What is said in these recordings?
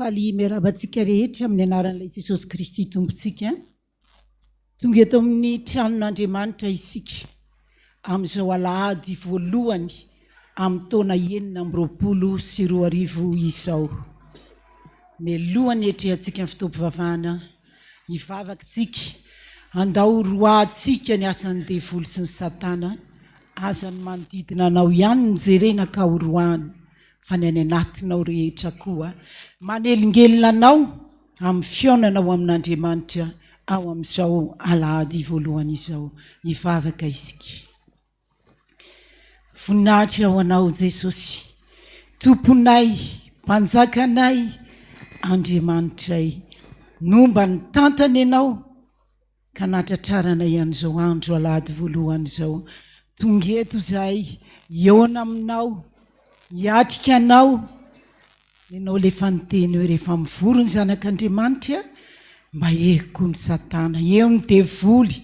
Faly miarabantsika rehetra amin'ny anaran'ilay Jesosy Kristy tompontsika. Tonga eto amin'ny tranon'Andriamanitra isika amin'izao alahady voalohany amin'ny taona 2020 izao. Melohany etrehantsika ny fotoam-pivavahana hivavaka tsika andao roantsika ny asan'ny devoly sy ny satana, azany manodidina anao ihany ny jerena ka horoahany fa ny any anatinao rehetra koa manelingelina anao amin'ny fionanao amin'Andriamanitra ao amin'izao alahady voalohany izao hivavaka isika. Voninahitra ho anao Jesosy, tomponay, mpanjakanay, Andriamanitray, nomba ny tantany ianao ka natratrarana ian'izao andro alahady voalohany izao. Tonga eto izahay eona aminao, hiatrika anao, ianao lefa niteny hoe rehefa mivory ny zanak'Andriamanitra mba eko ny satana, eo ny devoly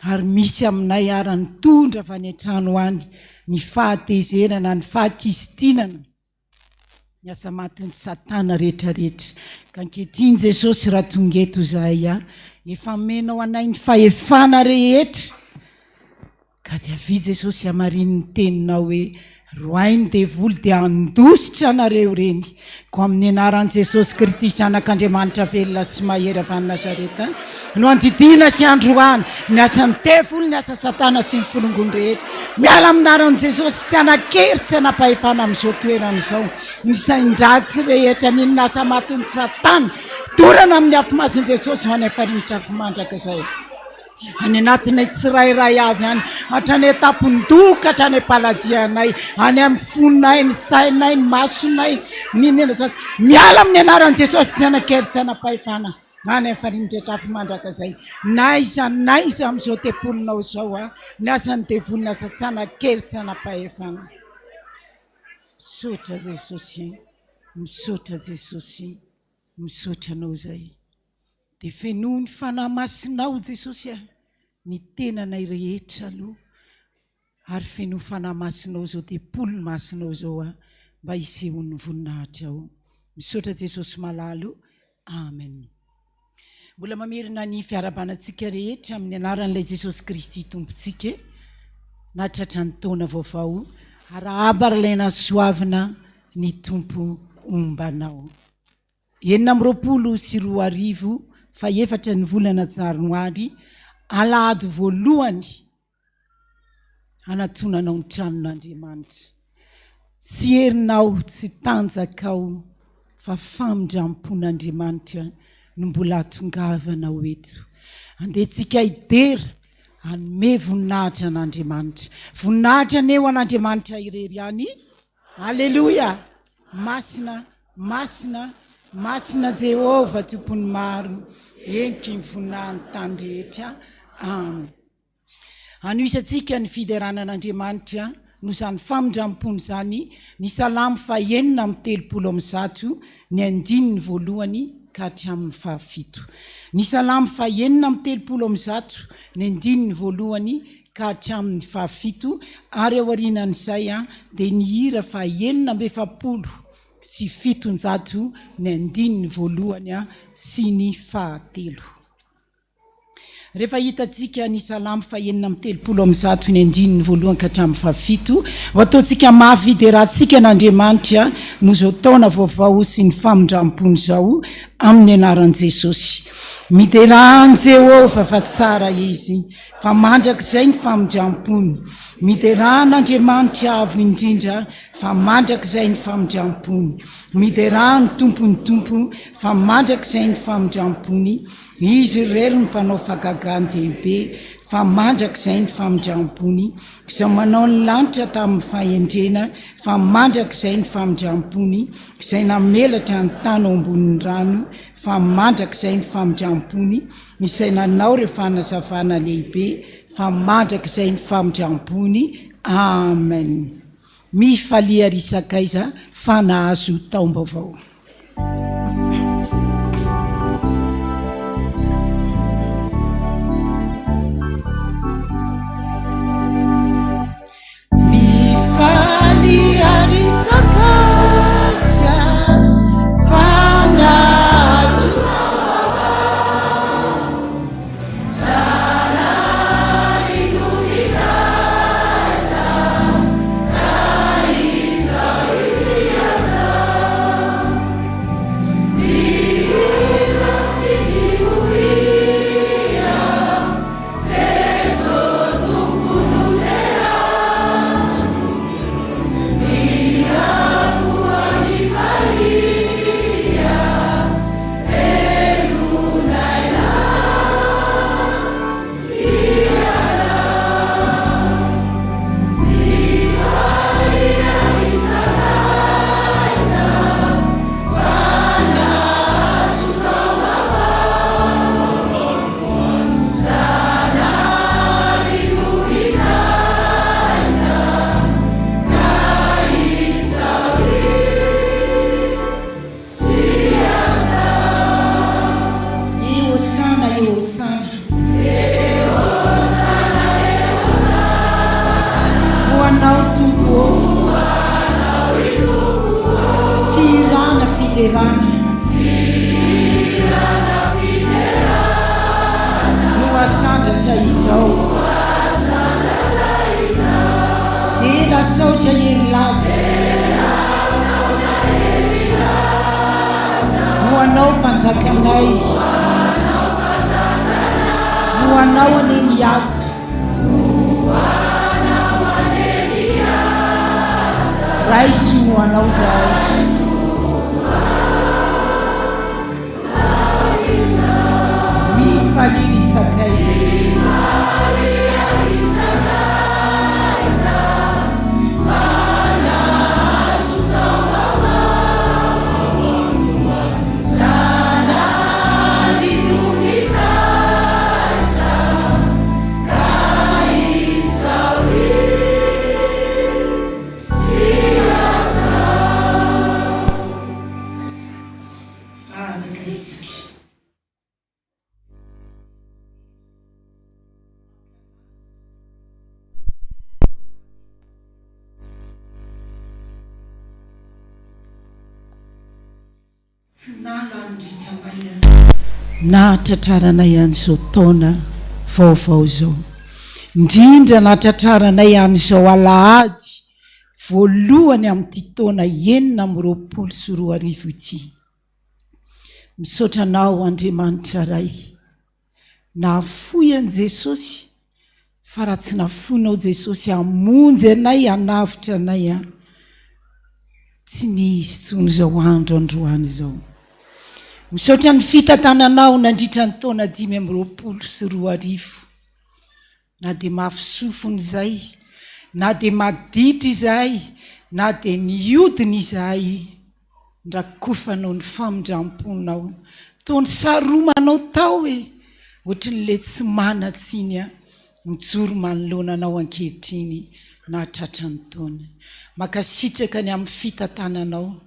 ary misy aminay arany tondra fa ny an-trano any ny fahatezerana, ny fahakizitinana, ny asa matin'ny satana rehetrarehetra. Ka ankehitriny Jesosy raha tonga eto izahay efa menao anay ny fahefana rehetra, ka dia avy Jesosy hamarin'ny teninao hoe roainy devoly dia andositra anareo reny, ko amin'ny anaran'i Jesosy Kristy zanak'Andriamanitra velona sy mahery avy any Nazareta no andidina sy androany ny asan'ny devoly, ny asa satana sy ny folongony rehetra. Miala aminaran'i Jesosy tsy anakery, tsy anapahefana amin'izao toerana izao ny sain-dratsy rehetra, ny asa matin'ny satana dorana amin'ny afomasin'i Jesosy ho any afarinitra afomandraka izay. any anatinay tsirairay avy any hatrany etapon-doka hatrany am-paladianay any amin'ny fonay ny sainay ny masonay ninena sasy miala amin'ny anaran'i Jesosy tsy anakely tsy anapahefana any amin'ny farinindretra afy mandraka zay naiza amin'izao tepolinao zao a ny asany devolina asa tsy anakely tsy anapahefana. Misaotra Jesosy, misaotra Jesosy, misaotra anao zay dia fenohy ny fanahy masinao Jesosy a ny tenanay rehetra aloha ary fenohy fanahy masinao zao tepolo masinao zao a mba hisehon'ny voninahitra ao. Misaotra Jesosy malalo, amen. Mbola mamerina ny fiarabanantsika rehetra amin'ny anaran'ilay Jesosy Kristy tompontsika natratra ny taona vaovao arahaba ilay nasoavina ny tompo ombanao. 9 fa 4 ny volana Janoary Alahady voalohany anatonanao ny tranon'Andriamanitra. Tsy herinao tsy tanjakao fa famindrampon'Andriamanitra no mbola hatongavanao eto. Andehantsika hidera hanome voninahitra an'Andriamanitra. Voninahitra ny eo an'Andriamanitra irery ihany. Alleluia. Masina, masina, masina Jehova tompony maro, enky ny voninahiny tany rehetra. Amen. Anoisantsika ny fideranan'Andriamanitra no izany famindrampony zany ny Salamo 9:30 ny 9 ka hatramin'ny 7. Ny Salamo 9:30 ny 9 ka hatramin'ny 7 ary ao aorianan'izay dia ny hira 970 ny 9 sy ny 7. Rehefa hitantsika ny Salamo 9:30 ny 9 ka hatramin'ny 7 ataontsika mafy dia rahantsika n'Andriamanitra no zao taona vaovao sy ny famindrampony zao amin'ny anaran'i Jesosy. Miderahany Jehova fa tsara izy, fa mandrakizay ny famindrampony. Miderahan'Andriamanitra avo indrindra, fa mandrakizay ny famindrampony. Miderahan'ny tompony tompo, fa mandrakizay ny famindrampony. Izy irery ny mpanao fagagany dehibe, fa mandrakizay ny famindrampony. Izay manao ny lanitra tamin'ny fahendrena, fa mandrakizay ny famindrampony. Izay namelatra ny tany ao ambonin'ny rano, fa mandrakizay ny famindrampony. Izay nanao ireo fanazavana lehibe, fa mandrakizay ny famindrampony. Amen. Mifalia risakaiza fa nahazo taom-baovao. Mifalia risakaiza natratraranay an'izao taona vaovao zao, indrindra natratraranay an'izao alahady voalohany amin'ity taona 2024 ity. Misaotranao Andriamanitra ray, nahafoy an' Jesosy fa raha tsy nafonao Jesosy hamonjy anay, hanavitra anay tsy nisy tsony zao andro androany zao. Misaotra ny fitantananao nandritra ny taona 2024, na dia mafisofony izay, na dia maditra izahay, na dia niodina izahay, ndrakofanao ny famindramponao, toa ny saromanao tao ohatran'le tsy manatsiny mijoro manoloananao ankehitriny nahatratra ny taona. Makasitraka ny amin'ny fitantananao,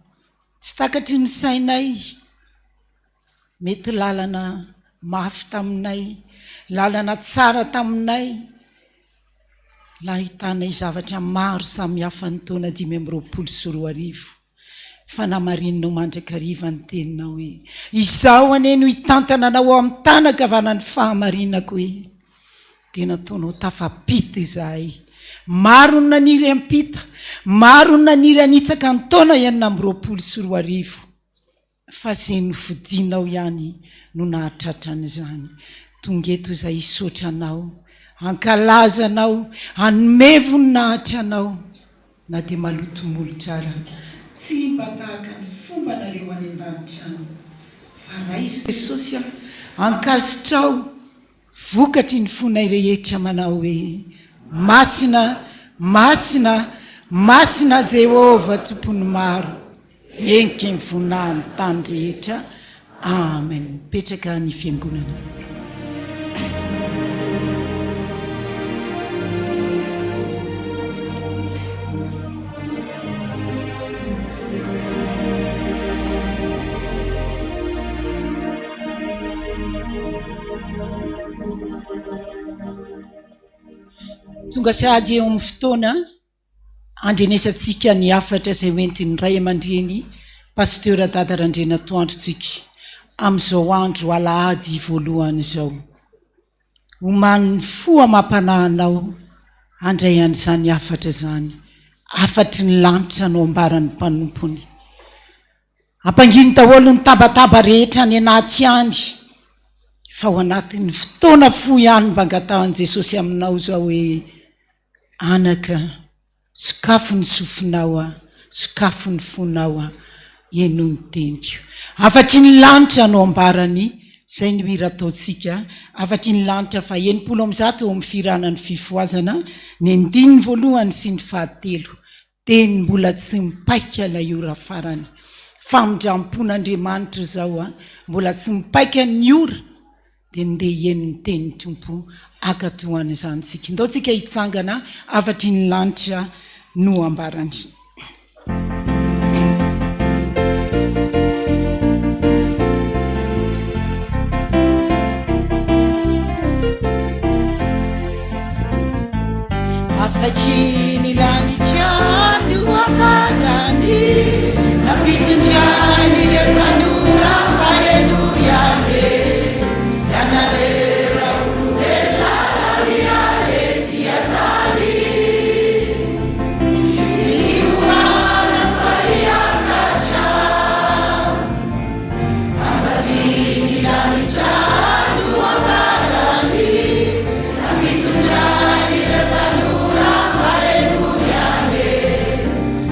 tsy takatry ny sainay, mety lalana mafy taminay, lalana tsara taminay, lahitanay zavatra maro samihafa ny taona 2024, fa namarinonao mandrakariva ny teninao hoe izao ane no hitantananao amin'ny tanakavanany fahamarinako hoe dia nataonao tafapita izahay. Maro ny naniry ampita, maro ny naniry anitsaka ny taona 2024, fa zay novidinao ihany no nahatratra an'izany. Tongeto izay isotranao, ankalazanao, anomevo ny nahitranao, na dia malotomolo tsara, tsy mba tahaka ny fomba nareo any an-danitrano. Fa raha izy Jesosy ankasitrao, vokatry ny fonay rehetra manao hoe masina, masina, masina Jehova tompony maro, enika ny vonahany tany rehetra. Amen. Petraka ny Fiangonana. Tonga sady eo amin'ny fotoana andrenesantsika ny afatra izay hoentin'ny ray aman-dreny pasteur Dadarandrena Toandrotsika amin'izao andro alahady voalohany izao. Oman'ny fo amam-panahinao handray an'izany afatra izany, afatry ny lanitra no ambaran'ny mpanompony. Ampanginy daholo ny tabataba rehetra ny anaty any, fa ao anatin'ny fotoana fo ihany mba angatahan'i Jesosy aminao zao hoe anaka, sokafo ny sofinao sokafo ny fonao eno ny teniko. Afatry ny lanitra no ambarany, izay no hira ataontsika. Afatry ny lanitra fa 70 eo amin'ny firanany fifoazana, ny 9 sy ny 7, teny mbola tsy mipaika ilay ora farany. Famindrampon'Andriamanitra zao mbola tsy mipaika ny ora, dia ndeha eno ny teny Tompo akatohany izany tsika. Ndao tsika hitsangana, afatry ny lanitra no ambarany. Afatry ny lanitra no ambarany, nampitindriany ireo tanora mba eno ihany, ianareo raha olombelona raha mialety atany, liomana fa hiakatra. Afatry ny lanitra no ambarany, nampitindriany ireo tanora mba eno ihany,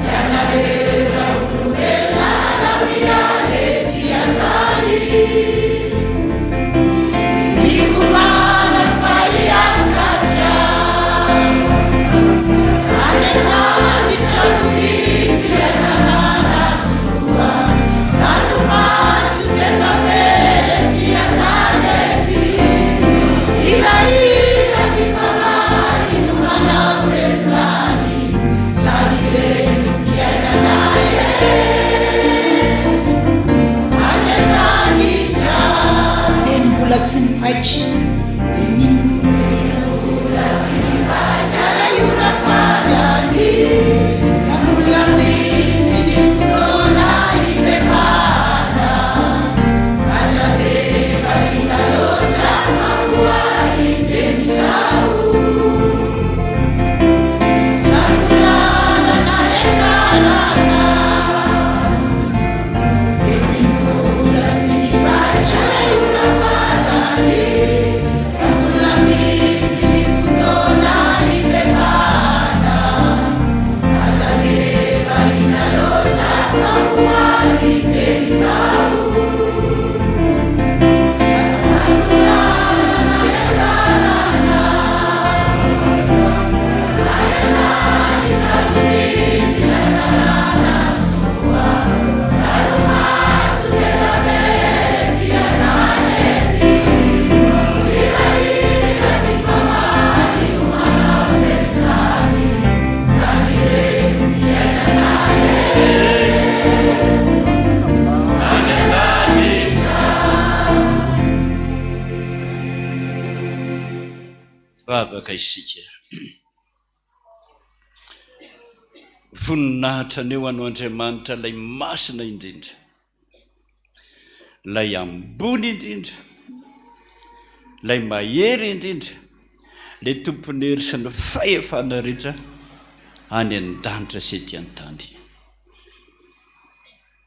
ianareo raha olombelona raha mialety atany, liomana fa hiakatra. Anetany trano misy ilay tanàna soa, ranomaso dia tavela ety atany ety, hirahira ny fanahy no manao sesilany, zany ireny fiainana Anetany sy ny paiky dia ny ala iora farany raha mbola misy ny fotoana hipepahana asa dia variana loatra famboary dia ny sao satolana na ekarana dia ny mbola sy ny paiky ala iora farany raha mbola misy ny fotoana hipepahana asa dia variana loatra famboary dia ny sao satolana na ekarana vavaka isika voninahitra ny eo anao Andriamanitra lay masina indrindra lay ambony indrindra lay mahery indrindra lay tompony hery sy ny fahefana rehetra any an-danitra sy ety an-tany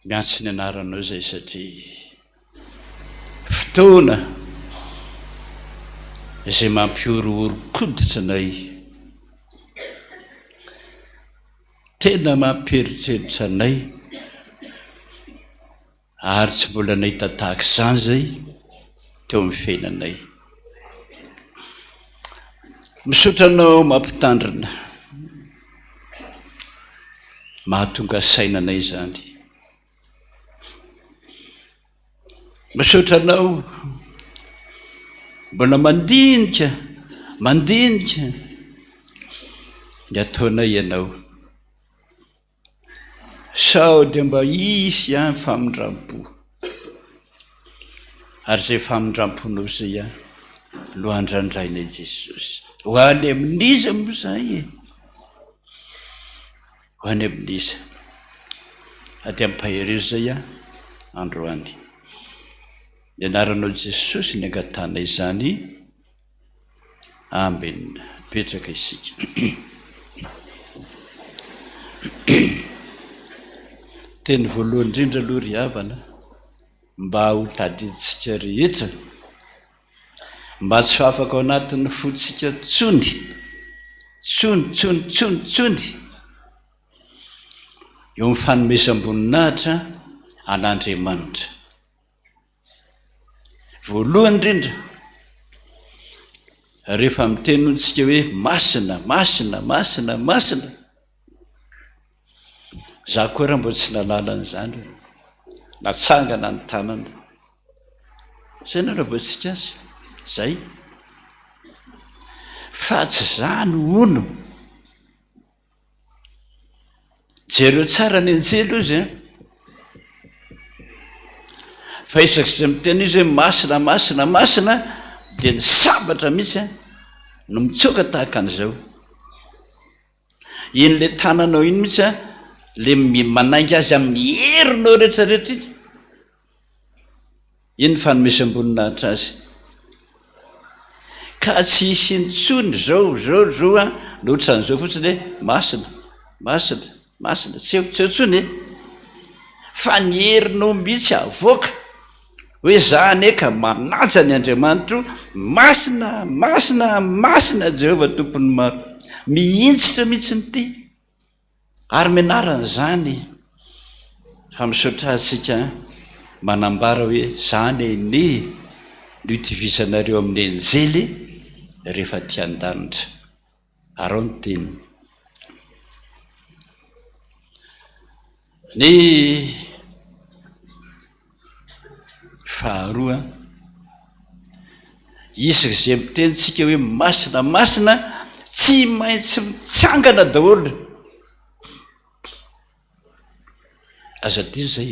miantso ny anaranao zay satria fotoana izay mampiorohorokoditra anay tena mamperitreritra anay ary tsy mbola nahita tahaka izany zay teo amin'ny fiainanay misaotra anao mampitandrina mahatonga sainanay zany misaotra anao mbola mandinika ny ataonay ianao sao dia mba isy any famindram-po ary zay famindram-ponao zay a lohandrandrainay Jesosy ho any amin'iza moa zay ho any amin'iza ady ampahereo zay a androany ny anaranao Jesosy ny angatanay zany amen petraka isika teny voalohany indrindra aloha ry havana mba ho tadiditsika rehetra mba tsy afaka ao anatin'ny fotsika tsony eo amin'ny fanomezam-boninahitra an'Andriamanitra voalohany indrindra rehefa mitenontsika hoe masina za koa raha mbo tsy nalalana zany natsangana ny tanana zay na raha voatsika azy zay fa tsy zany ono jereo tsara ny anjely izy fa isaky zay miteny izy hoe masina dia ny sabatra mihitsy no mitsoka tahaka an'izao iny le tananao iny mihitsy le manainga azy amin'ny herinao rehetrarehetra iny fanomezam-boninahitra azy ka tsy hisy intsony zao nohatra n'izao fotsiny hoe masina tsy tsony fa ny herinao mihitsy avoaka hoe zany eka manaja ny Andriamanitra masina Jehova tompony maro mihintsitra mihitsy ny ty ary menarana zany fa misaotra atsika manambara hoe zany ny itivizanareo amin'ny anjely rehefa tian-danitra arao ny teny ny faharoa isaky zay mitentsika hoe masina tsy maintsy mitsangana daholo aza dio zay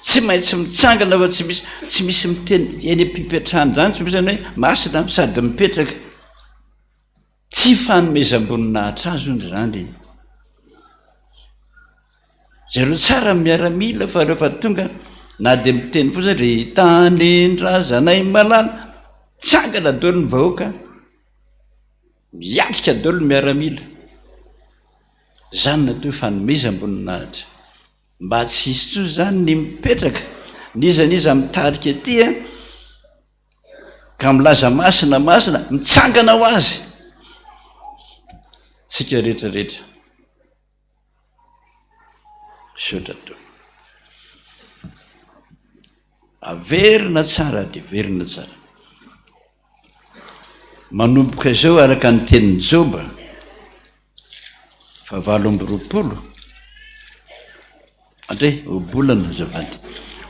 tsy maintsy mitsangana fa tsy misy miteny eny ampipetrahany zany tsy misy zany hoe masina sady mipetraka tsy fanomezam-boninahitra azy ondry zany zareo tsara miaramila fa rehefa tonga na de miteny fosa ry Taninandrano malala tsangana daholo ny vahoaka miatrika daholo miaramila zany natao fanomezam-boninahitra mba tsy hisy tso zany ny mipetraka nizaniza mitarika aty ka milaza masina mitsangana ho azy tsika rehetrarehetra sotra to averina tsara de verina tsara manomboka zao araka ny tenin'ny Joba 20 andre obolana zavady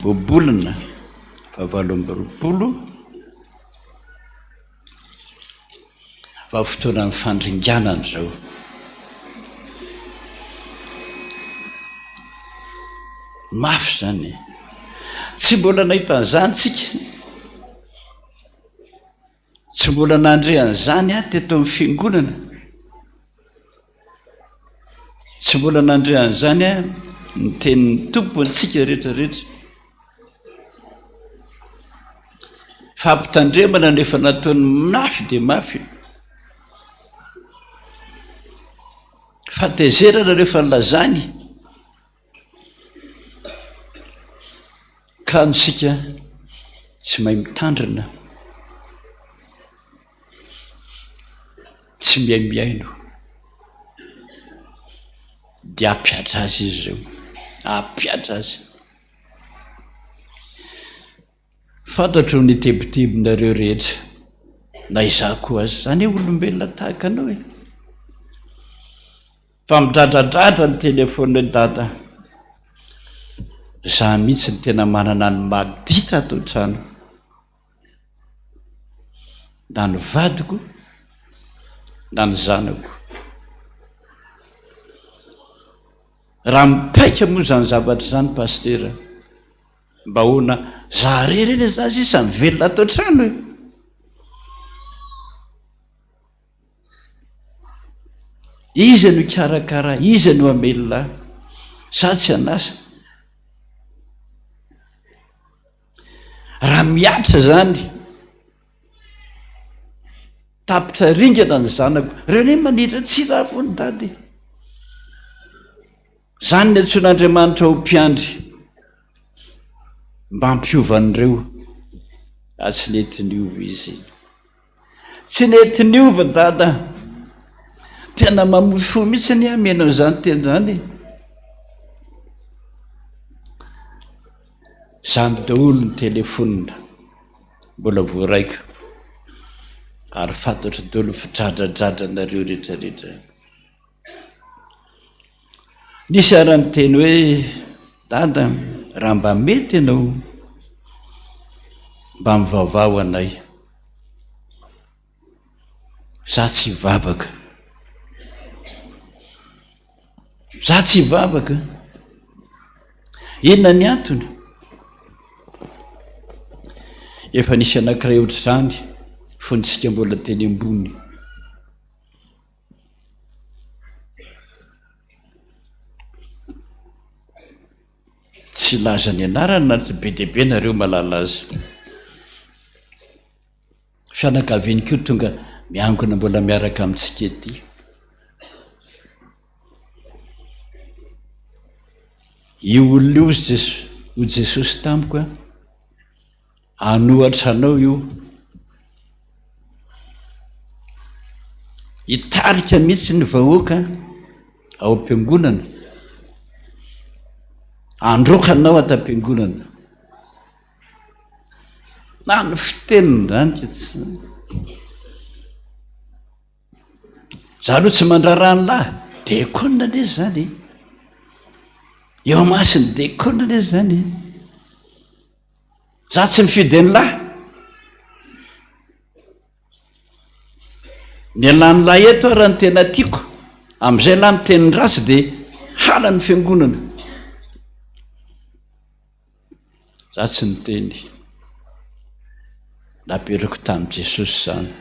obolana 20 fa fotoana ny fandringanana zao mafy zany tsy mbola nahita an'izany tsika tsy mbola nandrean'izany teto amin'ny fiangonana tsy mbola nandrean'izany ny tenin'ny tompo antsika rehetrarehetra fampitandremana nefa nataony mafy de mafy fatezerana rehefa nylazany ka nisika tsy mahay mitandrina tsy miaimiaino de apiatra azy izy zao apiatra azy fantatro ny tebotebonareo rehetra na izaho koa azy zany hoe olombelona tahaka anao e fa midradradratra ny telefona hoe dada za mihitsy ny tena manana ny maditra ato trano na ny vadiko na ny zanako raha mipaika moa zany zavatra zany pastera mba hoana za rereny za sisa mivelona ato trano e izy no karakara izy no amelona za tsy anasa raha miatra zany tapitra ringana ny zanako reny manitra tsy raha fo ny dady zany ny antson'Andriamanitra ho mpiandry mba hampiovan'ireo tsy nentiniova izy tsy nentiniova dada tena mamofo mihitsy ny amena n'izany teny zany zany daholo ny telefona mbola voaraiko ary fantatro daholo fidradradradranareo rehetrarehetra nisy arany teny hoe dada raha mba mety ianao mba mivavao anay za tsy hivavaka za tsy hivavaka inona ny antony efa nisy anankiray ohatr' zany fonitsika mbola teny ambony tsy laza ny anarany na be deabe nareo malala azy fianakaviany koa tonga miangona mbola miaraka amintsika ety io olona io ho Jesosy tamiko anohatra anao io hitarika mihitsy ny vahoaka ao am-piangonana androkanao atam-piangonana na ny fiteniny zany tsy za aloha tsy mandrarany lahy dekonina anizy zany eo masiny dekonina anizy zany za tsy mifidy any lahy ny alany lahy eto raha ny tena tiako am'izay lahy miteniny rasy de hala ny fiangonana za tsy ny teny naperako tamin'i Jesosy zany.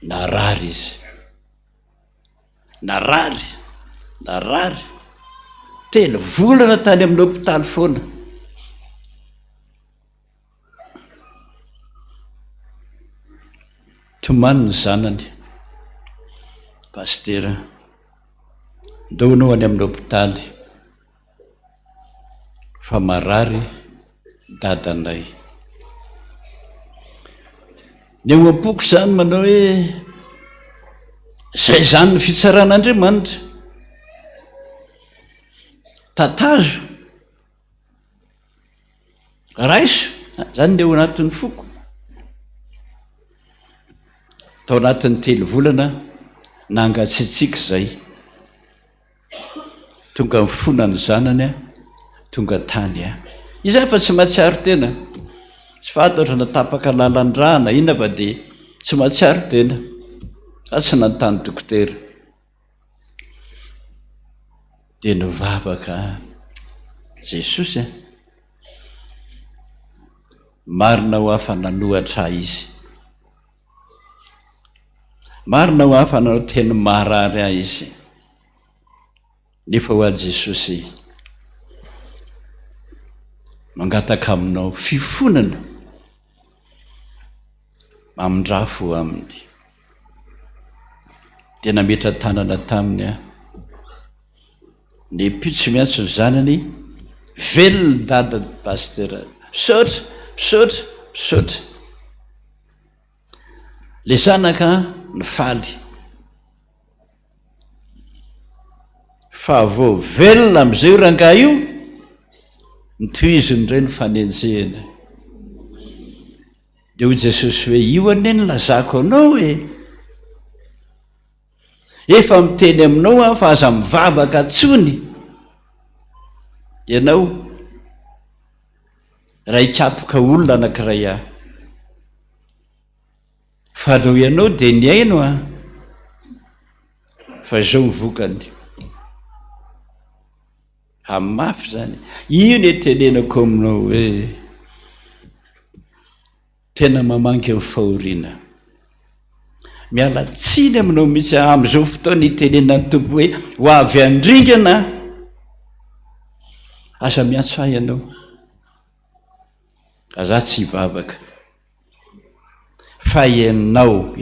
Narary izy, narary 3 volana tany amin'ny hôpitaly foana. Tomany ny zanany, pastera, ndoanao any amin'ny hôpitaly fa marary dadanay. Ny eo am-poko zany manao hoe zay zany ny fitsaran'Andriamanitra. Tatazo raiso zany ny eo anatin'ny foko. Tao anatin'ny 3 volana nangatsiatsiaka zay, tonga mifona ny zanany tonga tany izany fa tsy mahatsiaro tena, tsy fantatra natapaka lalan-drana inona fa dia tsy mahatsiaro tena, fa tsy nantany dokotera. Dia nivavaka Jesosy marina ho afa nanohatra izy, marina ho afa nanao teny marary ahy izy, nefa ho a Jesosy mangataka aminao fifonana mamindrafo aminy. Dia nametra tanana taminy ny pitso miantso ny zanany, velona dada pastera, misaotra. Le zanaka ny faly, fa vo velona am'izay io rangahy io, nitohiziny ray ny fanenjehana. Dia ho Jesosy hoe io anie ny lazako anao efa miteny aminao fa aza mivavaka tsony ianao raha ikapoka olona anankiray fa reo ianao dia ny aino fa zao mivokany. Hamafy zany io ny tenenako aminao hoe tena mamangy amin'ny fahoriana, miala tsiny aminao mihitsy amin'izao fotoana itenenan'ny Tompo hoe ho avy andringana aza miantso ahy ianao, ka za tsy hivavaka fa ianao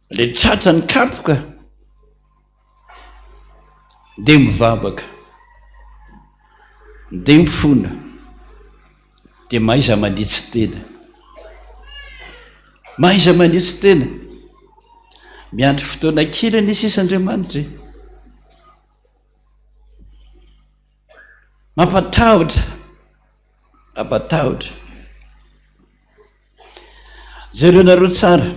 le tratra ny kapoka dia mivavaka, dia mifona, dia maiza manitsy tena, miandry fotoana kely ny sisa Andriamanitra. Mampatahotra zareo nareo tsara.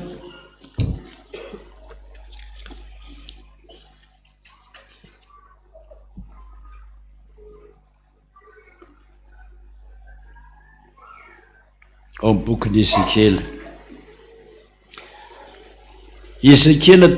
Ao amin'ny bokin'i Ezekiela 5. Ezekiela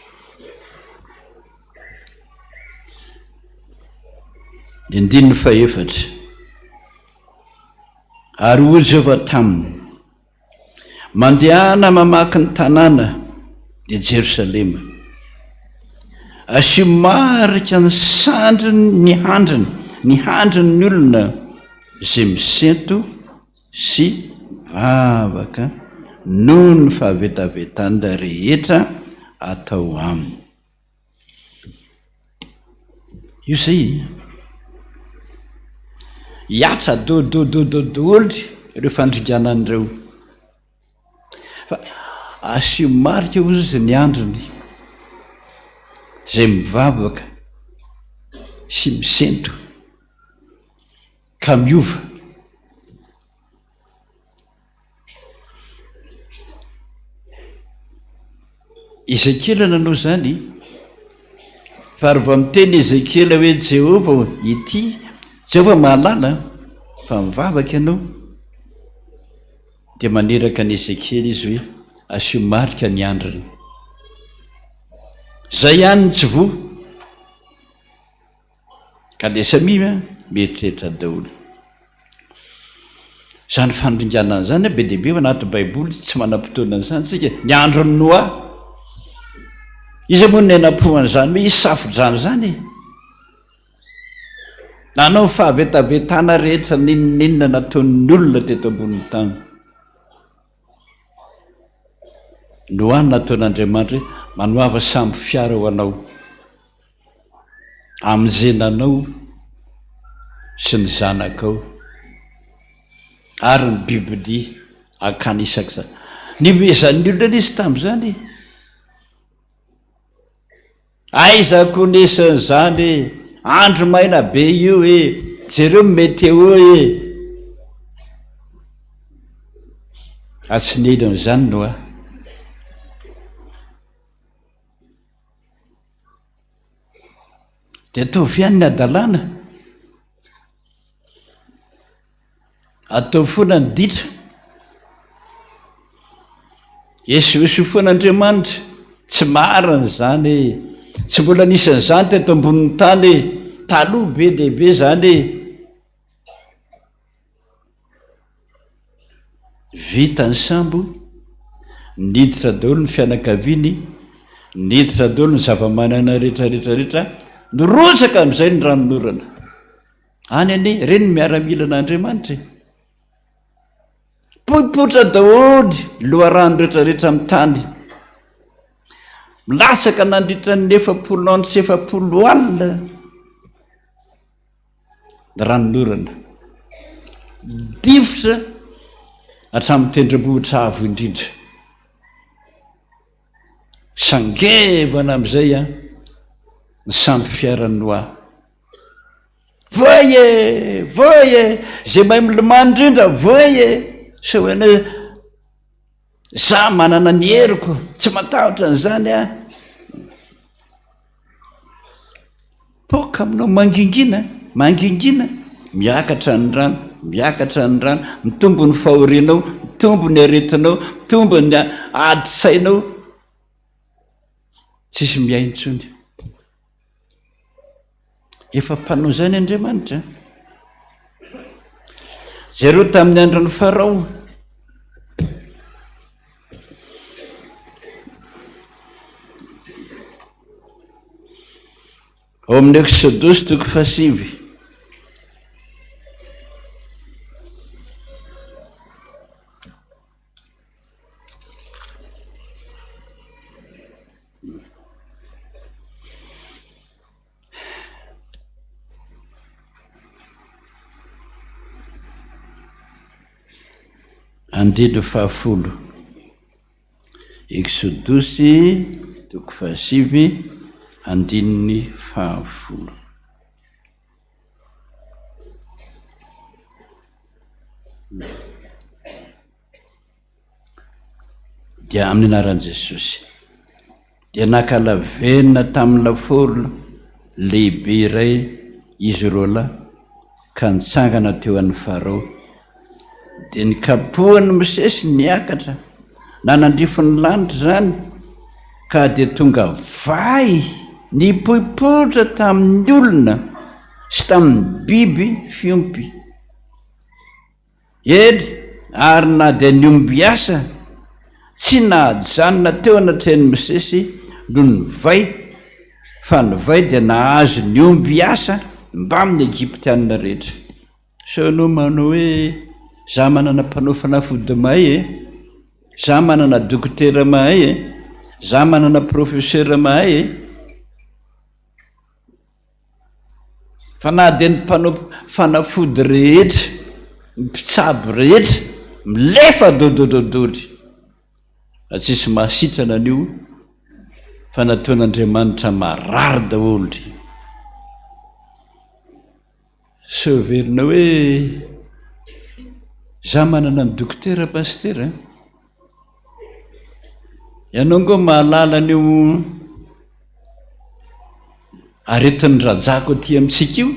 5. Ny 4. Ary hoy Jehova taminy, mandehana mamaky ny tanàna dia Jerosalema, asio marika ny sandriny ny handriny ny olona izay misento sy vavaka noho ny fahavetavetanda rehetra atao aminy. Io zay hiatra dodoly ireo fandringanan'ireo, fa asio marika ozy izy ny androny izay mivavaka sy misento ka miova. Ezekiela nanao zany fa ry vao miteny Ezekiela hoe Jehova ity Jehova mahalala fa mivavaka ianao dia maneraka ny Ezekiela izy hoe asio marika ny andriny zay ihany ny tsy vo ka de samia mieritreritra daholo zany fandringanana zany be dehibe anaty baiboly tsy manam-potoana zany tsika ny andro ny Noa izy moa ny ainam-poan'izany hoe isafodrano zany nanao fahabetavetana rehetra ninonina nataon'ny olona teto ambonin'ny tany Noa nataon'Andriamanitra hoe manoava samby fiara ho anao am'zenanao sy ny zanakao ary ny biblia akany isak'izany nimezan'ny olona izy tamin'izany aizako nesan'izany andro maina be io jereo météo atsinely am'izany Noa de ataovy ihany ny adalàna atao foana ny ditra Jesosy foan'Andriamanitra tsy marina zany tsy mbola nisan'izany teto ambonin'ny tany taloha be lehibe zany vita ny sambo niditra daholo ny fianakaviany niditra daholo ny zava-manana rehetrarehetrarehetra norotsaka am'izay ny ranonorana any any reny miaramila an'Andriamanitra poipotra daholy loharano rehetrarehetra amin'ny tany milasaka nandritra ny 900 andro sy 700 alina ny ranonorana difotra hatramin'ny tendrombohitra avo indrindra sangevana am'izay ny samby fiarany Noa voye zay mahay milomano indrindra voye sa hoena za manana ny heriko tsy matahotra an'izany poka aminao mangingina miakatra ny rano mitombo ny fahorianao mitombo ny aretinao mitombo ny adi-sainao tsisy miaintsony efa mpanao zany Andriamanitra zareo tamin'ny andron'ny Farao ao amin'ny Exodosy 7 andino 10 Exodosy 7 andininy 10 dia amin'ny anaran'i Jesosy dia nakalavenina tamin'ny laforona lehibe iray izy ireo lahy ka nitsangana teo an'ny Farao dia nikapohany Mosesy niakatra nanandrifo ny lanitra zany ka dia tonga vai nipoipoitra tamin'ny olona sy tamin'ny biby fiompy ely ary na dia niomby asa tsy nahajanona teo anatrehan'ny Mosesy no ny vai fa ny vai dia nahazo niomby asa mba amin'ny Egyptianina rehetra so no manao hoe za manana mpanao fanafody mahay za manana dokotera mahay za manana professeur mahay fa na dia ny mpanao fanafody rehetra ny mpitsabo rehetra milefa dodododoly tsisy mahasitrana an'io fa nataon'Andriamanitra marary daholy so verina hoe za manana ny dokotera pastera ianao koa mahalala nio aretin'ny rajako aty amintsika io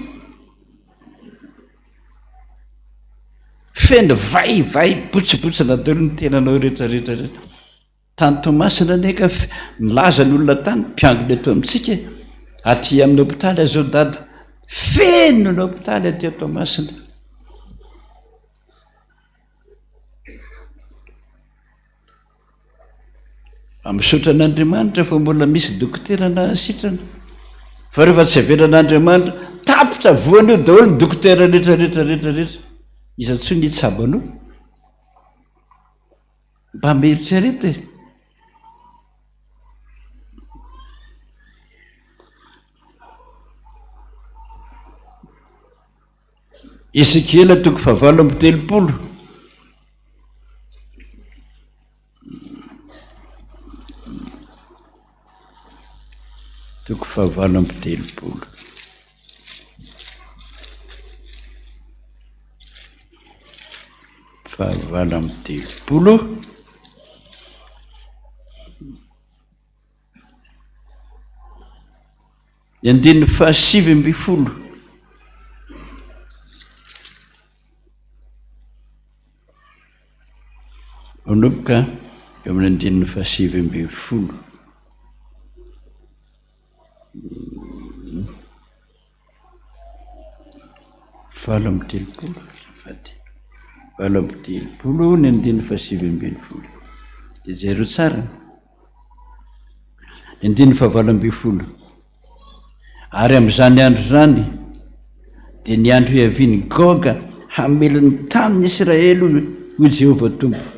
feno vaivay botsibotsy nataony ny tenanao rehetrarehetra tany Tomasina neka milaza ny olona tany mpiangona eto amintsika aty amin'ny hôpitaly azao dada feno ny hôpitaly aty Tomasina. Misaotra an'Andriamanitra fa mbola misy dokotera na sitrana fa rehefa tsy averan'Andriamanitra tapitra voan'io daholo ny dokotera rehetrarehetrarehetrarehetra iza tsoa ny itsabanao mba mieritsereta e. Ezekiela 9:30 9:30 9:30 ny 7:20 onomboka eo amin'ny andininy 7:20 7:30 ny andininy 7:20 dia zero tsara ny andininy 8:20 ary amin'izany andro zany dia ny andro hiaviany Goga hamelony tamin'ny Israely ho Jehovah Tompo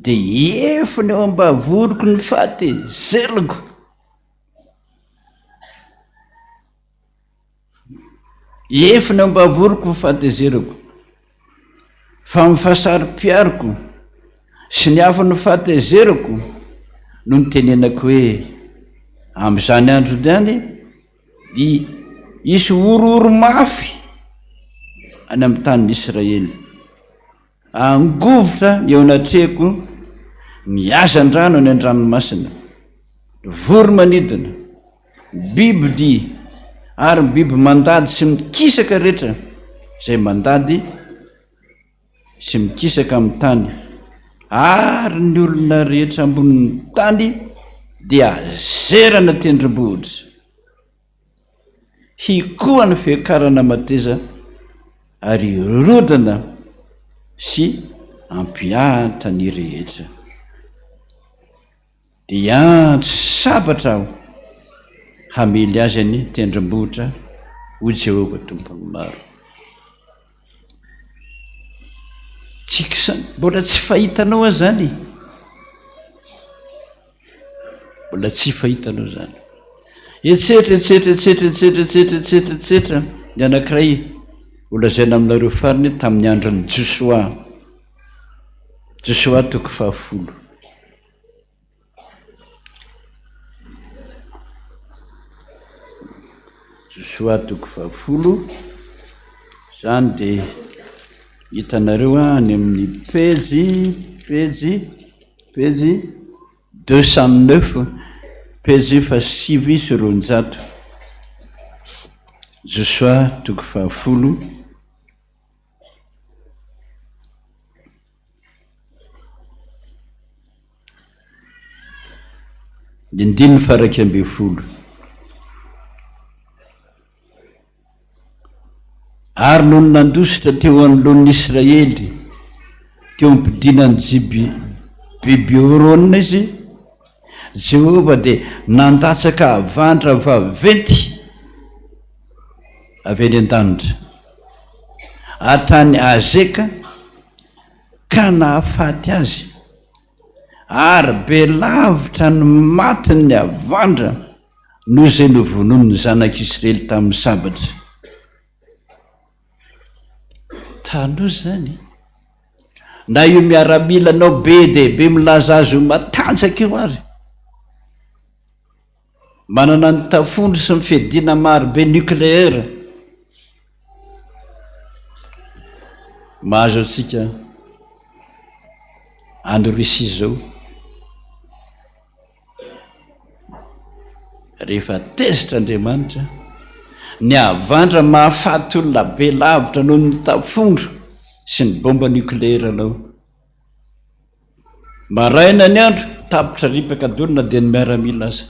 dia efiny ao ambavoriko ny fahatezerako efiny ao ambavoriko ny fahatezerako fa mifasari-piariko sy ny hafa ny fahatezerako no nitenenako hoe amin'izany andro zany isy orooro mafy any amin'ny tanin'ny Israely angovotra eo anatrehako miazan-drano any an-dranomasina voro manidina biby dia ary biby mandady sy mikisaka rehetra izay mandady sy mikisaka amin'ny tany ary ny olona rehetra ambonin'ny tany dia azerana tendrombohitra hikoa ny fiakarana mateza ary rodana sy ampiahatra ny rehetra dia andro sabatra aho hamely azy any tendrombohitra ho Jehovah Tompony maro. Mbola tsy fahitanao azy zany, mbola tsy fahitanao zany. Etsetra ny anankiray olazaina aminareo fariny tamin'ny andron'ny Joshua 10. Joshua 10 zany dia hitanareo any amin'ny page 209 page 700 Joshua 10 dindininy 120 ary noho ny nandositra teo anoloan'ny Israely teo ampidinany Bibeorona izy Jehova dia nandatsaka avandra vaventy avy any an-danitra atany Azeka ka nahafaty azy ary be lavitra ny matiny avandra noho izay novonony ny zanak'Israely tamin'ny sabatra. Tano zany na io miaramilanao be dia be milaza azy ho matanjaka io ary manana ny tafondro sy mifedina maro be nucléaire mahazo antsika any Russie zao rehefa tezitra andriamanitra ny avandra mahafaty olona be lavitra noho ny tafondro sy ny bomba nucléaire anao. Maraina ny andro tapitra ripaka dolona dia ny miaramila aza.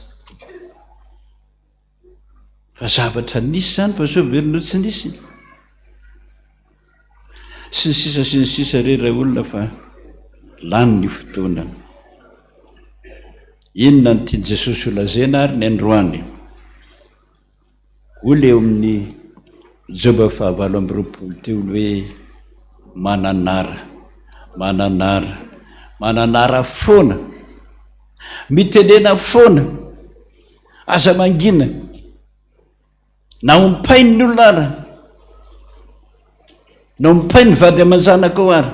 Fa zavatra nisy zany pasoverino tsy nisy. Sy ny sisa rera olona fa lany ny fotoana. Inona ny tiany Jesosy olazaina ary ny androany. Ola eo amin'ny Joba 7:20 teo hoe mananara foana, mitenena foana, aza mangina, na ompainy ny olona ara, na ompainy ny vady aman-janaka ao ara.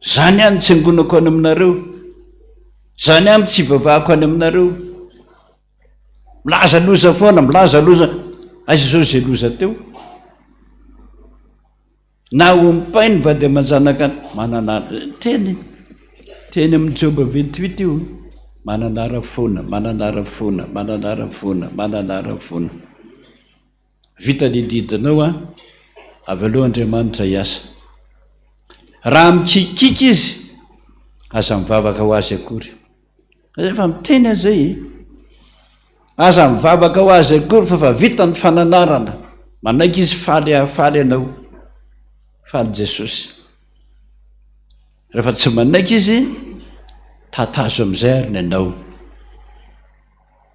Zany any tsy angonako any aminareo, zany any tsy ivavahako any aminareo. Milaza loza foana, milaza loza, aiza zao zay loza teo. Na ompainy ny vady aman-janaka mananara, teny amin'ny Joba 28 io, mananara foana. Vita nididinao avy aloha Andriamanitra hiasa. Raha mikikika izy, aza mivavaka ho azy akory. Efa miteny azay, aza mivavaka ho azy akory fa vita ny fananarana. Manaiky izy faly anao, faly Jesosy. Rehefa tsy manaiky izy, tatazo amizay ary ny anao.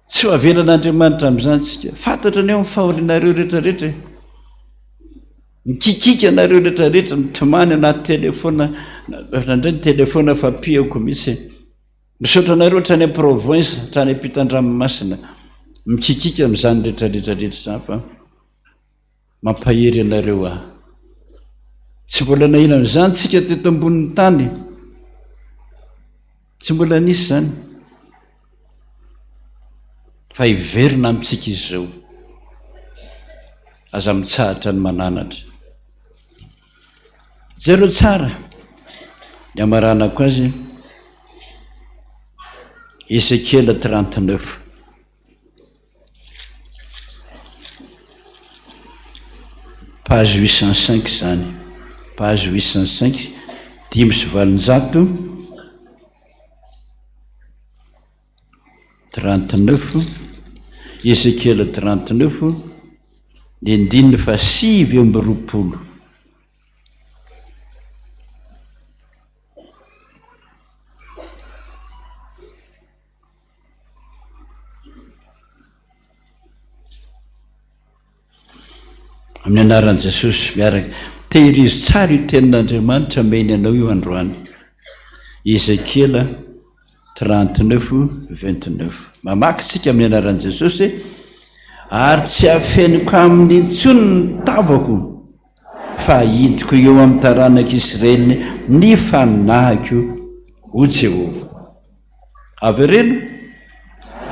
Tsy ho avelan'Andriamanitra am'izany tsika. Fantatra ny eo amin'ny faholinareo rehetrarehetra. Mikikika anareo rehetrarehetra, mitomany anaty telefona, nandray ny telefona fa piako mihitsy. Misaotra anareo trany province, trany ampitan-dranomasina. Mikikika amin'izany rehetrarehetra zany fa mampahery anareo aho. Tsy mbola nahina amin'izany tsika teto ambonin'ny tany. Tsy mbola nisy zany. Fa hiverina amintsika izy zao. Aza mitsahatra ny mananatra. Zero tsara. Ny amaranako azy, Ezekiel 39. Page 805 zany. Page 805, 5:739, Ezekiel 39, ny 9:20. Amin'ny anaran'i Jesosy miaraka tehirizy tsara io tenin'Andriamanitra meny anao io androany. Ezekiel 39:29. Mamaky tsika amin'ny anaran'i Jesosy. Ary tsy afeniko amin'ny intsony ny tavako, fa hidiko eo amin'ny taranaka Israely ny fanahiko ho Jehovah. Avy reno,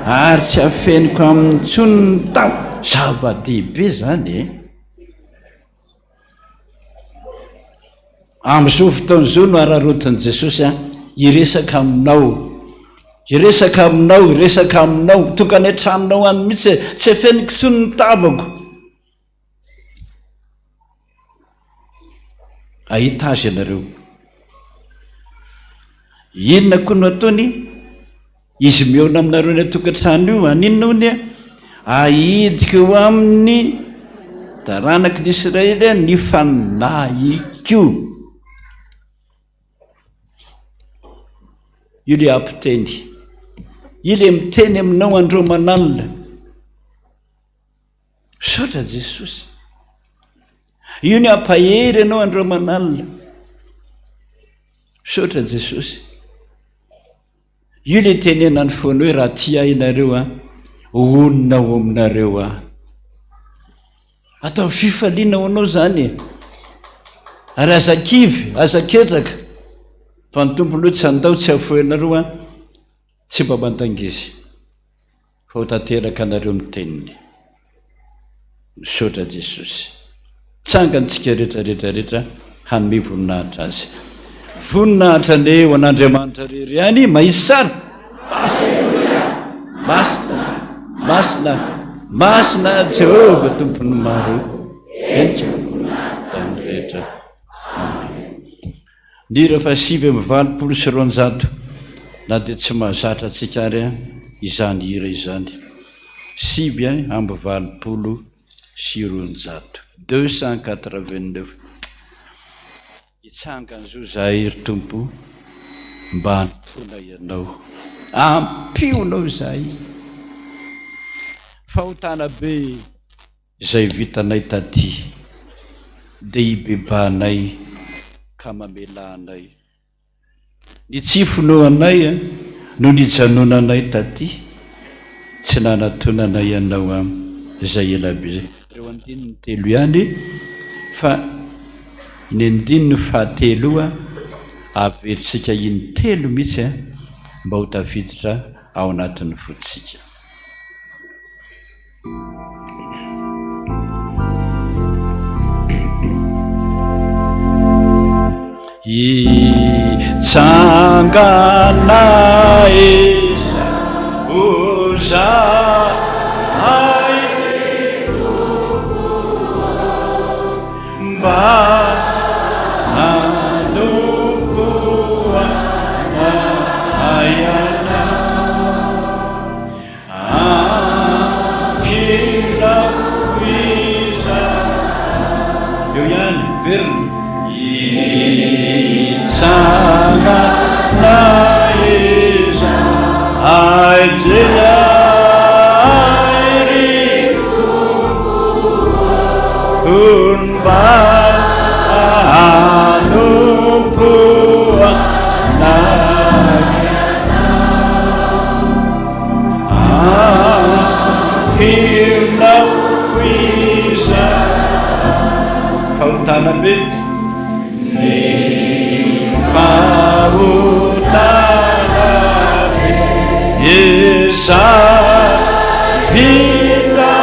ary tsy afeniko amin'ny intsony ny tavako. Zava-dehibe zany Amin'izao fotoan'izao no ararotin'i Jesosy iresaka aminao, tokany hatraminao any mihitsy, tsy afeniko intsony ny tavako. Ahita azy ianareo. Inona koa no ataony? Izy mihaona aminareo ny atokantrano io, aninona hony? Ahidiko eo amin'ny taranakin'Israely ny fanahiko. Io le ampiteny, io le miteny aminao andro manalina. Saotra Jesosy. Io ny ampahery ianao andro manalina. Saotra Jesosy. Io le tenenany foana hoe raha tia ianareo onina ao aminareo atao fifaliana ho anao zany. Ary azakivy, azaketraka. Fa ny Tompo loatra andao tsy afoenareo tsy mba mandangizy. Fa ho tanteraka anareo miteniny. Misaotra Jesosy. Tsangantsika rehetra hanome voninahitra azy. Voninahitra aneo an'Andriamanitra rery ihany, mahisy sara. Basta. masina masina Jehova tompony maro entra tany rehetra. Ny rehefa 7:20 na dia tsy mahazatra antsika ary izany hira izany 7:20 289 hitsangan'izao zahay ry Tompo mba hampona ianao, ampionao zahay fahotana be izay vitanay taty dia hibebanay ka mamelanay ny tsy finoanay no nijanonanay taty tsy nanatonanay ianao izay elabe zay. Reo andininy telo ihany fa ny andininy fahatelo averitsika iny telo mihitsy mba ho tafiditra ao anatin'ny fotsika. Itsangana iza uzahay mba hanompoana ayana ampina iza eo ihany verina Itsangana iza ajairi unba anupuana ampina iza fahotana be fahotana iza vita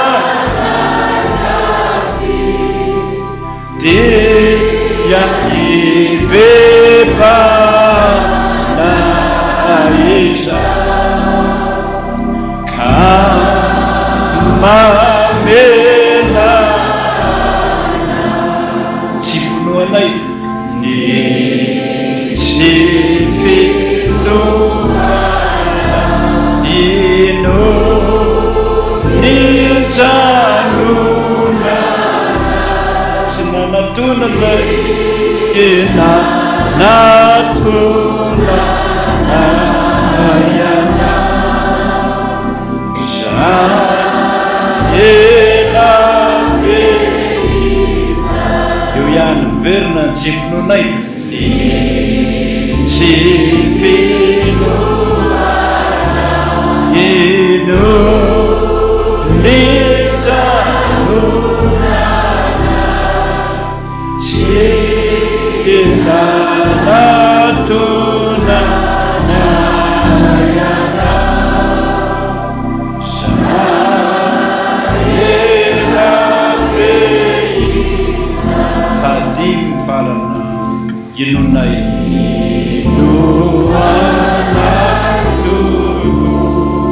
dia ibebana iza kamamela tsy vonoanay ny tsy finoana ino nijanona tsy nanatonanay ena natonana iana za elabe eo ihany miverina ny tsy finoanay tsy finoana ino nijanona tsy nanatonana iana za elabe fadimy farana inonay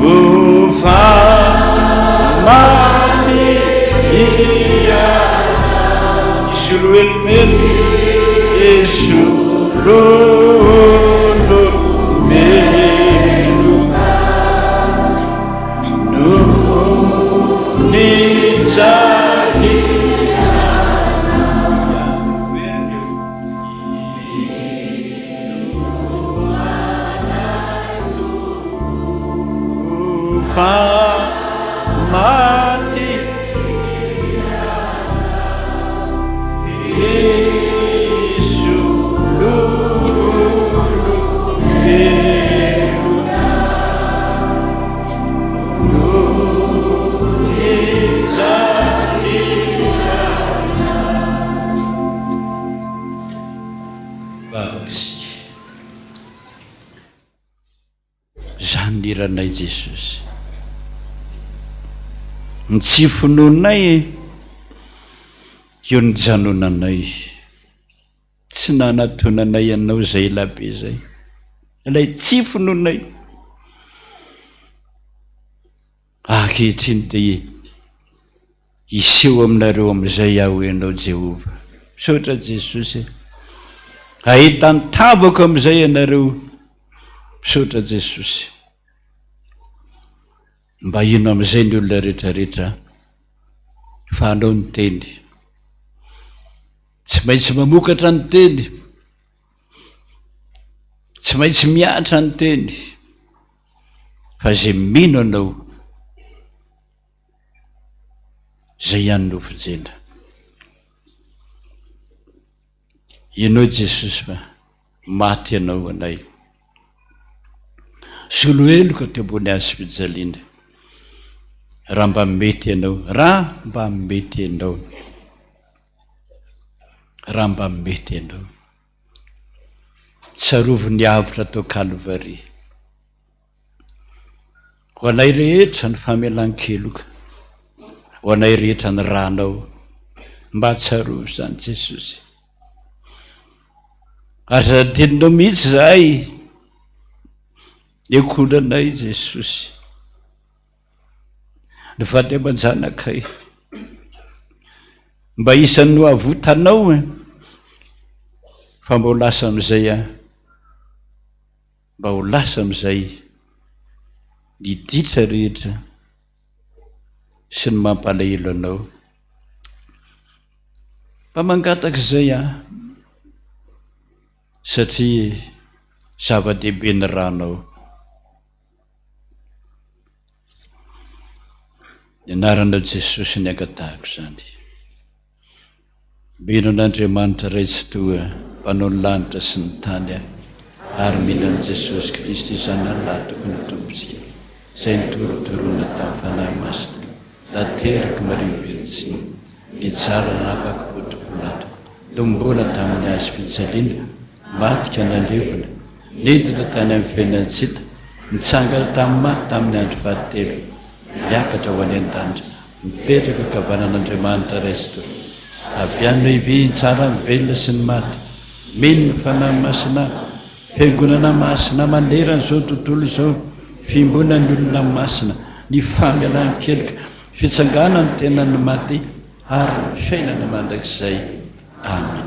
ufa mati iya isulwelmen isululu melu nu nizani mati Yesu lulu melu nizani babakisika zany niranay Jesosy ny tsy finoanay eo nijanonanay tsy nanatonanay ianao zay elabe zay ilay tsy finoanay ankehitriny dia iseho aminareo amin'izay aho ianao Jehova. Misaotra Jesosy, ahitany tavako amin'izay ianareo. Misaotra Jesosy, mba ino amin'izay ny olona rehetrarehetra fa anao ny teny, tsy maintsy mamokatra ny teny, tsy maintsy miatra ny teny, fa zay mino anao zay ihany no fijena. Ianao Jesosy fa maty ianao anay, solo heloka teo ambony azy fijaliana. Raha mba mety ianao, raha mba mety ianao, raha mba mety ianao, tsarovo ny avotra tao Kalvari. Ho anay rehetra ny famelan-keloka, ho anay rehetra ny ranao, mba tsarovo zany Jesosy. Ary raha teninao mihitsy zahay ekondranay Jesosy, ny vady aman-janakay, mba isan'ny ho avotanao fa mba ho lasa amin'izay mba ho lasa amin'izay ny ditra rehetra sy ny mampalahelo anao. Mba mangataka izay satria zava-dehibe ny ranao. Ny anaranao Jesosy ny angatahako zany. Mino an'Andriamanitra ray tsy toa, mpanao ny lanitra sy ny tany, ary mino an'i Jesosy Kristy izany alatoko ny tompontsika, izay nitorotoroana tamin'ny fanahy masina, tanteraka Maria Virtsiny, nitsara napaka potikolatra, domboana tamin'ny azy fijaliana, matika nalevona, nentina tany amin'ny fiainantsika, nitsangana tamin'ny maty tamin'ny andro fahatelo, miakatra ho any an-danitra, mipetraka kavanan'Andriamanitra ray sy toa. Avianao ive tsara mibelona sy ny maty, mino ny fanahy masina, fiangonana masina manerana izao tontolo izao, fimbona ny olona masina, ny famelan-keloka, fitsangana ny tenan'ny maty, ary ny fiainana mandrakizay. Amen.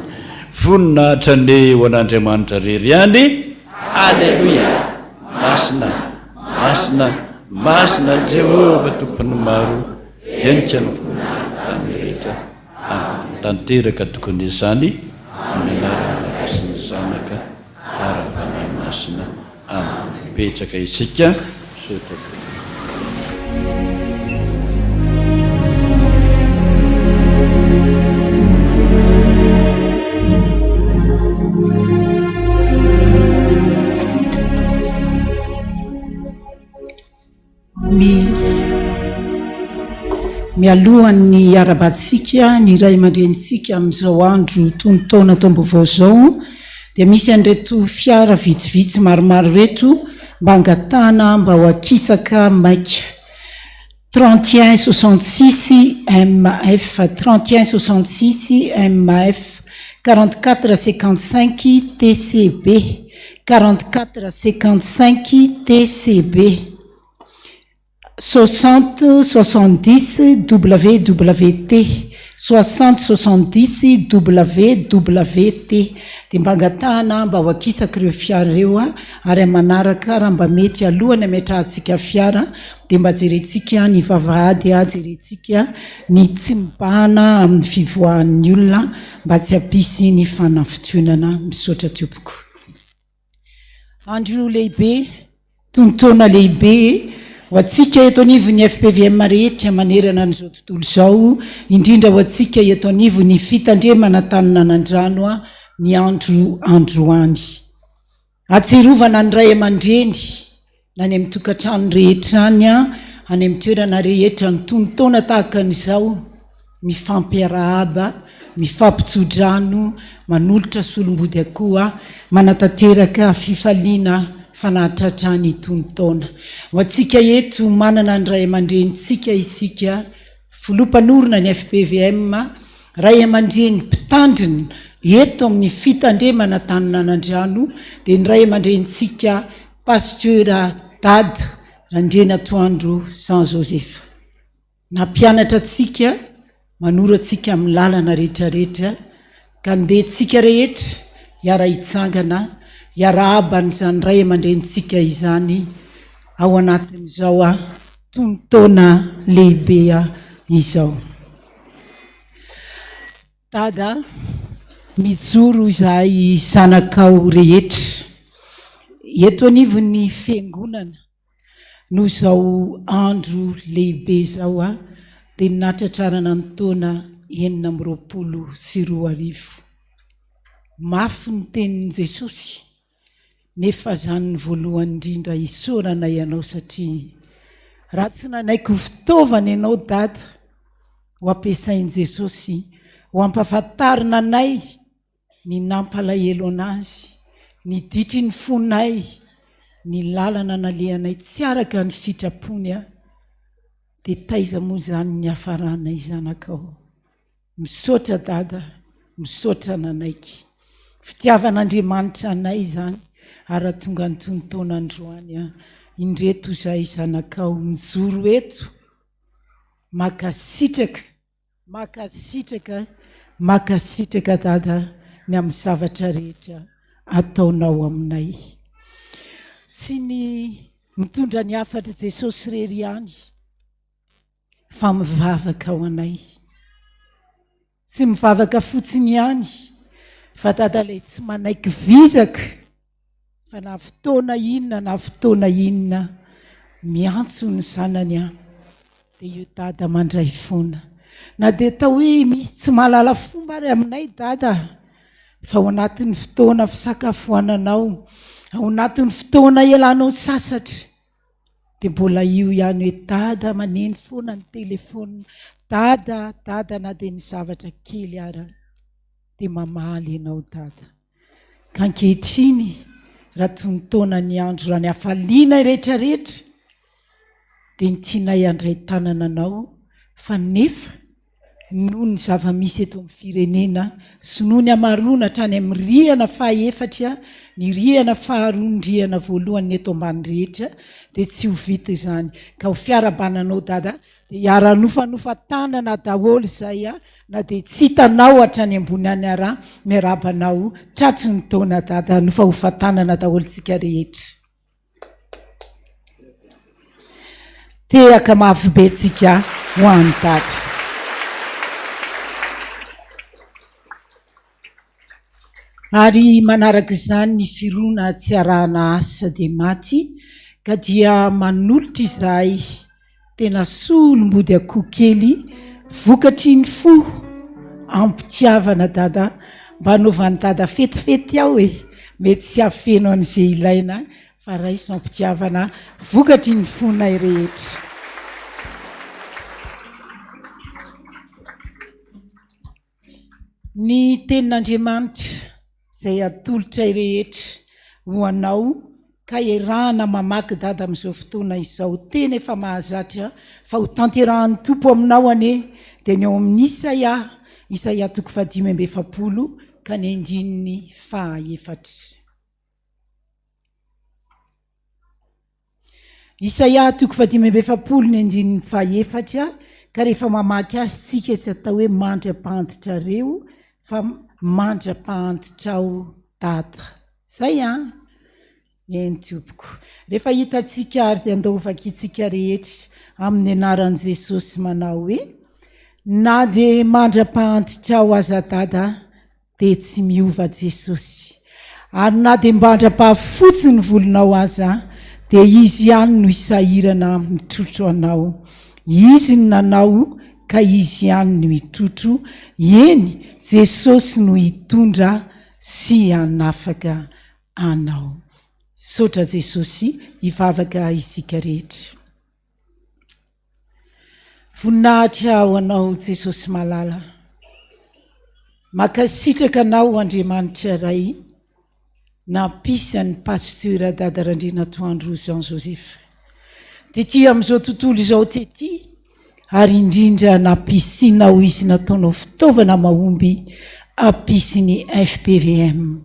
Voninahitra ny ho an'Andriamanitra rery ihany. Alleluia. Masina, masina, masina Jehova tompony maro, enika ny voninahitra tany rehetra. Tanteraka tokony izany amin'ny anarana sy ny zanaka ary ny fanahy masina. Amen. Petraka isika. Mialohan'ny arabatsika ny ray aman-drenitsika amin'izao andro tontaona Tompo zao dia misy an'ireto fiara vitsivitsy maromaro reto mba angatana mba ho akisaka maika 3166 MF 3166 MF 4455 TCB 4455 TCB 6070 WWT 6070 WWT dia mba angatahana mba ho akisaka ireo fiara ireo ary manaraka raha mba mety alohany ametrahantsika fiara dia mba jerentsika ny vavahady jerentsika ny tsy mibahana amin'ny fivoahan'ny olona mba tsy hampisy ny fanafitoanana. Misaotra tompoko. Andro lehibe, tontaona lehibe ho antsika eto anivo ny FPVM rehetra manerana n'izao tontolo izao, indrindra ho antsika eto anivo ny fitandremana Taninanandrano ny androany. Atserovana ny ray aman-dreny na ny amin'ny tokantrano rehetra any, any amin'ny toerana rehetra ny tontaona tahaka an'izao, mifampiarahaba, mifampitsodrano, manolotra solom-body akoha, manatanteraka fifaliana fanahatra ny tontaona. Ho antsika eto manana ny ray aman-drenitsika isika filompanorona ny FPVM, ray aman-dreny mpitandrina eto amin'ny fitandremana Taninanandrano dia ny ray aman-drenitsika Pasteur Dady Randrena Toandro Jean Joseph. nampianatra atsika manoro atsika amin'ny lalana rehetrarehetra ka ndeha tsika rehetra hiara hitsangana hiara abany zany ray aman-drenitsika izany ao anatin'izao tonotaona lehibe izao. Dada mijoro izahay zanakao rehetra eto anivon'ny fiangonana no zao andro lehibe zao dia natratrarana ny taona 420. Mafy ny tenin'i Jesosy nefa zany ny voalohany indrindra isorana ianao satria raha tsy nanaiko fitaovana ianao dada ho ampiasain'i Jesosy ho ampahafantarina anay ny nampalahelo anazy ny ditry ny fonay ny lalana nalehanay tsy araka ny sitrapony dia taiza moa zany ny hafaranay zanakao. Misaotra dada, misaotra nanaiky. Fitiavan'Andriamanitra anay zany ary tonga ny tonotaona androany indreto izahay zanakao mijoro eto makasitraka dada ny amin'ny zavatra rehetra ataonao aminay. Tsy ny mitondra ny hafatra Jesosy rery ihany fa mivavaka ao anay. Tsy mivavaka fotsiny ihany fa dada ilay tsy manaiky vizaka fa na fotoana inona miantso ny zanany dia io dada mandray foana. Na dia tao hoe misy tsy mahalala fomba ary aminay dada fa ao anatin'ny fotoana fisakafoananao, ao anatin'ny fotoana ialanao sasatra dia mbola io ihany hoe dada maneny foana ny telefona, dada na dia ny zavatra kely ary dia mamaly ianao dada. Ka ankehitriny raha tonotaona ny andro raha ny hafaliana rehetrarehetra dia ny tianay handray tanana anao fa nefa noho ny zava-misy eto amin'ny firenena sy noho ny hamarona hatrany amin'ny rihana fahaefatra ny rihana faharoa ny rihana voalohany eto ambany rehetra dia tsy ho vita izany ka ho fiarabananao dada dia hiara-nofanofa tanana daholo izay na dia tsy hitanao hatrany ambony any ara miarabanao tratry ny taona dada nofa hofatanana daholo tsika rehetra. Tehaka mafy be tsika ho an'ny dada. Ary manaraka izany ny firona tsy arahana asa dia maty ka dia manolotra izahay tena solombody akoho kely vokatry ny fo ampitiavana dada mba hanaovan'ny dada fetifety aho mety tsy hafeno an'izay ilaina fa raisy ampitiavana vokatry ny fonay rehetra. Ny tenin'Andriamanitra izay atolotra rehetra ho anao ka erahana mamaky dada amin'izao fotoana izao tena efa mahazatra fa ho tanterahan'ny tompo aminao anie dia ny ao amin'ny Isaia 5:7 ka ny 9:1. Isaia 5:7 ny 9:1 ka rehefa mamaky azy tsika tsy atao hoe mandra-pantitra reo fa mandra-pantitra ao dada. Zay eny tompoko. Rehefa hitantsika ary dia andaovaka itsika rehetra amin'ny anaran'i Jesosy manao hoe na dia mandra-pantitra ao aza dada dia tsy miova Jesosy. Ary na dia mandra-pahafotsy ny volonao aza dia izy ihany no isahirana mitrotro anao. Izy no nanao ka izy ihany no mitrotro. Eny, Jesosy no hitondra sy hanafaka anao. Saotra Jesosy hivavaka isika rehetra. Voninahitra ho anao Jesosy malala. Makasitraka anao Andriamanitra ray nampisan'ny pasteur dada Randriana Toandro Jean Joseph. Tety amin'izao tontolo izao tety ary indrindra nampisinao izy nataonao fitaovana mahomby ampisiny FPVM.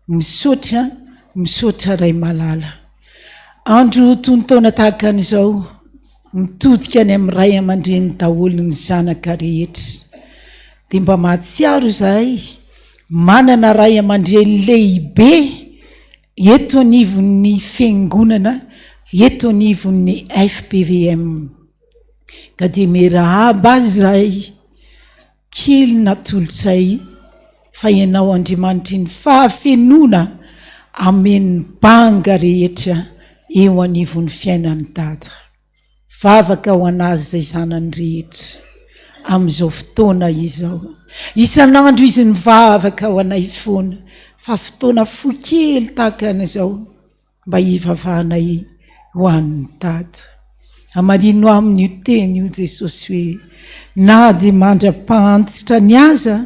Misaotra ray malala. Andro tonotaona tahaka an'izao mitodika any amin'ny ray aman-dreny daholo ny zanaka rehetra dia mba mahatsiaro izahay manana ray aman-dreny lehibe eto anivon'ny fiangonana eto anivon'ny FPVM ka dia miarahaba azy izahay kely natolotsay fa ianao Andriamanitra ny fahafenona amen'ny banga rehetra eo anivon'ny fiainan'ny Dada. Vavaka ho anazy izay zanany rehetra amin'izao fotoana izao. Isan'andro izy mivavaka ho anay foana fa fotoana fokely tahaka an'izao mba hivavahanay ho an'ny Dada. Amarino amin'ny teny io Jesosy hoe na dia mandra-pantitra ny aza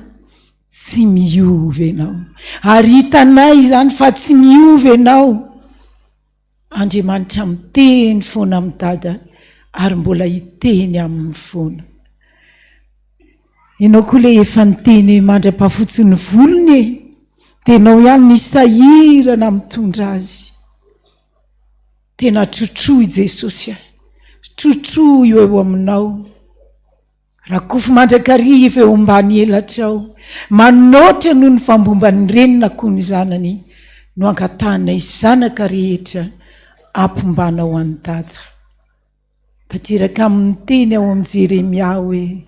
tsy miova ianao. Ary hitanay izany fa tsy miova ianao. Andriamanitra miteny foana amin'ny Dada ary mbola hiteny amin'ny foana. Ianao koa ilay efa niteny mandra-pahafotsy ny volony dia ianao ihany ny sahirana mitondra azy. Tena trotro i Jesosy. Trotro eo aminao. Rakofo mandrakariva eo ambany elatrao. Manoatra noho ny fambomban'ny renina koa ny zanany no ankatanay zanaka rehetra ampimbana ho an'ny Dada. Tanteraka amin'ny teny ao amin'ny Jeremia hoe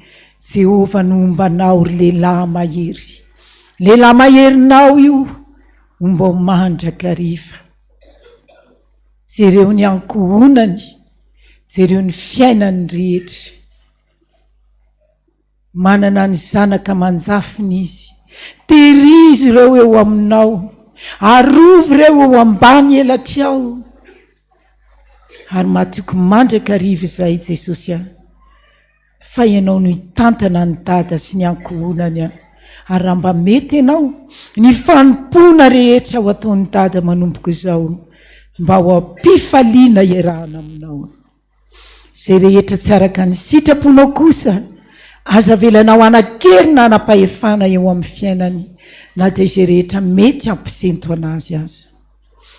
Jehova no ombanao ry lehilahy mahery. Lehilahy maherinao io omba ho mandrakariva. Jereo ny ankohonany, jereo ny fiainany rehetra. Manana ny zanaka manjafiny izy. Terizy ireo eo aminao. Arovy ireo eo ambany elatrao. Ary matoky mandrakariva izay Jesosy fa ianao no hitantana ny Dada sy ny ankohonany. Ary raha mba mety ianao ny fanompona rehetra ho ataon'ny Dada manomboka izao mba ho ampifaliana iarahana aminao. Izay rehetra tsy araka ny sitraponao kosa aza velanao anakerina anapahefana eo amin'ny fiainany na dia izay rehetra mety ampisento anazy aza.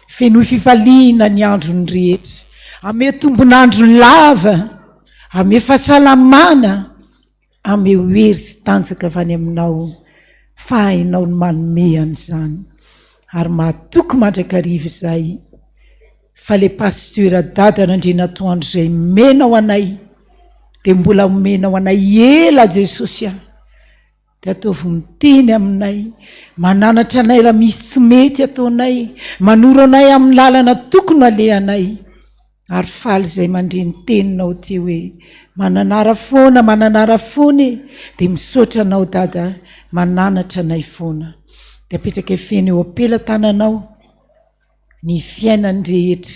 Fenohy fifaliana ny androny rehetra. Ame tombonandro lava, ame fahasalamana, ame hery sy tanjaka avy any aminao fa hainao ny manome an'izany. Ary mahatoky mandrakariva izay fa le pasteur Dada nandrena atoandro izay menao anay dia mbola homenao anay ela Jesosy dia ataovy miteny aminay, mananatra anay raha misy tsy mety ataonay, manoro anay amin'ny lalana tokony alehanay. Ary faly izay mandreny teninao ty hoe mananara foana dia misaotra anao Dada mananatra anay foana. Dia apetraka feno eo ampelantananao ny fiainany rehetra,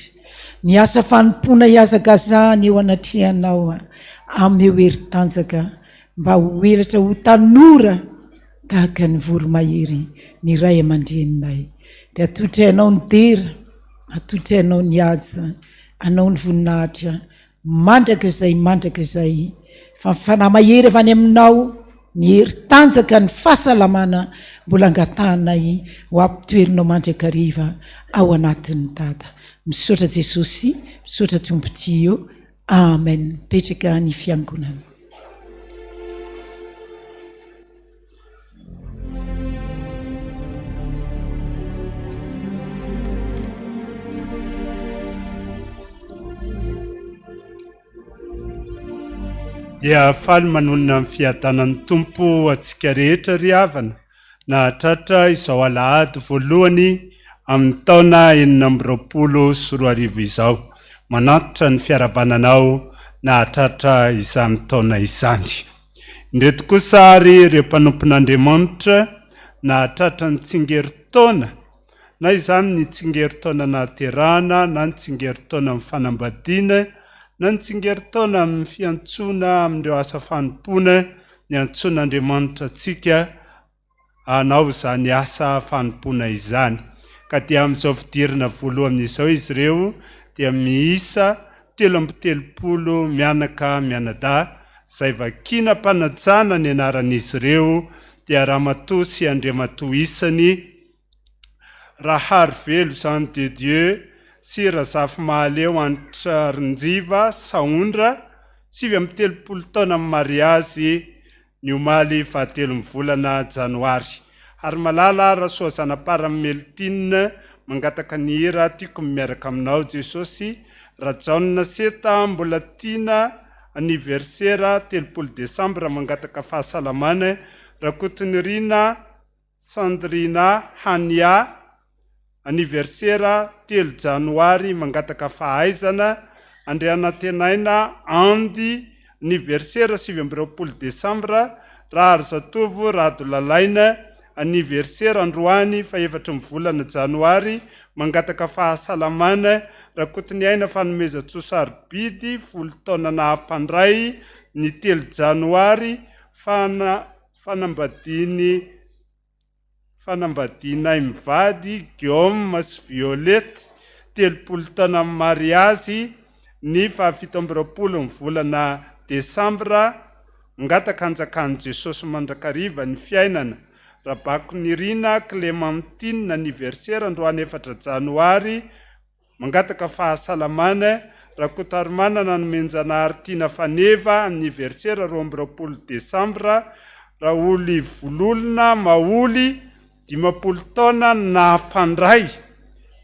ny asa fanompona hiazakazahany eo anatrehanao ameo heri-tanjaka mba ho elatra ho tanora tahaka ny voromahery ny ray aman-dreninay. Dia atotrainao ny dera, atotrainao ny aja, anao ny voninahitra mandraka izay fa fanahy mahery avy any aminao ny heri-tanjaka ny fahasalamana mbola angatanay ho ampitoerinao mandrakariva ao anatin'ny Dada. Misaotra Jesosy, misaotra Tompo. Amen. Petraka ny fiangonana. Dia faly manonona amin'ny fiadanan'ny Tompo atsika rehetra ry havana na tratra izao Alahady voalohany amin'ny taona 2024 izao. Manatitra ny fiarabananao na tratra izany taona izany. Indreto kosa ary ireo mpanompon'Andriamanitra na tratra ny tsingeritaona na izany ny tsingeritaona nahaterahana na ny tsingeritaona amin'ny fanambadiana na ny tsingeritaona amin'ny fiantsoana amin'ireo asa fanompona ny antsoan'Andriamanitra antsika hanao izany asa fanompona izany. Ka dia amin'izao fidirana voalohan'izao izy ireo dia miisa 330 mianaka mianadahy izay vakina mpanajana ny anaran'izy ireo dia Ramatoa sy Andriamatoa isany Rahary Velo Jean de Dieu sy Razafy Mahaleo Anitra Rinjiva Saondra 7 taona amin'ny mariazy ny omaly 7 volana janoary. Ary malala rasoa zanapara Meltina mangataka ny hira tiako miaraka aminao Jesosy. Rajaona seta mbola tiana anniversaire 30 Desambra mangataka fahasalamana. Rakotonirina Sandrina Hania anniversaire 3 Janoary mangataka fahaizana. Andriana Tenaina Andy anniversaire 17 Desambra. Rary Zatovo Radolalaina anniversaire Androany 4 volana Janoary mangataka fahasalamana. Rakotiny aina fanomeza Tsosarobidy 10 taona na Ampandray ny 3 Janoary fanambadina mivady Guillaume sy Violette 30 taona amin'ny mariazy ny 17 volana Desambra ngataka anjakan'i Jesosy mandrakariva ny fiainana. Rabakonirina Clémentine anniversaire androany 4 Janoary mangataka fahasalamana. Rakotaromana nanomenjanahary Tina Faneva anniversaire 12 Desambra. Raoly Vololona Maoly 15 taona na Fandray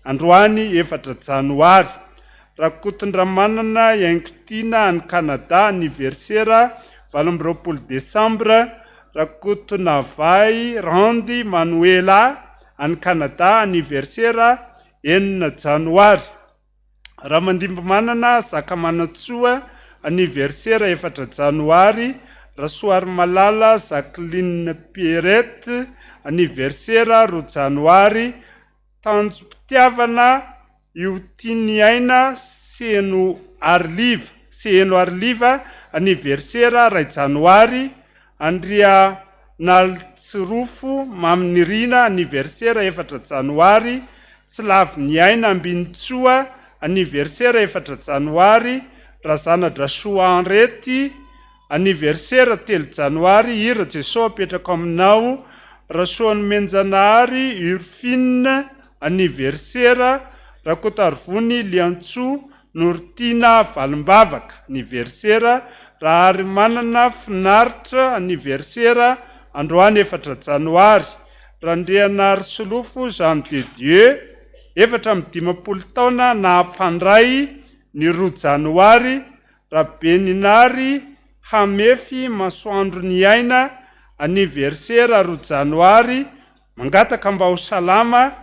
androany 4 Janoary. Rakotondramanana Yankitina any Canada anniversaire 12 Desambra. Rakotonavay Randy Manuela any Canada anniversaire 9 Janoary. Ramandimbamanana Zakamanatsoa anniversaire 4 Janoary. Rasoary Malala Jacqueline Pierrette anniversaire 2 Janoary. Tanjom-pitiavana Iotiniaina Seno Arliva anniversaire 2 Janoary. Andria Naltsirofo Maminirina anniversaire 4 Janoary. Tsilavo Niaina Ambinitsoa anniversaire 4 Janoary. Razana Drasoa Anrety anniversaire 3 Janoary. Hira Jesosy apetraka aminao. Rasoany Menjanahary Urfine anniversaire. Rakotarivony Liantso Nortina Valimbavaka anniversaire. Rahary manana Finaritra anniversaire androany 4 Janoary. Randrianary Solofo Jean de Dieu 17 taona na Ampandray ny 2 Janoary. Rabeninary Hamefy Masoandro Niaina anniversaire 2 Janoary mangataka mba ho salama.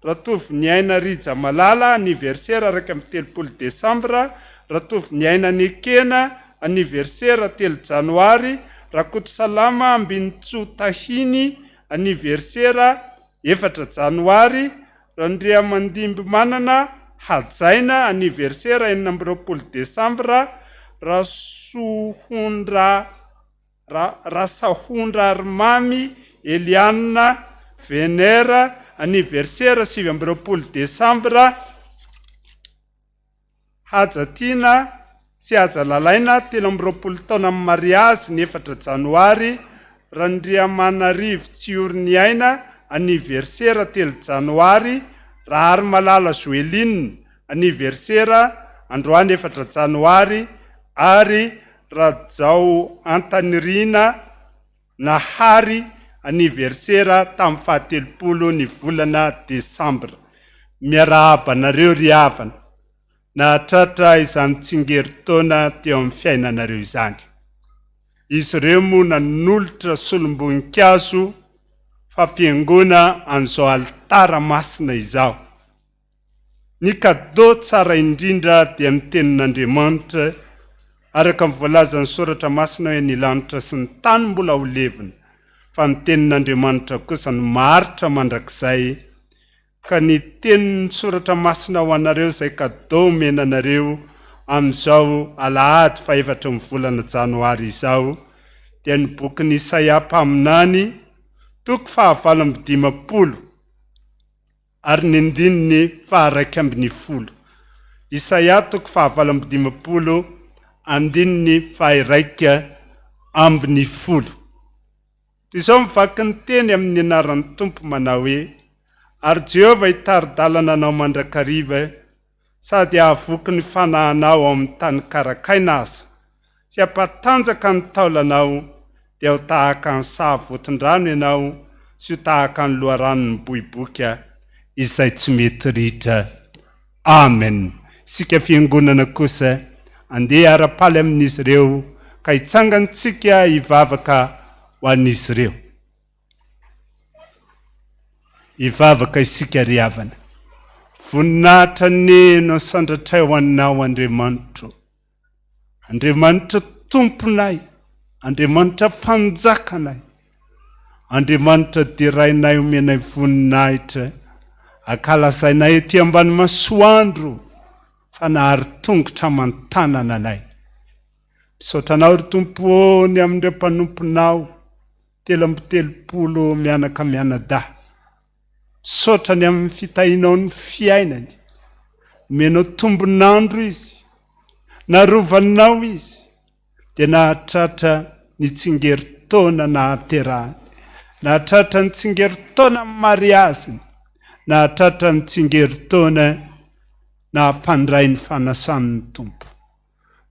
Ratovy Niaina Rija Malala anniversaire 30 Desambra. Ratovy Niaina Nekena anniversaire 3 Janoary. Rakoto Salama Ambinitso Tahiny anniversaire 4 Janoary. Randria Mandimby Manana Hajaina anniversaire 19 Desambra. Rasahondra Armamy Eliana Venera anniversaire 17 Desambra. Hajatina sy Hajalalaina 13 taona amin'ny mariazy ny 4 Janoary. Randriamanarivo Tsiorniaina anniversaire 3 Janoary. Rahary Malala Joeline anniversaire androany 4 Janoary. Ary Rajao Antanirina Nahary anniversaire tamin'ny 17 ny volana Desambra. Miarahavanareo ry havana nahatratra izany tsingeritaona teo amin'ny fiainanareo izany. Izy ireo moa nanolotra solomboninkazo fampiaingona an'izao alitara masina izao. Ny kadô tsara indrindra dia amin'ny tenin'Andriamanitra araka ny voalaza ny soratra masina hoe ny lanitra sy ny tany mbola ho levina fa ny tenin'Andriamanitra kosa ny maritra mandrakizay. Ka ny tenin'ny soratra masina ho anareo izay kadô menanareo amin'izao Alahady 4 volana Janoary izao dia ny bokin'ny Isaia mpaminany 20 ary ny andininy 110. Isaia 20 andininy 110. Izao mivaky ny teny amin'ny anaran'ny Tompo manao hoe ary Jehova hitari-dalana anao mandrakariva sady ahavoky ny fanahinao ao amin'ny tany karakaina aza sy ampatanjaka ny taolanao dia ho tahaka ny sahavotin-drano ianao sy ho tahaka ny loharanony boiboka izay tsy mety ritra. Amen. Sika fiangonana kosa andeha ara-paly amin'izy ireo ka hitsangantsika hivavaka ho an'izy ireo. Hivavaka isika ry havana. Voninahitra neno sandratray ho anao Andriamanitro. Andriamanitra tomponay, Andriamanitra fanjakanay, Andriamanitra dirainay omenay voninahitra, akalazainay ety ambany masoandro fa nahary tongotra aman-tanana anay. Misaotranao ry Tompo ny amin'ireo mpanomponao 330 mianaka mianadahy. Misaotrany amin'ny fitahinao ny fiainany, menao tombonandro izy, narovanao izy, dia nahatratra ny tsingeritaona nahaterahany, nahatratra ny tsingeritaona amin'ny mariaziny, nahatratra ny tsingeritaona nahampandray ny fanasan'ny Tompo.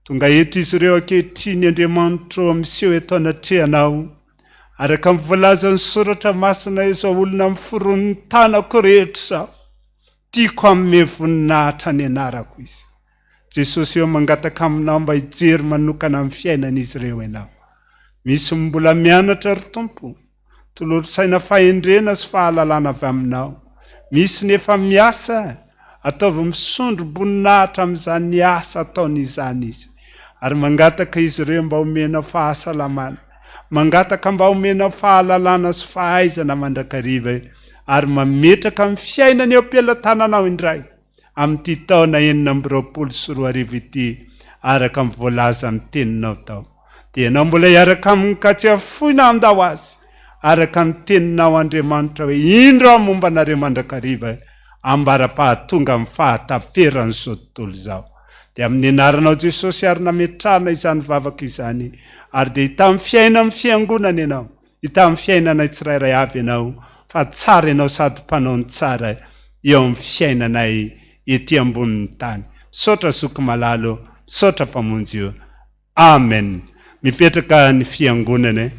Tonga eto izy ireo ankehitriny Andriamanitro miseho eto anatrehanao, araka mivoalaza ny soratra masina izao olona amin'ny foron'ny tanako rehetra sao, tiako amin'ny voninahitra ny anarako izy. Jesosy eo mangataka aminao mba hijery manokana amin'ny fiainan'izy ireo ianao. Misy mbola mianatra ry Tompo, tolosaina fahendrena sy fahalalana avy aminao. Misy nefa miasa, ataovy misondro boninahitra amin'izany asa ataon'izany izy. Ary mangataka izy ireo mba omena fahasalamana, mangataka mba omena fahalalana sy fahaizana mandrakariva, ary mametraka amin'ny fiainany eo am-pelantananao indray amin'ity taona 2024 ity, araka mivoalaza amin'ny teninao tao. Dia ianao mbola hiaraka aminy ka tsy hafoina andao azy, araka ny teninao Andriamanitra hoe indro momba anareo mandrakariva, ambara-pahatonga amin'ny fahataferan'izao tontolo izao. Dia amin'ny anaranao Jesosy ary nametrahana izany vavaka izany, ary dia hita amin'ny fiaina amin'ny fiangonana ianao, hita amin'ny fiainanay tsirairay avy ianao, fa tsara ianao sady mpanao ny tsara eo amin'ny fiainanay ety ambonin'ny tany. Misaotra zoky malalo, misaotra famonjy. Amen. Mipetraka ny fiangonana.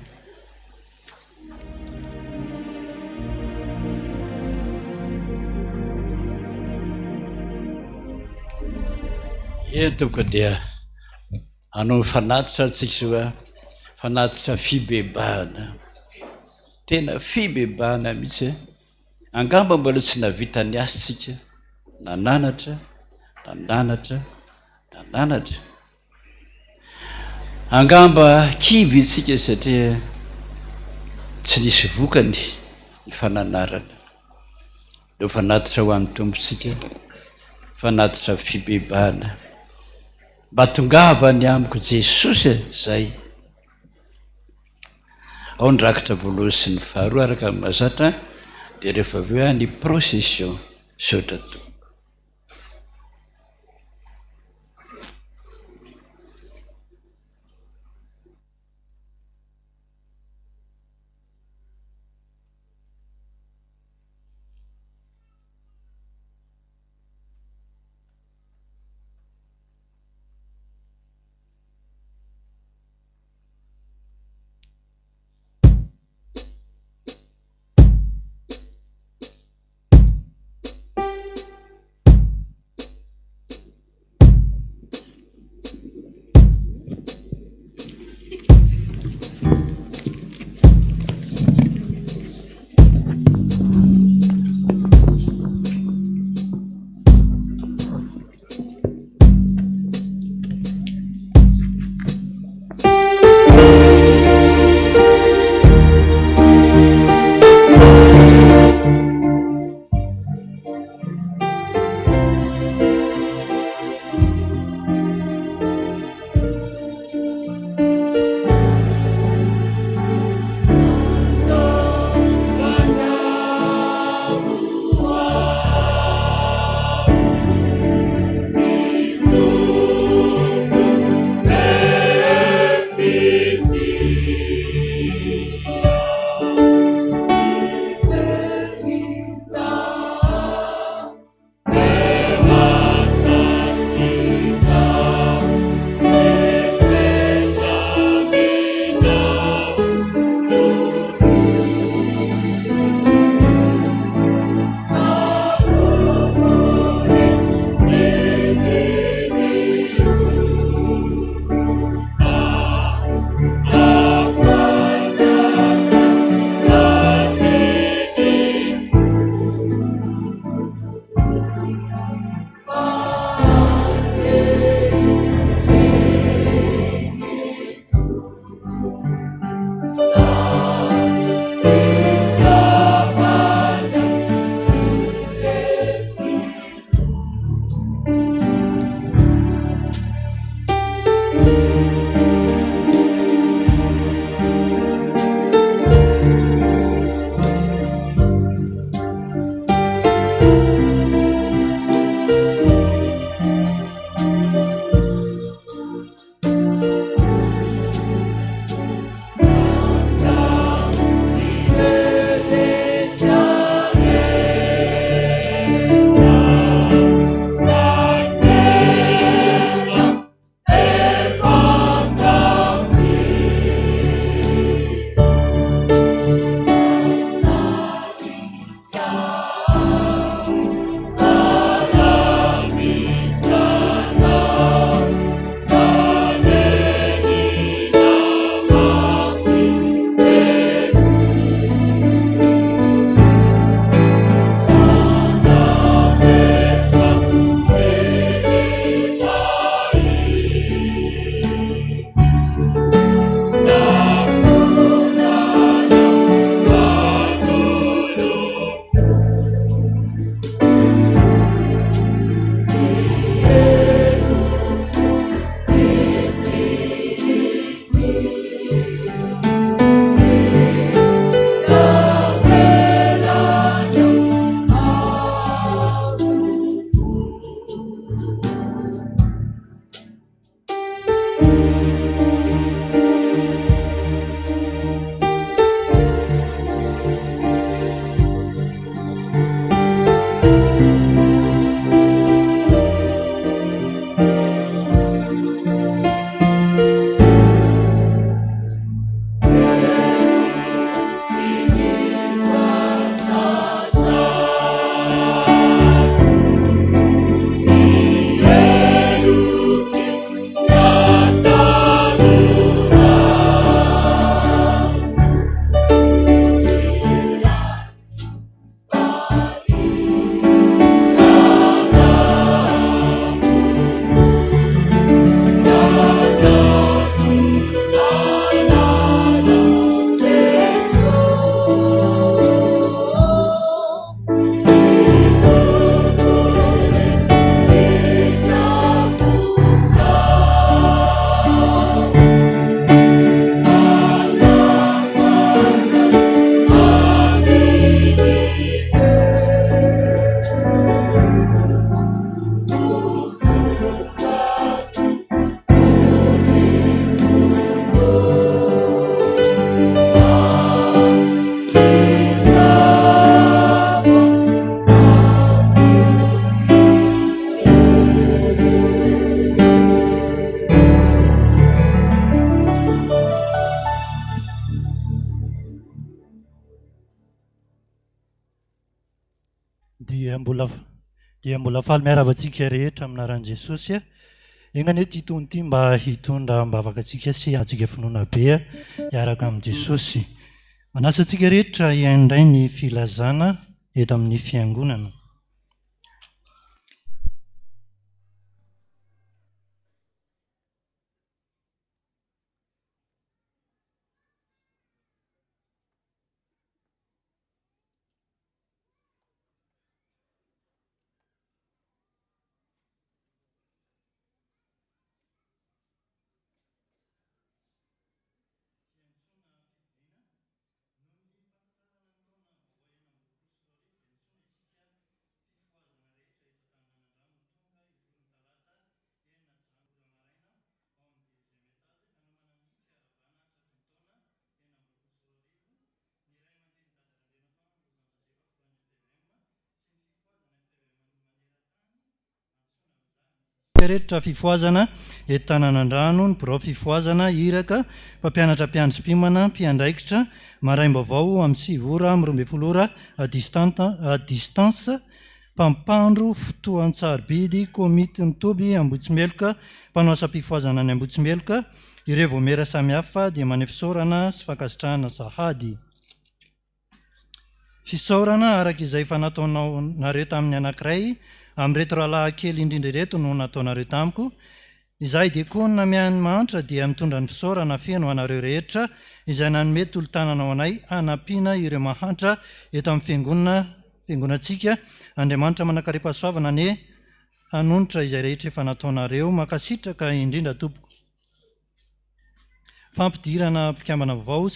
Toko dia hanao fanatitra tsika zao, fanatitra fibebahana, tena fibebahana mihitsy. Angamba mbola tsy navita ny asitsika, nananatra. Angamba kivy itsika satria tsy nisy vokany ny fananarana. Leo fanatitra ho an'ny tompontsika, fanatitra fibebahana. Mba tongava ny amiko Jesosy zay. Ao ny rakitra voalohany sy ny faharoa araka ny mahazatra, dia rehefa avy eo ny procession saotra to. dia mbola faly miaravatsika rehetra aminaran'i Jesosy engany hoe titony ity mba hitondra mbavaka atsika sy atsika finoana be hiaraka amin'i Jesosy. Manasa atsika rehetra hiandray ny filazana eto amin'ny fiangonana. Rehetra fifoazana eto Taninanandrano, ny birao fifoazana iraka mpampianatra mpiandry-pimana mpiandraikitra maraim-baovao amin'ny 7 ora à distance mpampandro fotoan-tsarobidy komity mitoby Ambotsimeloka mpanao asa-pifoazana ny Ambotsimeloka ireo voamera samihafa dia maneho fisaorana sy fankasitrahana Alahady. Fisaorana araka izay efa nataonao nareo tamin'ny anankiray amin'ireto rahalahy kely indrindra ireto no nataonareo tamiko. Izahay diakona mianimanitra dia mitondra ny fisaorana feno anareo rehetra izay nanome tolo-tanana ao anay hanampiana ireo mahantra eto amin'ny fiangonantsika. Andriamanitra manakariam-pahasoavana ny hanonitra izay rehetra efa nataonareo makasitraka indrindra tompoko. Fampidirana mpikambana vaovao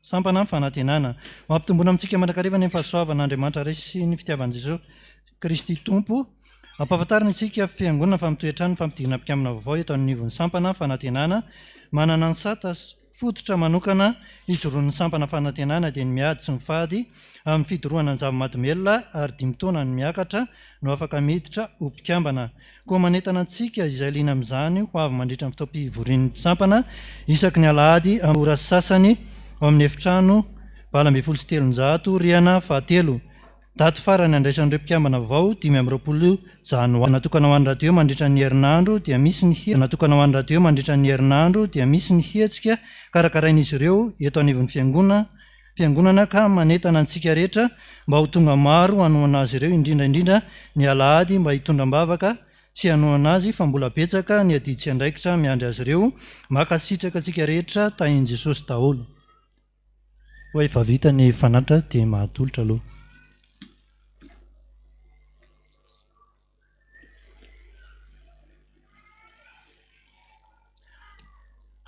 sampana fanantenana mampitombona amintsika manakariva ny fahasoavana Andriamanitra ray sy ny fitiavan'i Jesosy Kristy Tompo. Ampahafantarina isika fiangonana fa mitoetrano fampidirana mpikambana vaovao eto anivon'ny sampana fanantenana manana ny sata fototra manokana hijoroan'ny sampana fanantenana dia ny miady sy ny fady amin'ny fidorohana ny zava-mahadomelona ary 5 taona ny miakatra no afaka miditra ho mpikambana. Koa manentana antsika izay liana amin'izany ho avy mandritra ny fitaom-pivorian'ny sampana isaky ny Alahady ora sasany ao amin'ny efitrano 27 riana fahatelo. Daty farany andraisan'ireo mpikambana vao 5 janoary. Natokana ho an'ny radio mandritra ny herinandro dia misy ny hetsika karakarain'izy ireo eto anivon'ny fiangonana ka manentana antsika rehetra mba ho tonga maro hanoana azy ireo indrindra ny Alahady mba hitondra mbavaka sy hanoana azy fa mbola betsaka ny adidy sy andraikitra miandry azy ireo makasitraka antsika rehetra tahin'i Jesosy daholo. Ho efa vita ny fanatra dia mahatolotra aloha.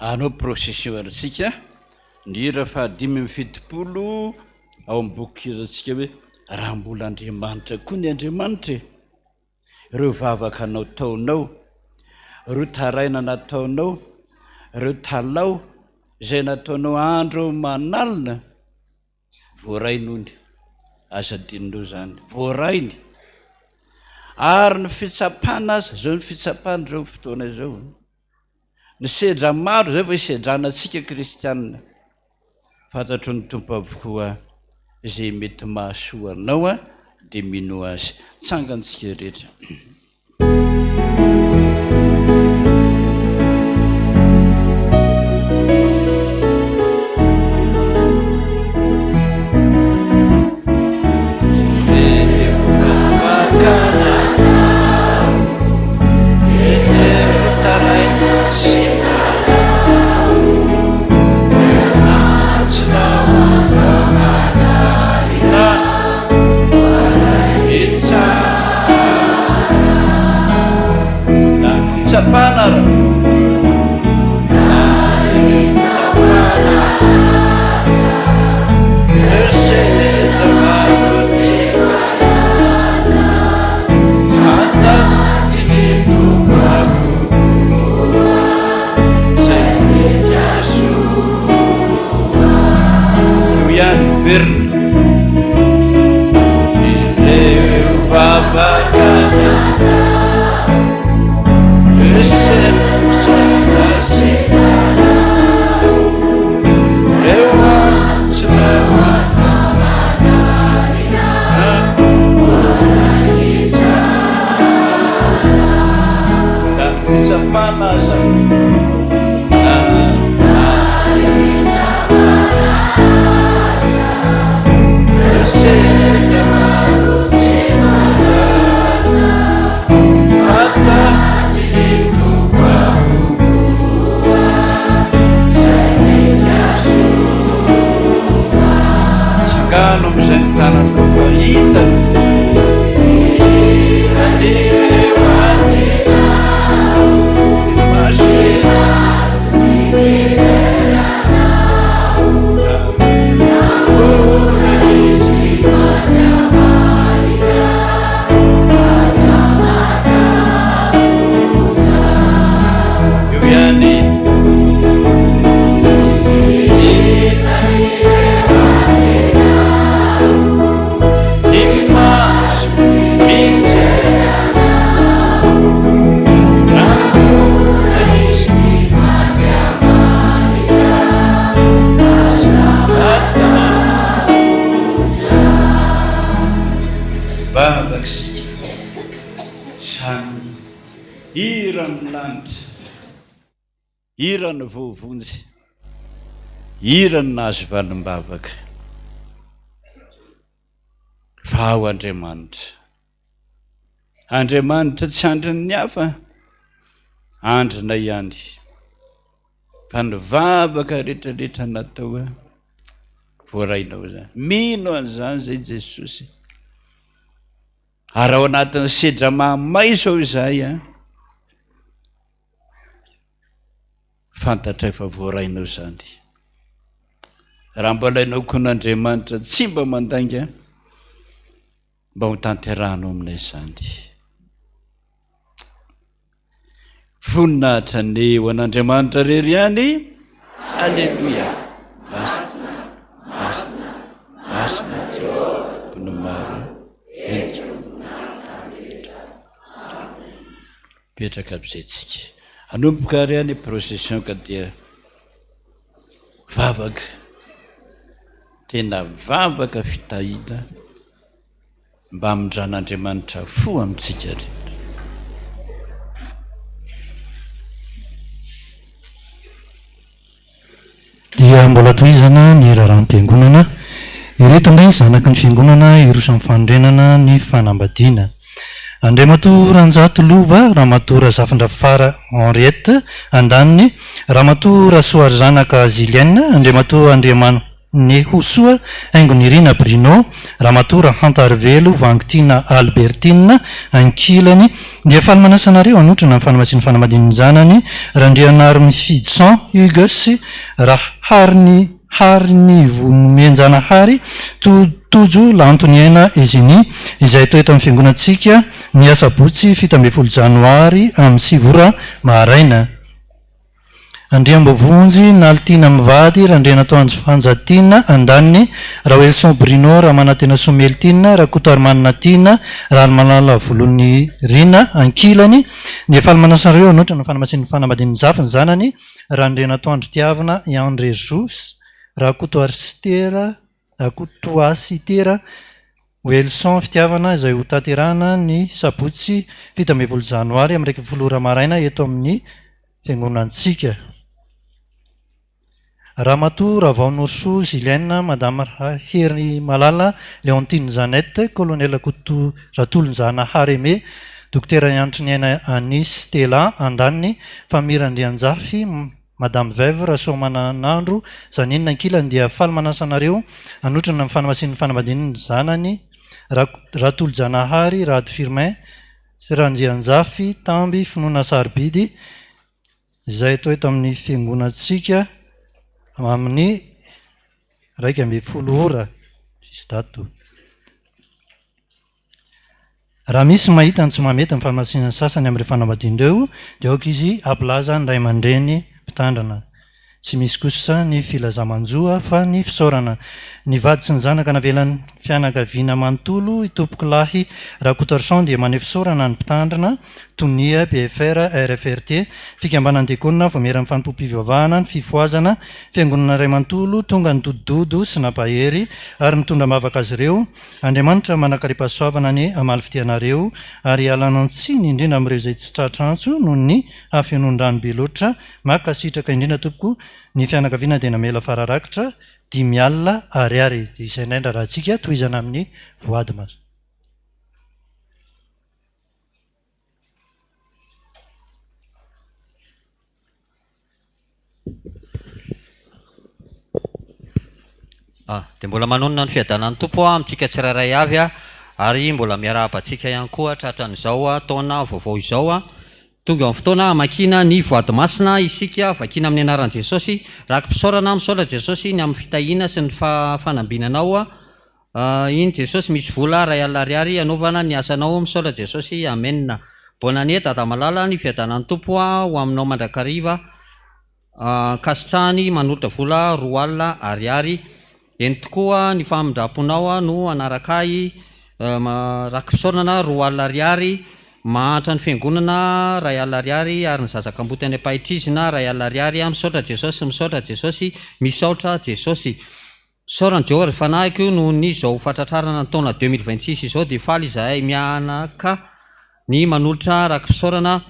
Anao procession antsika ndira fa 570 ao amin'ny boky antsika hoe raha mbola Andriamanitra koa ny Andriamanitra ireo vavaka anao taonao ro taraina nataonao, reo talao izay nataonao andro manalina, voarainony, azadinindreo zany, voarainy. Ary ny fitsapana azy, zao ny fitsapana zao fotoana zao. Ny sedra maro zay vao isedranatsika kristianina. Fantatro ny tompo avokoa izay mety mahasoa anao dia mino azy. Tsangantsika rehetra. Irany voavonjy, irany nahazo valim-bavaka. Fa ao Andriamanitra. Andriamanitra tsy andrin'ny hafa, andrina ihany. Fa ny vavaka rehetrarehetra natao voarainao zany. Mino an'izany zay Jesosy. Ary ao anatin'ny sedra mahamaiso ao izay fantatra efa voarainao zany. Raha mbola hainao koa n'Andriamanitra tsy mba mandainga, mba ho tanterahanao aminay zany. Voninahitra ny eo an'Andriamanitra rery ihany. Alleluia. Basta. Jehovah maro. Petraka amin'izay anomboka ary any procession ka dia vavaka, tena vavaka fitahina mba hamindran'Andriamanitra fo amintsika rehetra. Dia mbola tohizana ny raharam-piangonana, ireto indray zanaky ny fiangonana irosan'ny fandrenana ny fanambadiana. Andriamatoa Ranjato Lova, Ramatoa Zafindravafara Henriette Andaniny, Ramatoa Rasoary Zanaka Zilienne, Andriamatoa Andriamano Nehosoa Aingonirina Brino, Ramatoa Hantarvelo Vangitina Albertine Ankilany. Dia faly manasanareo anotrana ny fanamatsiny fanambadian'ny zanany Randrianary Fidsan Hugus Rahariny hary ny vomenjanahary tojo lantony aina ezini izay to eto amin'ny fiangonantsika ny asabotsy 7 janoary amin'ny 7 maharaina. Andriambovonjy nalitiana mivady randrena tao fanjatiana andaniny raha Elson Brino raha manatena someltina raha kotoarmanina tiana raha manala volony rina ankilany ny efa almanasareo anoatra ny fanamasin'ny fanambadin'ny zafy ny zanany randrena tao androtiavana André Jous raha kotoarsitera raha kotoasitera Elson fitiavana izay ho taterana ny sabotsy 7 janoary amin'ny 1 maraina eto amin'ny fiangonantsika. Ramatoa Ravaonorso Zilienne, Madame Hery Malala, Léontine Zanette, Colonel Ratolonjanahary Aimé, Docteur Antriniaina Anis Stella Andaniny, Famille Andrianjafy, Madame Veuve Rasomananandro, Zaninina ankilany dia faly manasanareo anotrana amin'ny fanamasin'ny fanambadin'ny zanany Ratolonjanahary, Rady Firmin, Ranjianjafy, Tamby, Finoana Sarobidy, izay to eto amin'ny fiangonantsika amin'ny 1:10 ora sisy dato. Raha misy mahita ny tsy mamety amin'ny fanamasinana sasany amin'ireo fanambadindreo dia aoka izy aplaza ny ray aman-dreny mpitandrana. Tsy misy kosa ny filazamanjoa fa ny fisaorana. Ny vady sy ny zanaka navelan'ny fianakaviana manontolo itompoko lahy raha Kotorson dia maneho fisaorana ny mpitandrana Tonia, BFR, RFRT, fikambanandekonina voameran'ny Fotoam-pivavahana ny fifoazana fiangonana ray manontolo tonga ny dodododo sy napahery ary mitondra mavaka azy ireo. Andriamanitra manakaripasoavana ny amaly fitianareo ary alana tsiny indrindra amin'ireo izay tsy tratrantso noho ny hafianondrano be loatra makasitraka indrindra tompoko ny fianakaviana dia namela fararakitra 5 alina ariary. Dia izay indrindra raha antsika tohizana amin'ny voady maso. Dia mbola manonona ny fiadanan'ny tompo amintsika tsirairay avy ary mbola miarahaba-tsika ihany koa tratran'izao taona vaovao izao tonga amin'ny fotoana makina ny voady masina isika vakina amin'ny anaran'i Jesosy raha mpisaorana misaotra Jesosy ny amin'ny fitahiana sy ny fanambinanao iny Jesosy misy vola ray alina ariary anaovana ny asanao misaotra Jesosy amenna. Bonane dada malala ny fiadanan'ny tompo ho aminao mandrakariva kasitrahany manolotra vola 2 alina ariary. Eny tokoa ny famindraponao no anarakay rakim-pisaorana 2 alina ariary mahatra ny fiangonana ray alina ariary ary ny zazakam-boty any ampahitrizina ray alina ariary misaotra Jesosy misaotra Jesosy misaotra Jesosy. Saorany Jehova rehefa nahiko no ny zao fatratrarana ny taona 2026 izao dia faly izahay mianaka ny manolotra rakim-pisaorana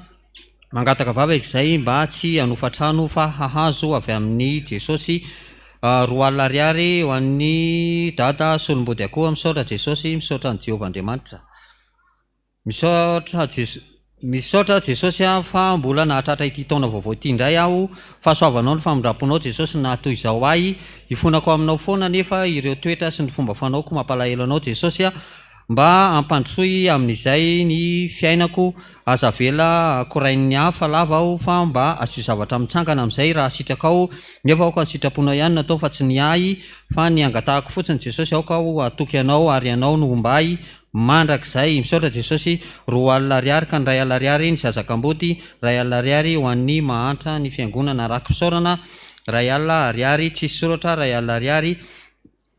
mangataka vava izay mba tsy hanofatrano fa hahazo avy amin'ny Jesosy 2 alina ariary ho an'ny dada Solombody akoha misaotra Jesosy misaotra ny Jehova Andriamanitra. Misaotra Jesosy fa mbola nahatratra ity taona vaovao ity indray aho fahasoavanao ny famindraponao Jesosy na toy izao ahy hifonako aminao foana nefa ireo toetra sy ny fomba fanaoko mampalahelo anao Jesosy mba ampandrosoy amin'izay ny fiainako aza vela korain'ny hafa lava aho fa mba asio zavatra mitsangana amin'izay raha sitraka ao nefa aoka ny sitraponao ihany natao fa tsy ny ahy fa ny angatahako fotsiny Jesosy aoka aho atoky anao ary anao no mba mandrakizay. Misaotra Jesosy 2 alina ariary ka ny ray alina ariary ny zazakam-boty ray alina ariary ho an'ny mahantra ny fiangonana rakim-pisaorana ray alina ariary tsisy soratra ray alina ariary.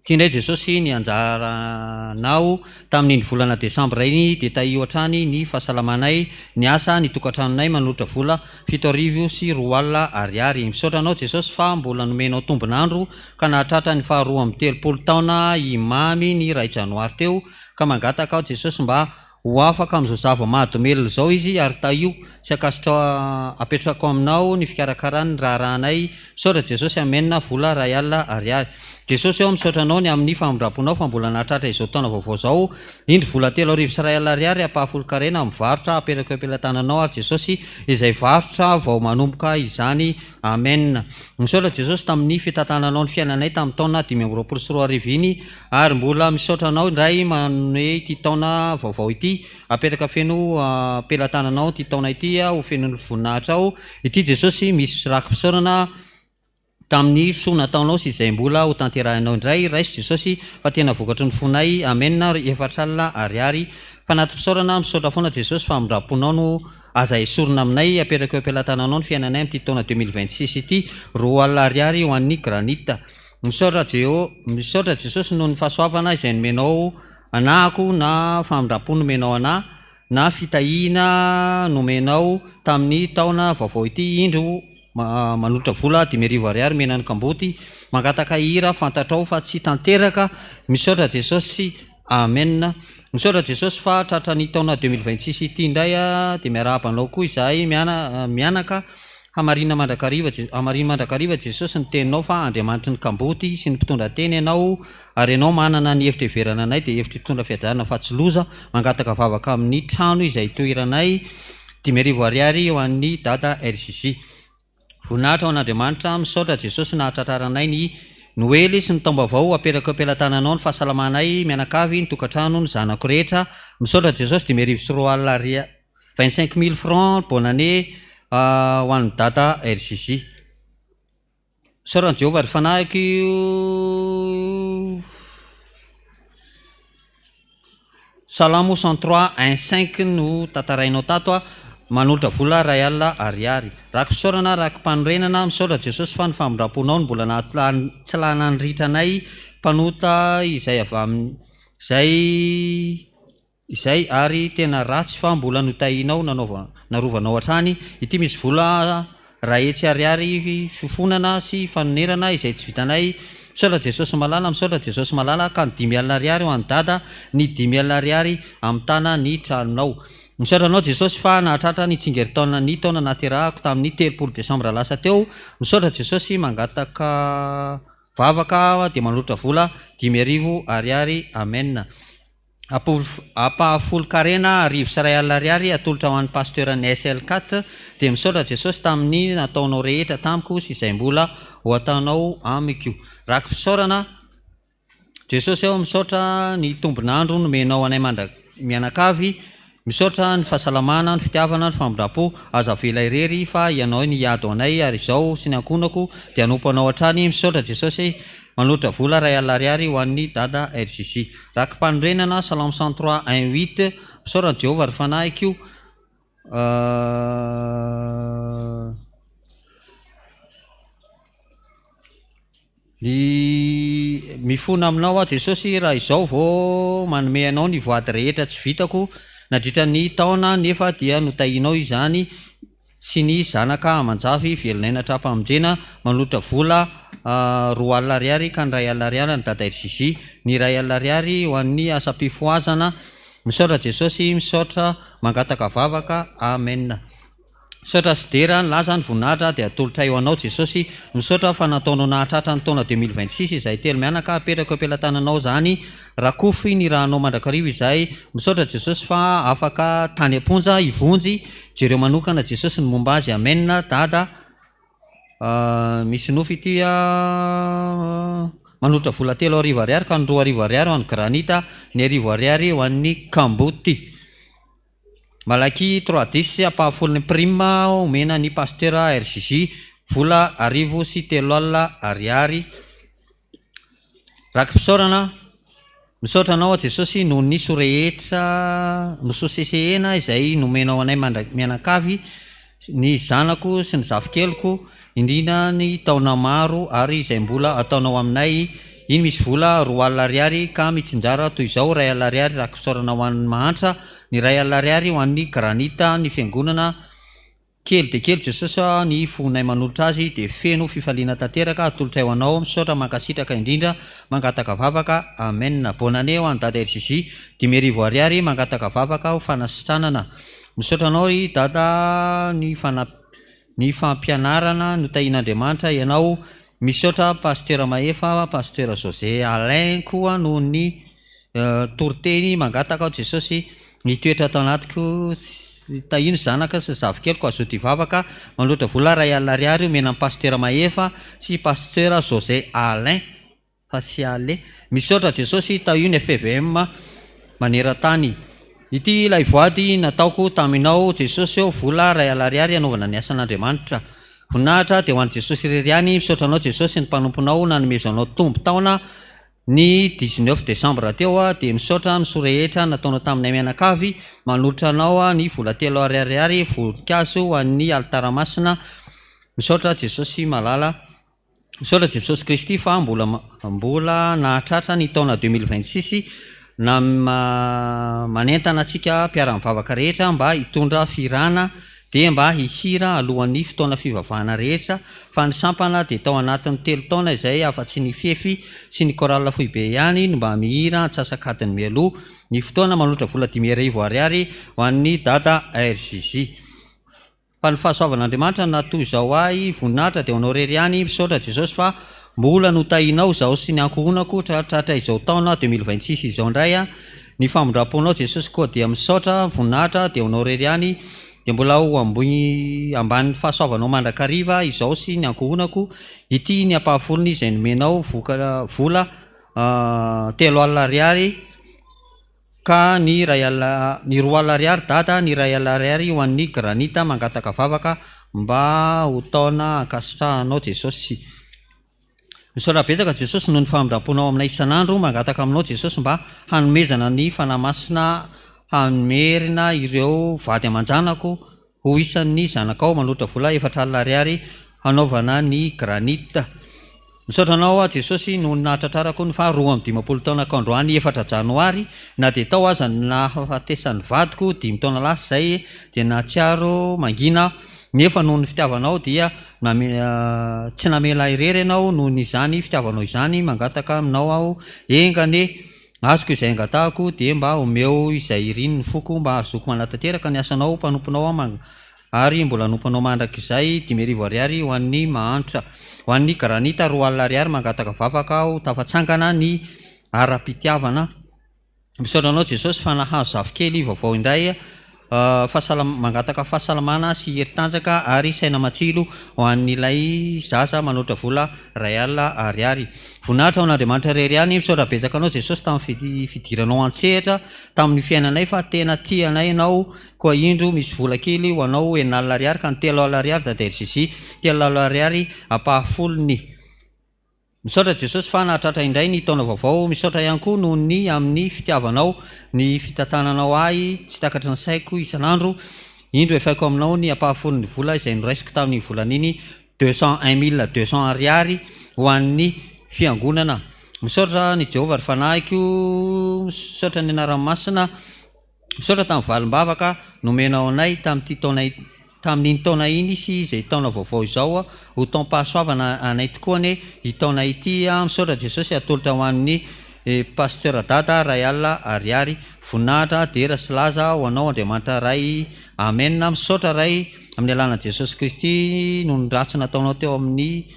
Tiandray Jesosy ny anjaranao tamin'ny volana Desambra iny dia taio hatrany ny fahasalamanay ny asa ny tokantranonay manolotra vola 7 sy 2 alina ariary. Misaotra anao Jesosy fa mbola nomenao tombonandro ka nahatratra ny 2 taona imamy ny 1 janoary teo ka mangataka ao Jesosy mba ho afaka amin'izao zava-mahadomelona izao izy ary taio sy akasitra apetrako aminao ny fikarakarany raharahanay. Misaotra Jesosy amenna vola ray alina ariary. Jesosy ao misaotra anao ny amin'ny famindraponao fa mbola nahatratra izao taona vaovao izao indry vola 3 arivo sy ray alina ariary apahafolo-karena mivarotra apetraka eo ampelantananao ary Jesosy izay varotra vao manomboka izany amenna. Misaotra Jesosy tamin'ny fitantananao ny fiainanay tamin'ny taona 524 iny ary mbola misaotra anao indray manome ity taona vaovao ity apetraka feno ampelantananao ity taona ity ho feno ny voninahitra ao ity Jesosy misy rakim-pisaorana tamin'ny soa nataonao sy izay mbola ho tanterahinao indray raiso jesosy fa tena vokatry ny fonay amenna efatra alina ariary fanaty fisaorana misaotra foana jesosy fa mindraponao no aza esorona aminay apetraka eo ampelantananao ny fiainanay amin'ity taona 2026 ity roa alina ariary ho an'ny granita misaotra jesosy noho ny fahasoavana izay nomenao anahako na famindrapo nomenao anah na fitahina nomenao tamin'ny taona vaovao ity indro manolotra vola 5,000 ariary menany kamboty mangataka hira fantatrao fa tsy tanteraka misaotra jesosy amen misaotra jesosy fa tratra ny taona 2026 ity indray dia miarabanao koa izahay mianaka hamarina mandrakariva jesosy ny teninao fa andriamanitry ny kamboty sy ny mpitondra teny ianao ary ianao manana ny hevitra iverana anay dia hevitra hitondra fiadanana fa tsy loza mangataka vavaka amin'ny trano izay toeranay 5,000 ariary eo an'ny dada RCC voninahitra ao an'andriamanitra misaotra jesosy nahatratraranay ny noely sy ny taombavao aperaka ampelantananao ny fahasalamanay mianakavy ny tokantrano ny zanako rehetra misaotra jesosy 5,000 25,000 francs bonne année ho an'ny dada RCC misaotra ny Jehovah ry fanahiky Salamo 103 1 5 no tantarainao tato manolotra vola ray alina ariary raky fisaorana raky mpanorenana misaotra jesosy fa ny famindraponao ny mbola tsy lana nyritra anay mpanota izay ary tena ratsy fa mbola notahinao narovanao hatrany ity misy vola rahetsy ariary fifonana sy fanonerana izay tsy vitanay misaotra jesosy malala misaotra jesosy malala ka ny 5,000 ariary ho any dada ny 5,000 ariary amin'ny tana ny tranonao misaotra anao jesosy fa nahatratra ny tsingeritaona ny taona naterahako tamin'ny 3 desambra lasa teo misaotra jesosy mangataka vavaka dia manolotra vola 5,000 ariary amen apahafolo karena arivo sy ray alina ariary atolotra ho an'ny pasteur ny SL4 dia misaotra jesosy tamin'ny nataonao rehetra tamiko sy izay mbola ho ataonao amiko raky fisaorana jesosy ao misaotra ny tombonandro nomenao anay mianakavy misaotra ny fahasalamana ny fitiavana ny famindrapo aza vela irery fa ianao ny ado anay ary izao sy ny ankonako dia anompo anao hatrany misaotra jesosy manolotra vola ray alina ariary ho an'ny dada RCC raky mpanorenana Salamo 103 1 8 misaotra ny Jehovah ry fanahiko ny mifona aminao jesosy raha izao vao manome anao ny voady rehetra tsy vitako nadritra ny taona nefa dia notahinao izany sy ny zanaka amanjavy velonay natrapa-monjena manolotra vola 2 alina ariary ka ny ray alina ariary ny dada RCC ny ray alina ariary ho an'ny asam-pifoazana misaotra jesosy misaotra mangataka vavaka amen misaotra sidera ny laza ny voninahitra dia atolotra eo anao jesosy misaotra fa nataonao nahatratra ny taona 2026 izay telo mianaka apetraka ampelantananao zany rakofy ny rahanao mandrakarivo izay misaotra jesosy fa afaka tany amponja ivonjy jereo manokana jesosy ny momba azy amen dada misy nofy ity manolotra vola 3,000 ariary ka ny 2,000 ariary ho an'ny granita ny 1,000 ariary ho an'ny kamboty malaky 310 apahafolony prime omena ny pasteur RCC vola 1,000 sy 3 alina ariary raky fisaorana misaotra anao jesosy no niso rehetra nososesehena izay nomenao anay mianakavy ny zanako sy ny zafikeloko indrina ny taona maro ary izay mbola ataonao aminay iny misy vola 2 alina ariary ka mitsinjara toy izao ray alina ariary raky fisaorana ho an'ny mahantra ny ray alina ariary ho an'ny granita ny fiangonana kely de kely jesosy ny fonay manolotra azy dia feno fifaliana tanteraka atolotra eo anao misaotra mankasitraka indrindra mangataka vavaka amen bonne année ho an'ny dada RCC 5,000 ariary mangataka vavaka ho fanasitranana misaotra anao i dada ny fampianarana no tahin'andriamanitra ianao misaotra pasteur Mahefa pasteur José Alain koa noho ny torteny mangataka ao jesosy ny toetra tao anatiko tahino zanaka sy zavikeloko azoty vavaka manolotra vola ray alina ariary omena pasteur Mahefa sy pasteur José Alain fa sy ale misaotra jesosy tao io ny FPVM maneran-tany ity ilay voady nataoko taminao jesosy eo vola ray alina ariary anaovana ny asan'andriamanitra voninahitra dia ho an'i jesosy irery ihany misaotra anao jesosy ny mpanomponao nanomezanao tombo taona ny 19 desambra teo a dia misaotra misorehetra nataonao taminay mianakavy manolotra anao a ny vola 3 ariary voninkazo ho an'ny altaramasina misaotra jesosy malala misaotra jesosy kristy fa mbola nahatratra ny taona 2026 na manentana antsika mpiara-mivavaka rehetra mba hitondra firana dia mba hihira alohan'ny fotoana fivavahana rehetra fa ny sampana dia tao anatin'ny 3 taona izay afa-tsy ny fiefy sy ny korala Foibe ihany no mba mihira antsasakadiny mialoha ny fotoana manolotra vola 5,000 ariary ho an'ny dada RGJ. Fa ny fahasoavan'Andriamanitra natoy izao ahy voninahitra dia honao rery ihany misaotra jesosy fa mbola notahinao zaho sy ny ankohonako tratra izao taona 2026 izao indray a ny famondram-ponao jesosy koa dia misaotra voninahitra dia honao rery ihany dia mbola ho ambanin'ny fahasoavanao mandrakariva izao sy ny ankohonako ity ny ampahafolony izay nomenao vola 3 ariary ka ny 2 ariary dada ny 1 ariary ho an'ny granita mangataka vavaka mba ho taona ankasitrahanao jesosy. Misaotra betsaka jesosy noho ny famondram-ponao aminay isan'andro mangataka aminao jesosy mba hanomezana ny fanahy masina hamerina ireo vady aman-janako ho isan'ny zanakao manolotra vola 4 ariary hanaovana ny granita. Misaotra anao a jesosy noho ny nahatratrarako ny fa 12 taona kandroany 4 janoary na dia tao aza nahafatesan'ny vadiko 5 taona lasa zay dia nahatsiaro mangina nefa noho ny fitiavanao dia tsy namela irery ianao noho nyizany fitiavanao izany mangataka aminao aho engane azoko izay angatahako dia mba omeo izay iriny ny foko mba azoko manatanteraka ny asanao mpanomponao ary mbola nomponao mandrakizay 5,000 ariary ho an'ny mahantra ho an'ny granita 2 ariary mangataka vavaka aho tafatsangana ny ara-pitiavana. Misaotra anao jesosy fa nahazo zafikely vaovao indray mangataka fahasalamana sy heritanjaka ary saina matsilo ho an'ilay zaza manotra vola 1 ariary. Voninahitra ao n'Andriamanitra rery ihany misaotra betsaka anao jesosy tamin'ny fidiranao an-tsehatra tamin'ny fiainanay fa tena tianay ianao koa indro misy vola kely ho anao 9 ariary ka ny 3 ariary dada RGJ 3 ariary ampahafolony. Misaotra jesosy fa nahatratra indray ny taona vaovao misaotra ihany koa noho ny amin'ny fitiavanao ny fitantananao ahy tsy takatry ny saiko isan'andro indro efaiko aminao ny ampahafolony vola izay noraisiko tamin'ny volan'iny 201,200 ariary ho an'ny Fiangonana. Misaotra ny Jehovah ry fanahiko misaotra ny anara-masina misaotra tamin'ny valim-bavaka nomenao anay tamin'iny taona iny sy izay taona vaovao izao ho taom-pahasoavana anay tokoa ane hitaona ity misaotra jesosy atolotra ho an'ny pasteur dada 1 ariary voninahitra dera sy laza ho anao Andriamanitra ray amen. Misaotra ray amin'ny alana jesosy kristy noho ny ratsy nataonao teo amin'ny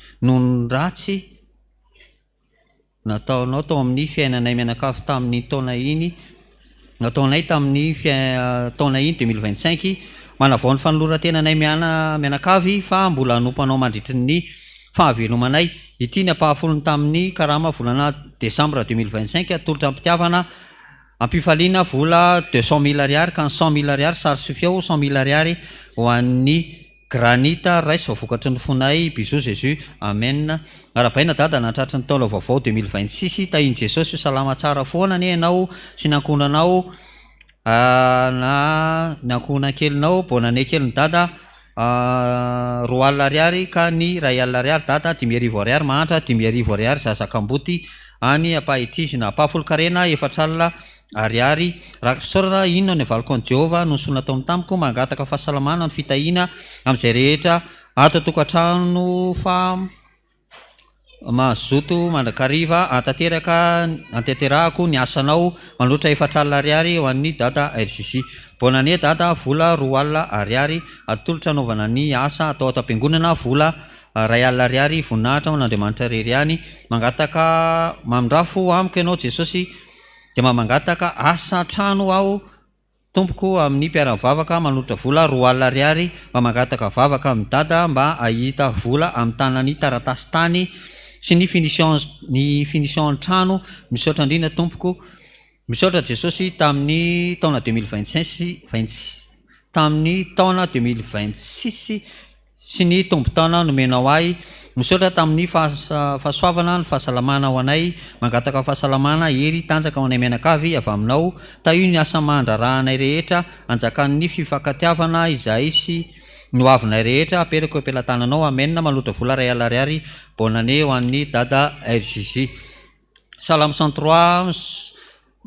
nataonao tao amin'ny fiainanay mianakavy tamin'ny taona iny nataonay tamin'ny taona iny 2025 manavao ny fanoloran-tenanay mianakavy fa mbola hanompanao mandritry ny fahavelomanay ity ny ampahafolony tamin'ny karama volana desambra 2025 atolotra ampitiavana ampifaliana vola 200,000 ariary ka ny 100,000 ariary sary sy feo 100,000 ariary ho an'ny granita raisy vavokatry ny fonay bisou Jésus amen. Arabaina dada nahatratry ny taona vaovao 2026 tahiny jesosy salama tsara foana ny ianao sy ny ankohonanao na ny ankohona-kelinao bonane kely ny dada 2 ariary ka ny 1 ariary dada 5,000 ariary mahantra 5,000 ariary zazakamboty any apahitrizina apahafolo-karena 4 ariary rakisorana inona ny avaliko any Jehovah no sona taony tamiko mangataka fahasalamana ny fitahina amin'izay rehetra ato tokantrano fa mazoto mandrakariva antanterahako ny asanao manotra 4 ariary ho an'ny dada RGJ bonane dada vola 2 ariary atolotra anaovana ny asa atao atam-piangonana vola 1 ariary voninahitra ao n'Andriamanitra rery ihany mangataka mamindrafo amiko ianao jesosy dia mangataka asa trano aho tompoko amin'ny mpiara-mivavaka manotra vola 2 ariary mba mangataka vavaka amin'ny dada mba ahita vola amin'ny tanany taratasy tany sy ny finition trano misaotra indrindra tompoko misaotra jesosy tamin'ny taona 2026 sy ny tombotaona nomenao ahy misaotra tamin'ny fahasoavana ny fahasalamana ao anay mangataka fahasalamana ery tanjaka ao anay mianakavy avy aminao ta io ny asa mandrarahanay rehetra anjakan'ny fifankatiavana izay sy noavinay rehetra aperako ampelantananao amena malotra vola ray alariary bonane ho an'ny dada RJJ Salamo 103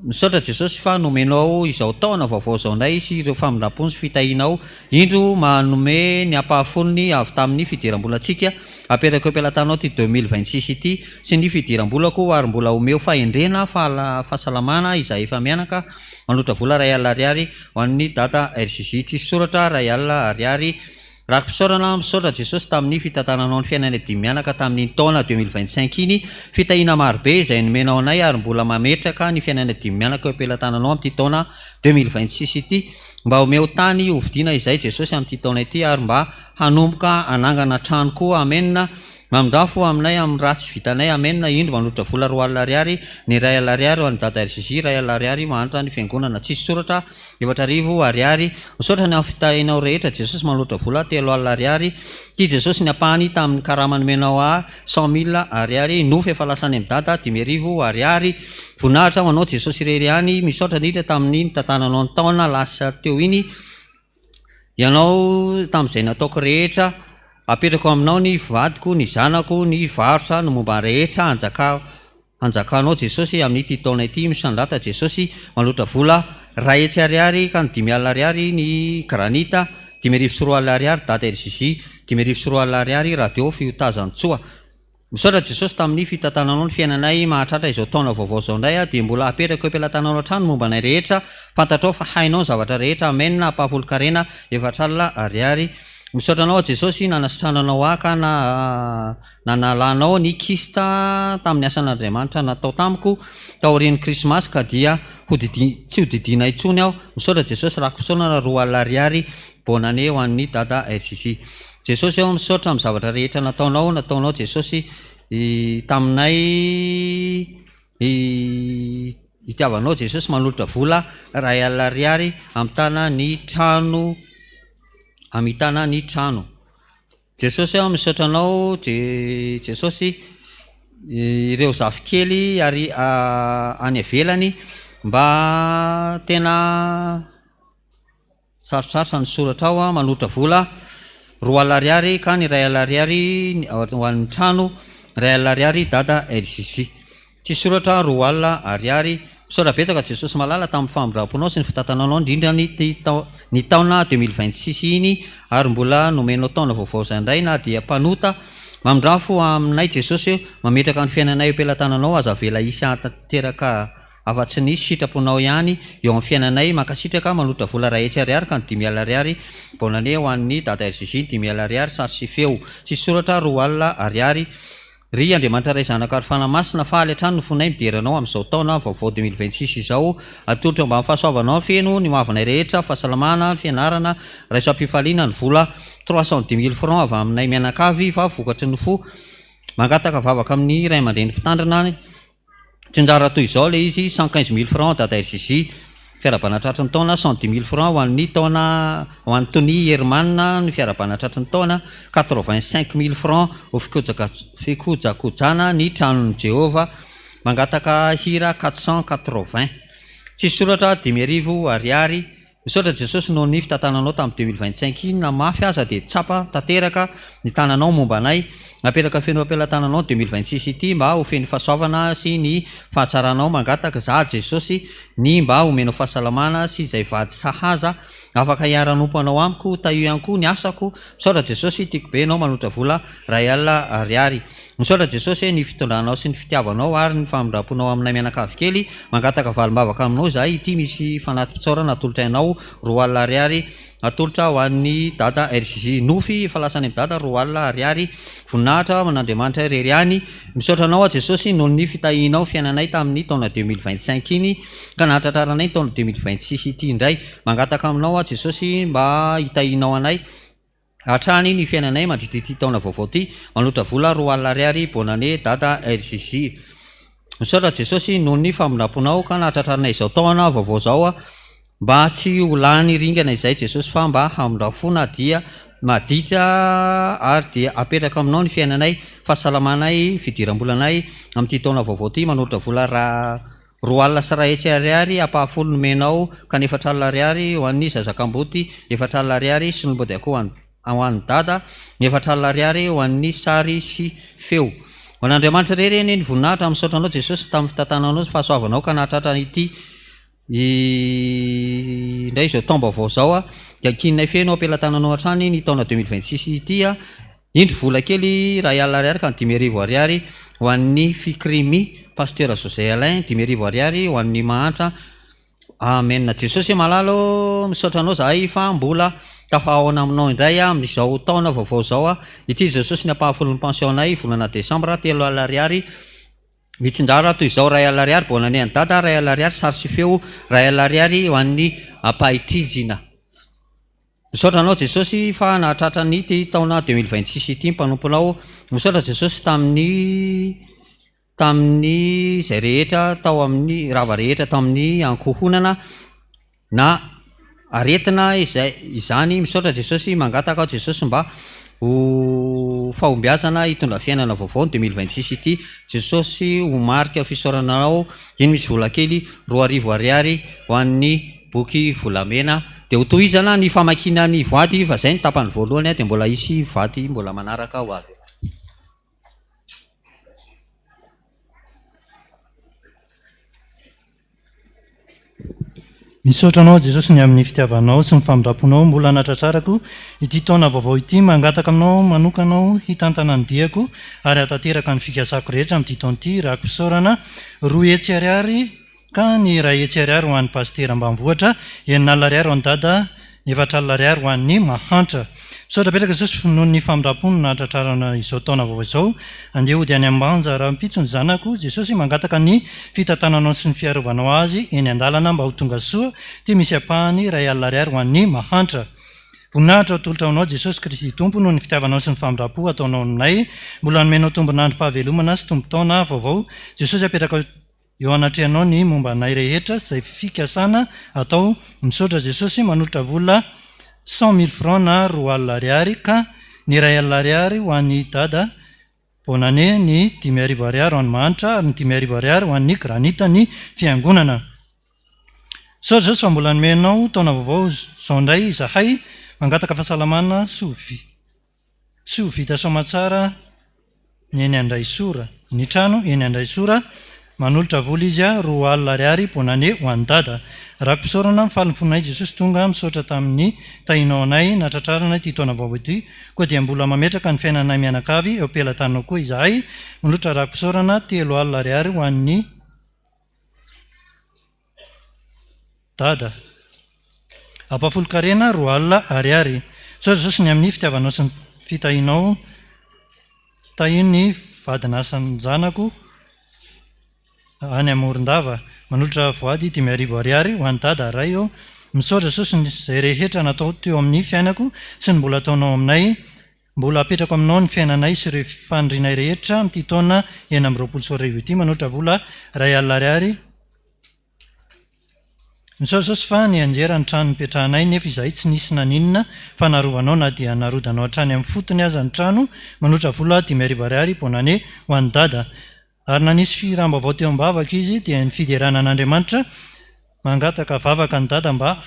misaotra Jesosy fa nomenao izao taona vaovao zao ndray sy ireo famindram-pony sy fitahinao indro manome ny ampahafoniny avy tamin'ny fidiram-bolantsika aperako ampelantanao ty 2026 ity sy ny fidiram-bolako ary mbola omeo fahendrena fahasalamana izay efa mianaka manotra vola ray alina ariary ho an'ny dada RJJ tsy soratra ray alina ariary raha mpisaorana misaotra Jesosy tamin'ny fitantananao ny fiainana dimy mianaka tamin'ny taona 2025 iny fitahina marobe izay nomenao anay ary mbola mametraka ny fiainana dimy mianaka ampelantananao amin'ity taona 2026 ity mba omeo tany hovidiana izay Jesosy amin'ity taona ity ary mba hanomboka anangana trano koa amenna mamindafo aminay amin'ny ratsy vitanay amenna indro manotra vola 2 alina ariary ny ray alina ariary ho an'ny dada RJJ ray alina ariary mahantra ny fiangonana tsisy soratra 4,000 ariary misaotra ny amin'ny fitahinao rehetra Jesosy manotra vola 3 alina ariary ty Jesosy ny apahany tamin'ny karama nomenao 100,000 ariary nofy falasany amin'ny dada 5,000 ariary voninahitra ho anao Jesosy irery ihany misaotra indrindra tamin'ny nitantananao ny taona lasa teo iny ianao tamin'izay nataoko rehetra apetrako aminao ny vadiko ny zanako ny varotra ny momba rehetra anjakanao Jesosy amin'ity taona ity misandrata Jesosy malotra vola ray hetsy ariary ka ny 5 alina ariary ny granita 5,000 alina ariary dada RJJ 5,000 alina ariary radio fiotazantsoa misaotra Jesosy tamin'ny fitantananao ny fiainanay mahatratra izao taona vaovao zao ndray dia mbola apetrako ampelantananao trano momba nay rehetra fantatrao fa hainao zavatra rehetra amenna apahafolo-karena 4 alina ariary misaotra anao Jesosy nanasitrananao aka nanalanao ny kista tamin'ny asan'Andriamanitra natao tamiko taorian'ny krismasy ka dia tsy hodidina itsony aho misaotra Jesosy raha mpisaonana 2 alina ariary bonane ho an'ny dada RJJ Jesosy ao misaotra amin'ny zavatra rehetra nataonao Jesosy taminay itiavanao Jesosy manolotra vola ray alina ariary amitana ny trano Jesosy ao misaotra anao Jesosy ireo zafikely ary any avelany mba tena sarosarotra ny soratra ao manotra vola 2 alina ariary ka ny ray alina ariary ho an'ny trano ray alina ariary dada RJJ tsy soratra 2 alina ariary misaotra betsaka Jesosy malala tamin'ny famindram-ponao sy ny fitantananao indrindra ny taona 2026 iny ary mbola nomenao taona vaovao zay indray na dia mpanota mamindrafo aminay Jesosy mametraka ny fiainanay ampelantananao aza vela isa tanteraka afa-tsy nisy sitraponao ihany eo amin'ny fiainanay mankasitraka manotra vola ray hetsy ariary ka ny 5 alina ariary bonane ho an'ny dada RJJ 5 alina ariary sary sy feo tsy soratra 2 alina ariary ry Andriamanitra ray zanaka ary fanamasina fahaly hatrany nofonay mideranao amin'izao taona vaovao 2026 izao atolotra mba mifahasoavanao feno ny hoavinay rehetra fahasalamana ny fianarana raisampiafaliana ny vola 310,000 francs avy aminay mianakavy fa vokatry ny fo mangataka vavaka amin'ny ray aman-dreny mpitandrina tsinjara toy izao le izy 115,000 francs dada RJJ fiarabanatratry ny taona 110,000 francs ho an'ny taona ho an'ny Tony Hermanna ny fiarabanatratry ny taona 85,000 francs ho fikojakojana ny tranon'ny Jehova mangataka hira 480 tsy soratra 10,000 ariary misaotra Jesosy noho ny fitantananao tamin'ny 2025 iny na mafy aza dia tsapa tanteraka ny tananao momba anay napetraka feno ampelantananao 2026 ity mba ho feny fahasoavana sy ny fahatsaranao mangataka za Jesosy ny mba homenao fahasalamana sy izay vady sahaza afaka hiara-nompanao amiko ta io ihany koa ny asako misaotra Jesosy tiako be anao manotra vola ray alina ariary misaotra Jesosy ny fitondranao sy ny fitiavanao ary ny famindram-ponao aminay mianakavy kely mangataka valimbavaka aminao zay ity misy fanaty-pitsaorana atolotra ianao 2 alina ariary atolotra ho an'ny dada RJJ nofy falasany amin'ny dada 2 alina ariary voninahitra man'Andriamanitra irery ihany misaotra anao Jesosy noho ny fitahinao fiainanay tamin'ny taona 2025 iny ka nahatratraranay taona 2026 ity indray mangataka aminao Jesosy mba hitahinao anay hatrany ny fiainanay mandritra ity taona vaovao ty manotra vola 2 alina ariary bonane dada RJJ misaotra Jesosy noho ny famindram-ponao ka nahatratraranay izao taona vaovao zao mba tsy ho lany ringana izay Jesosy fa mba hamindrafona dia madika ary dia apetraka aminao ny fiainanay fahasalamanay fidiram-bolanay amin'ity taona vaovao ty manolotra vola roa alina sy ray hetsy ariary apahafolo nomenao ka ny 4 alina ariary ho an'ny zazakamboty 4 alina ariary sy nombody akoho ho an'ny dada 4 alina ariary ho an'ny sary sy feo ho an'Andriamanitra rereny ny voninahitra misaotranao Jesosy tamin'ny fitantananao sy fahasoavanao ka nahatratra ity indray izao taom-baovao zao dia kinay feno ampelantananao hatrany ny taona 2026 ity indro vola kely ray alina ariary ka ny 5,000 ariary ho an'ny fikrimy pasteur José Alain 5,000 ariary ho an'ny mahantra amen. Jesosy malalo misaotranao zahay fa mbola tafahoana aminao indray amin'izao taona vaovao zao ity Jesosy ny ampahafolon'ny pensionnay volana Desambra 3 alina ariary mitsindrara toy izao ray alina ariary bonane any dada ray alina ariary sary sy feo ray alina ariary ho an'ny ampahitrizina. Misaotranao Jesosy fa nahatratra ny ty taona 2026 ity mpanomponao misaotra Jesosy tamin'ny zay rehetra tao amin'ny rava rehetra tao amin'ny ankohonana na aretina izany misaotra Jesosy mangataka ao Jesosy mba ho fahombiazana hitondra fiainana vaovao 2026 ity Jesosy ho marika fisaoranao iny misy vola kely 2,000 ariary ho an'ny boky volamena dia ho tohizana ny famakina ny vady fa zay ny tapany voalohany dia mbola isy vady mbola manaraka ho avy. Misaotranao Jesosy ny amin'ny fitiavanao sy ny famindraponao mbola natratrarako ity taona vaovao ity mangataka aminao manokanao hitantana ny diako ary atateraka ny fikasako rehetra amin'ity taona ity raha fisaorana 2 hetsy ariary ka ny 1 hetsy ariary ho an'ny pasteur ambanivohitra 9 alina ariary ho an'ny dada 4 alina ariary ho an'ny mahantra. Misaotra petraka Jesosy noho ny famindrapony nahatratrarana izao taona vaovao izao andeha hody any ambanja raha mpitso ny zanako Jesosy mangataka ny fitantananao sy ny fiarovanao azy eny an-dalana mba ho tonga soa dia misy apahany 1 alina ariary ho an'ny mahantra. Voninahitra ho tolotra aminao Jesosy Kristy Tompo noho ny fitiavanao sy ny famindrapo ataonao aminay mbola nomenao tombonandro pahavelomana sy tombo-taona vaovao Jesosy apetraka eo anatrehanao ny momba anay rehetra izay fikasana atao misaotra Jesosy manolotra vola 100,000 francs na 2 alina ariary ka ny 1 alina ariary ho an'ny dada bonane ny 5,000 ariary ho an'ny mahantra ary ny 5,000 ariary ho an'ny granita ny Fiangonana. Sao Jesosy fa mbola nomenao taona vaovao zao indray zahay mangataka fahasalamana sy ho vita soamatsara ny eny Andraisora ny trano eny Andraisora manolotra vola izy 2 alina ariary bonane ho an'ny dada. Raha mpisaorana mifaly ny fonay Jesosy tonga misaotra tamin'ny tahinao anay natratrarana ity taona vaovao ity koa dia mbola mametraka ny fiainanay mianakavy eo ampelantanao koa izahay miloatra raha mpisaorana 3 alina ariary ho an'ny dada ampahafolo-karena 2 alina ariary. Sao Jesosy ny amin'ny fitiavanao sy ny fitahinao tahiny vadinasany zanako any Amorondava manolotra voady 5,000 ariary ho an'ny dada ray eo. Misaotra Jesosy izay rehetra natao teo amin'ny fiainako sy ny mbola ataonao aminay mbola apetrako aminao ny fiainanay sy ireo fandrinay rehetra amin'ity taona 2024 ity manolotra vola 1 alina ariary. Misaotra Jesosy fa ny anjera ny trano nipetrahanay nefa izahay tsy nisy naninona fa narovanao na dia narodanao hatrany amin'ny fotony aza ny trano manolotra vola 5,000 ariary bonane ho an'ny dada. Ary na nisy firam-baovao teo am-bavaka izy dia ny fideranan'Andriamanitra mangataka vavaka ny dada mba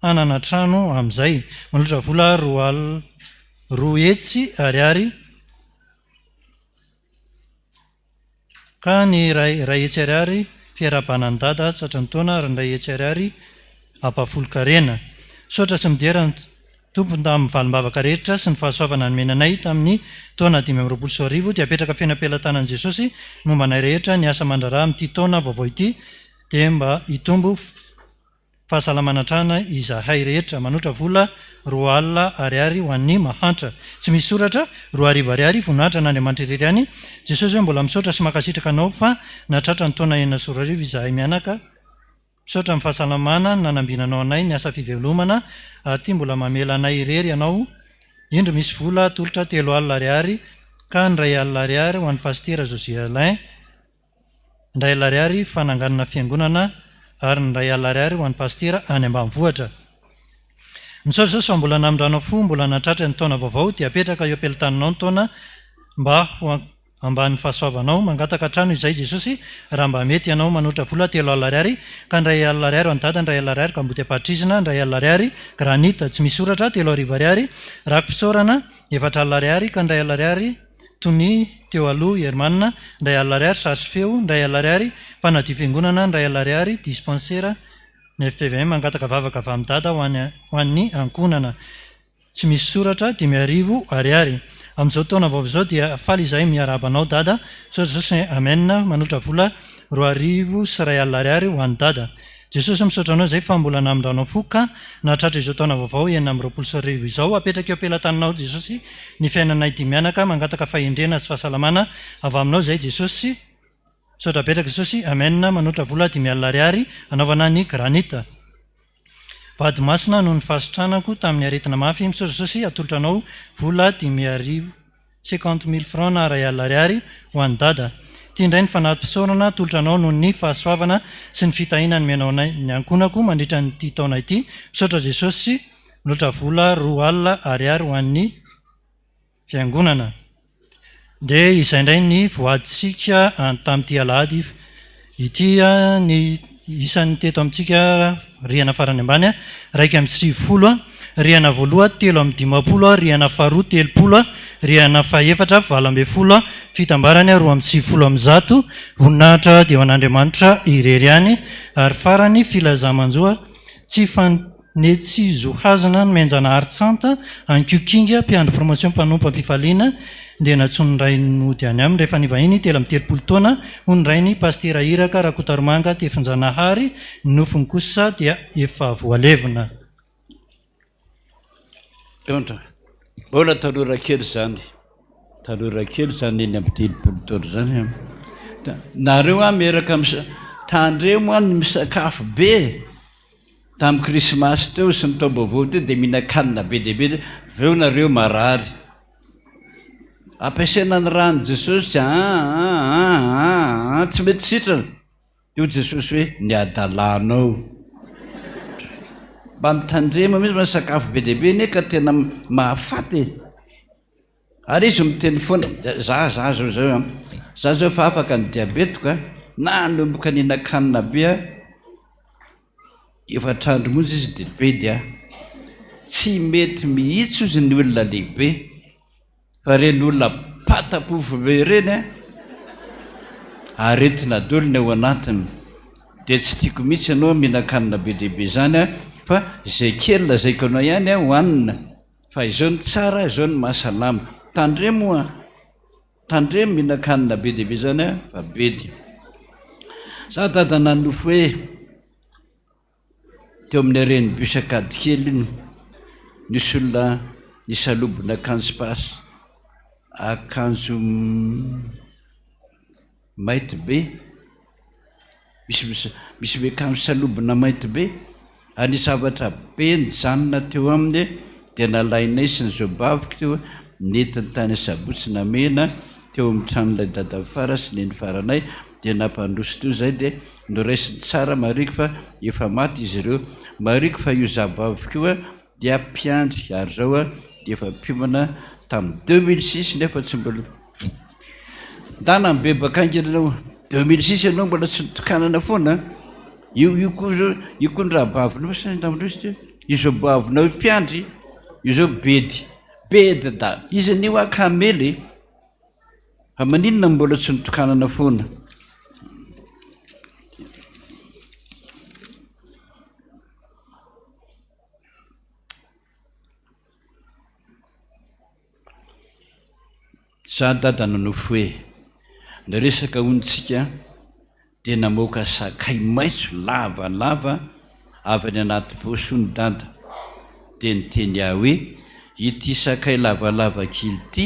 hanana trano amin'izay manolotra vola 2 hetsy ariary ka ny 1 hetsy ariary fiarabanany dada tsatra ny taona ary ny 1 hetsy ariary ampahafolo-karena. Misaotra sy midera ny tompony tamin'ny valim-bavaka rehetra sy ny fahasoavana nomenanay tamin'ny taona 2024 dia apetraka fiainam-pelantanan'i Jesosy momba anay rehetra ny asa mandraraha amin'ity taona vaovao ity dia mba hitombo fahasalamana trana izahay rehetra manotra vola 2 alina ariary ho an'ny mahantra. Tsy misy soratra 2,000 ariary voninahitra n'Andriamanitra irery ihany. Jesosy hoe mbola misaotra sy makasitraka anao fa natratra ny taona 9 izahay mianaka. Misaotra amin'ny fahasalamana nanambinanao anay ny asa fivelomana aty mbola mamela anay irery ianao. Indro misy vola tolotra 3 alina ariary ka ny 1 alina ariary ho an'ny pasteur José Alain, 1 alina ariary fananganana fiangonana ary ny 1 alina ariary ho an'ny pasteur any ambanivohitra. misaotra zao sy fa mbola namindrano fo mbola natratra ny taona vaovao dia apetraka eo ampelitaninao ny taona mba ambany fahasoavanao mangataka trano izay Jesosy raha mba mety ianao manotra vola 3 alina ariary ka ndray alina ariary ho any dada ndray alina ariary ka mboty apatrizina ndray alina ariary granita tsy misy soratra 3 arivo ariary rakom-pisaorana 4 alina ariary ka ndray alina ariary tony teo aloha hermanina ndray alina ariary sasy feo ndray alina ariary mpanadio fiangonana ndray alina ariary dispensaire ny FPVM mangataka vavaka avy amin'ny dada ho an'ny ankonana tsy misy soratra 5 arivo ariary amin'izao taona vaovao izao dia faly izahay miarabanao dada misaotra zao sy amen manotra vola 2 arivo sy 1 alina ariary ho an'ny dada Jesosy misaotra anao izay fa mbola namindrano fo ka nahatratra izao taona vaovao 9 izao apetraka eo ampelataninao Jesosy ny fiainanay dimianaka mangataka fahendrena sy fahasalamana avy aminao izay Jesosy misaotra apetraka Jesosy amen manotra vola 5 alina ariary anaovana ny granita vady masina no ny fahasitranako tamin'ny aretina mafy misaotra Jesosy atolotra anao vola 5 arivo 50,000 francs na 1 alina ariary ho an'ny dada tia indray ny fanahy-pisaorana atolotra anao noho ny fahasoavana sy ny fitahiana ny menao ny ankonako mandritra nyity taona ity misaotra Jesosy miloatra vola 2 alina ariary ho an'ny fiangonana dia izay indray ny voaditsika tamin'ity alahady ity ny isan'ny teto amintsika riana farany ambany 1:30 riana voaloha 3:10 riana faharoa 30 riana fahaefatra 9:20 fitambarany 2:90 voninahitra dia ho an'Andriamanitra irery ihany ary farany filazamanjoa tsy fanetsy zohazana ny menjana artsanta ankokinga mpiandro promotion mpanompo ampifaliana dia natsony ray nody any aminy rehefa nivahiny 3:30 taona ho ny ray ny pastera iraka rakotaromanga tefinjanahary nofony kosa dia efa voalevina mbola tanora kely zany eny amin'ny 30 taona zany nareo miaraka tandreo moa ny misakafo be tamin'ny krismasy teo sy ny taom-baovao teo dia mihinan-kanina be dia be veo nareo marary ampiasaina ny rano Jesosy tsy mety sitrana teo Jesosy hoe ny adalanao mba mitandrema mihitsy masakafo be dia be ne ka tena mahafaty ary izy miteny foana za zao fa afaka ny diabetiko na nomboka nihinan-kanina be efatrandro monjy izy dia be dia tsy mety mihitsy izy ny olona lehibe fa reny olona patapofo be reny aretina dolona ao anatiny dia tsy tiako mihitsy ianao mihinan-kanina be dehibe zany fa zay kely lazaiko anao ihany hoanina fa izao ny tsara izao ny mahasalama tandremo mihinan-kanina be dehibe zany fa bedy za dada nanofo hoe teo amin'ny areny busakady kely iny nisy olona nisalobona akanjo pasy akanjo mainty be misy be akanjo salobona mainty be any zavatra be nijanona teo aminy dia nalainay sy ny zobaviko teo netiny tany sabotsy namena teo amin'ny tranolay dada fara sy neny faranay dia nampandroso teo zay dia noraisiny tsara mariko fa efa maty izy ireo mariko fa io zabaviko dia mpiandry ary zao dia efa mpiomana tamin'ny 2006 nefa tsy mbola ndana be bakangelanao 2006 ianao mbola tsy nitokanana foana io koa ny rahabavinao sandamindrozy teo izao bavinao mpiandry io zao bedy da izy anio akamely fa maninona mbola tsy nitokanana foana za dada nanofo hoe naresaka ontsika dia namoaka sakay maitso lavalava avy any anaty posy ny dada dia niteny aho hoe ity sakay lavalava kely ity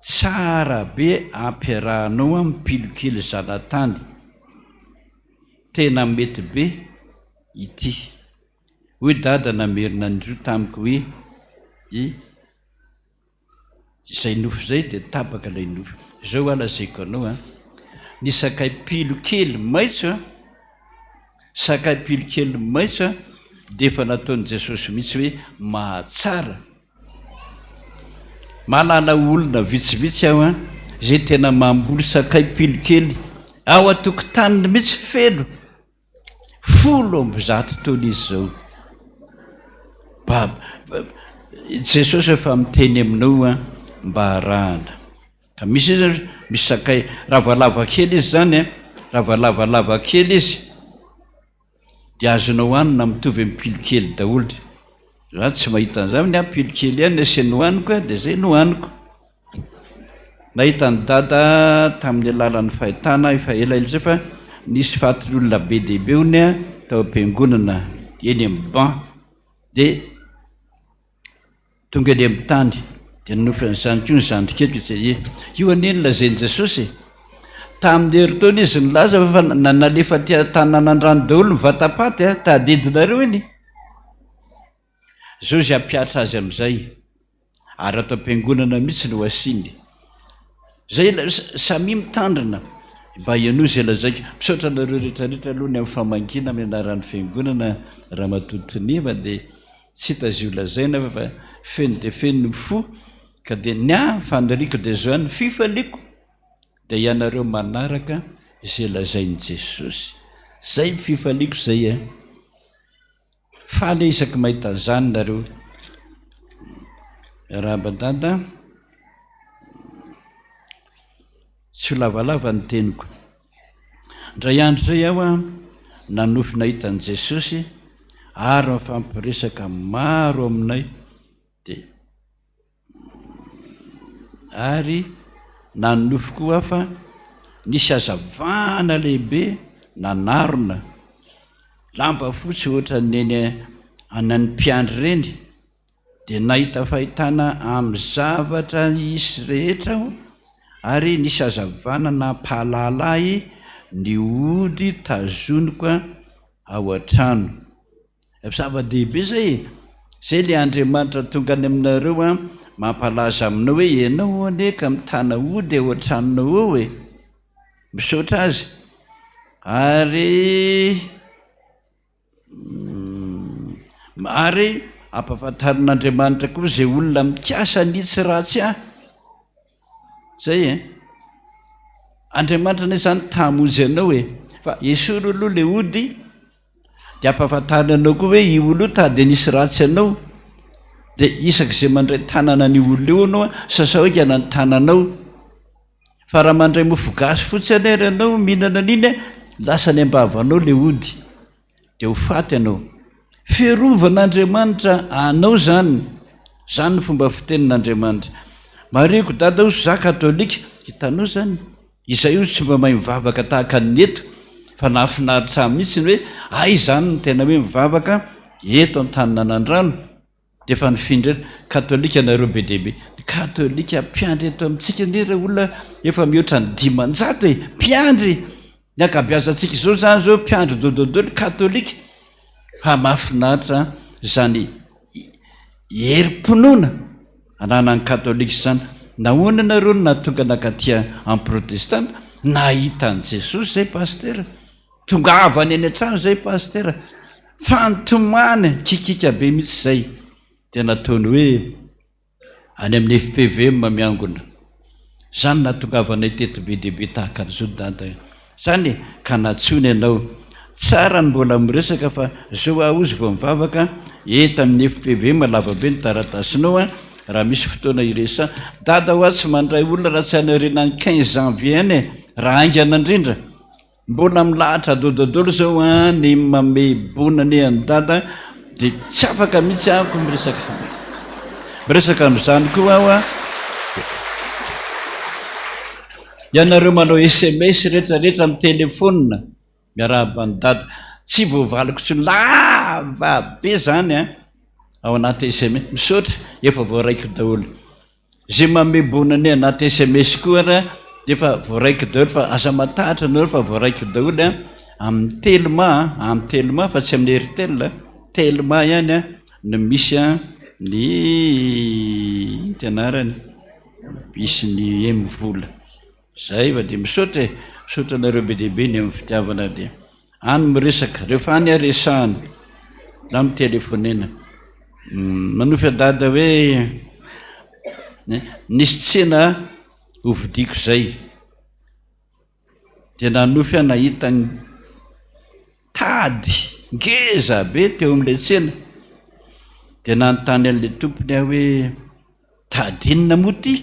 tsara be ampiarahanao amin'ny pilokely zanatany tena mety be ity hoe dada namerina andro tamiko hoe izay nofo zay dia tapaka ilay nofo zao alazaiko anao ny sakay pilokely maitso dia efa nataon'i Jesosy mihitsy hoe mahatsara. Malala olona vitsivitsy aho a zay tena mamboly sakay pilikely ao atokotaniny mihitsy felo 10 taona izy zao. Jesosy efa miteny aminao a mba harahana. Ka misy izy misy sakay ravalava kely izy zany a, ravalavalava kely izy dia azonao hanina mitovy amin'ny pilikely daholo. Za tsy mahita an'izany a pilikely ihany asiany hohaniko a dia zay no hohaniko. Nahita ny dada tamin'ny alalan'ny fahitana efa ela zay fa nisy fatin'olona be dehibe ony a tao am-piangonana eny amin'ny ban dia tonga eny amin'ny tany dia nofanyzany koa ny zandrikely zay io aneny lazain'i Jesosy tamin'ny heritaona izy nilaza fa nalefa tia Taninanandrano daholo ny vatapaty a tadidinareo iny. Zao zay ampiatra azy amin'izay ary atao am-piangonana mihitsy no asiny. Zay samy mitandrina mba ianoa zay lazaiko misaotra nareo rehetrarehetra aloha ny amin'ny famangina amin'ny anaran'ny fiangonana raha matotonima dia tsy hitazio lazaina fa feno dia feno fo ka dia nya faniriko dia zao any fifaliako dia ianareo manaraka izay lazain'i Jesosy. Zay fifaliako zay a. Faly isaky mahita an'izany nareo rahabadada. Tsy ho lavalava ny teniko. Ndray andro zay aho a nanofy nahita an'i Jesosy ary mifampiresaka maro aminay dia ary nanofy koa fa nisy hazavana lehibe nanarona lamba fotsy ohatra neny anany mpiandry reny dia nahita fahitana amin'ny zavatra isy rehetra aho ary nisy hazavana nampahalalahy ny ody tazoniko ao an-trano. Zava-dehibe zay le Andriamanitra tonga any aminareo a mampalaza aminao hoe ianao ane ka mitana ody ao an-tranonao ao e, misaotra azy ary ampafantarin'Andriamanitra koa zay olona mikasa nitsy ratsy ahy zay e. Andriamanitra ne zany tamonjy anao e fa esory aloha le ody dia ampafantarina anao koa hoe io olo tady nisy ratsy anao dia isaky izay mandray tanana ny olona eo anao sasa hoe kana ny tananao fa raha mandray mofo gasy fotsiny ary anao mihinana an'iny lasa ny ambavanao le ody dia ho faty anao. Fiarovan'Andriamanitra anao zany ny fomba fitenin'Andriamanitra. Mariko dada ho za katolika hitanao zany izay io tsy mba mahay mivavaka tahaka ny eto fa nahafinaritra mihitsy hoe ay zany ny tena hoe mivavaka eto an-Taninanandrano dia efa nifindra katolika nareo be dehibe. Katolika mpiandry eto amintsika nera olona efa mihoatra ny 500 mpiandry ny akabiazantsika izao zany zao mpiandry dododolo katolika fa mahafinaritra zany herim-ponoana ananan'ny katolika zany. Nahoana nareo na tonga nakatia amin'ny protestanta nahita an'i Jesosy zay pastera tonga avany any an-trano zay pastera fantomany kikika be mihitsy zay dia nataony hoe any amin'ny FPVM miangona zany natongavanay teto be dehibe tahaka an'izao dada zany ka natsony ianao tsara ny mbola miresaka fa zao ahozy vao mivavaka eto amin'ny FPVM lavabe ny taratasinao a raha misy fotoana iresa dada ho atsy mandray olona raha tsy anarenany 15 janvier any raha aingana indrindra mbola milahatra dododolo zao a ny mame bonany any dada dia tsy afaka mihitsy ahako miresaka amin'izany koa aho a. Ianareo manao SMS rehetrarehetra amin'ny telefona miarahaba ny dada tsy voavaliko tsy lava be zany a ao anaty SMS misaotra efa voaraiko daholo zay mame bonany anaty SMS koa raha dia efa voaraiko daholo fa aza matahatra anao fa voaraiko daholo a amin'ny telma fa tsy amin'ny Airtel telma ihany a no misy a ny tianarany misy ny M-vola zay fa dia misaotra anareo be dehibe ny amin'ny fitiavana dia any miresaka rehefa any aresahany na mitelefônena manofy adada hoe nisy tsena hovidiko zay dia nanofy nahita tady ngeza be teo amin'ilay tsena dia nanontany an'ilay tompony aho hoe tady inona moa ty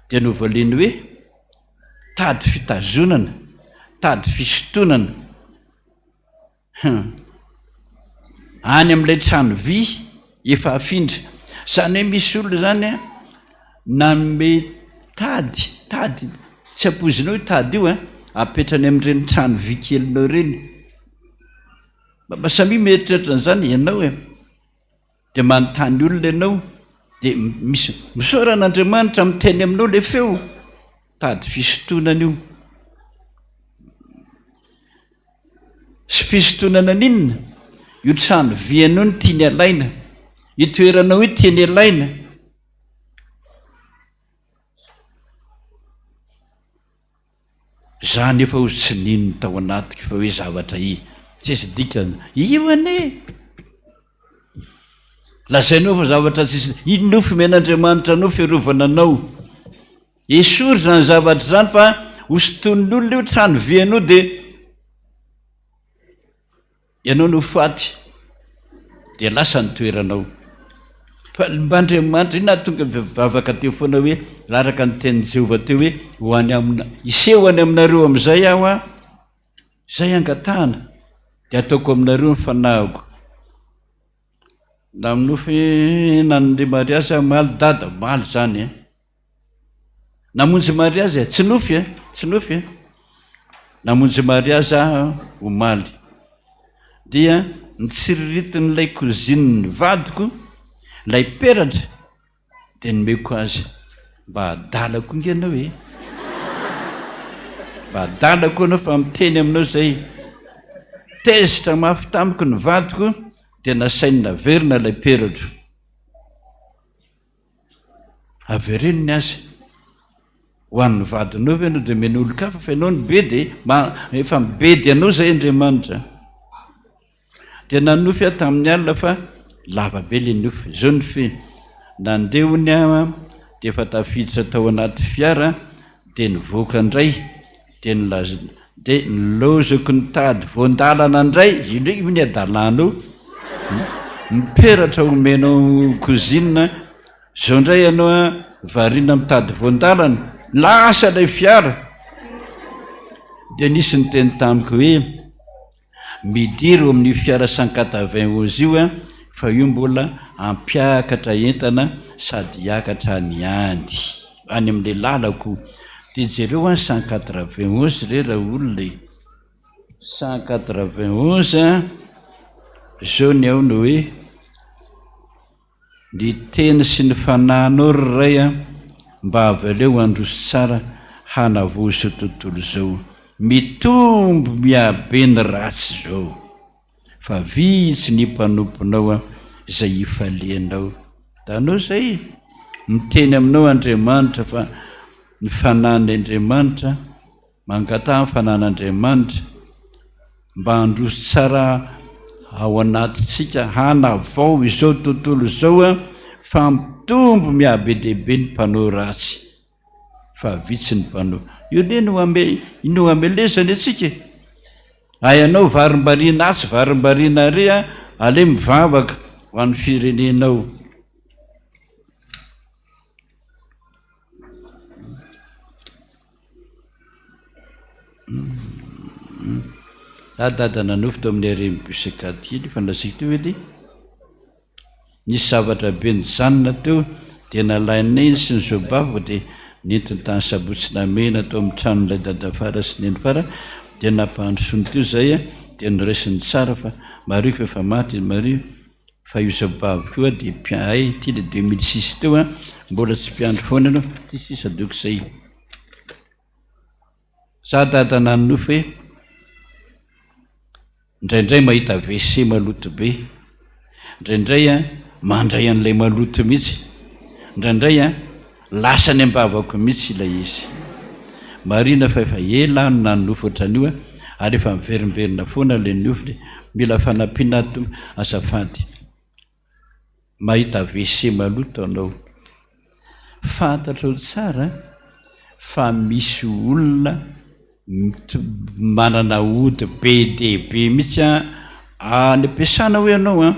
dia novaliany hoe tady fitazonana tady fisotonana any amin'ilay trano vy efa afindra zany hoe misy olona zany a nanome tady tsy ampozinao io tady io apetrany amin'ireny trano vy kelinao reny mba samy mieritreritra n'izany ianao dia manontany olona ianao dia misy misoran'Andriamanitra miteny aminao le feo tady fisotonana io sy fisotonana ninona io trano vy anao ny tiany alaina itoeranao io tiany alaina zany efa ho tsy ninony tao anatiko fa hoe zavatra tsisy dikany io ane lazainao fa zavatra tsisy ino fy men'Andriamanitra anao fiarovana anao esory zany zavatra zany fa hosoton'olona io trano vy anao dia ianao no faty dia lasa nitoeranao fa mba Andriamanitra iny nahatonga vavaka teo foana hoe laraka ny tenin'i Jehova teo hoe hoany amina iseho any aminareo amin'izay aho zay angatahana dia ataoko aminareo ny fanahiko na minofy nan'le mariazy maly dada maly zany namonjy mariazy tsy nofy namonjy mariazy ho maly dia nitsiriritiny kozininy vadiko lay peratra dia nomeko azy mba adalako inganao mba adalako anao fa miteny aminao zay tezitra mafy tamiko ny vadiko dia nasainy naverina lay peratra avereniny azy ho an'ny vadinao ve anao dia men'olo-kafa fa ianao ny be dia efa mibedy anao zay Andriamanitra dia nanofy aho tamin'ny alina fa lava be le nofy zao ny fe nandehony aho dia efa tafiditra tao anaty fiara dia nivoaka indray dia nilozoko ny tady voandalana indray indray ny adalanao miperatra omenao kozinina zao indray ianao variana mitady voandalana lasa lay fiara dia nisy ny teny tamiko hoe midiro amin'ny fiara 191 io fa io mbola ampiakatra entana sady hiakatra ny andy any amin'le lalako dia jereo 191 re raha olona 191 zao ny ao no hoe ny teny sy ny fanahinao ray mba avaleo androso tsara hanavoso tontolo zao mitombo miabe ny ratsy zao fa vitsy ny mpanomponao zay ifalianao tanao zay miteny aminao Andriamanitra fa ny fanan'Andriamanitra mangataha ny fanan'Andriamanitra mba handroso tsara ao anatintsika hanavao izao tontolo zao fa mitombo miabe dehibe ny mpanao ratsy fa vitsy ny mpanao io no amelezany atsika ayanao varimbarina atsy varimbarina ary ale mivavaka ho an'ny firenenao dada nanofy tao amin'ny arembusakatily fandrasika teo edy nisy zavatra be ny zanona teo dia nalainay sy ny zobavo dia nentiny tany sabotsy namena tao amin'ny tranon'ilay dadafara sy neny fara dia nampandrosony teo zay dia noresiny tsara fa mario fa efa maty mario fa io zobavo koa dia piay ty le 2006 teo mbola tsy mpiandro foana anao ty sisa doko zay za dada nanofy hoe indraindray mahita WC maloto be indraindray mandray an'ilay maloto mihitsy indraindray lasany ambavako mihitsy ilay izy marina fa efa elano nanofy ohatran'io ary efa miverimberina foana le nofy mila fanampiana azafady mahita WC maloto anao fantatrao tsara fa misy olona manana ody be dehibe mihitsy any ampiasana hoe anao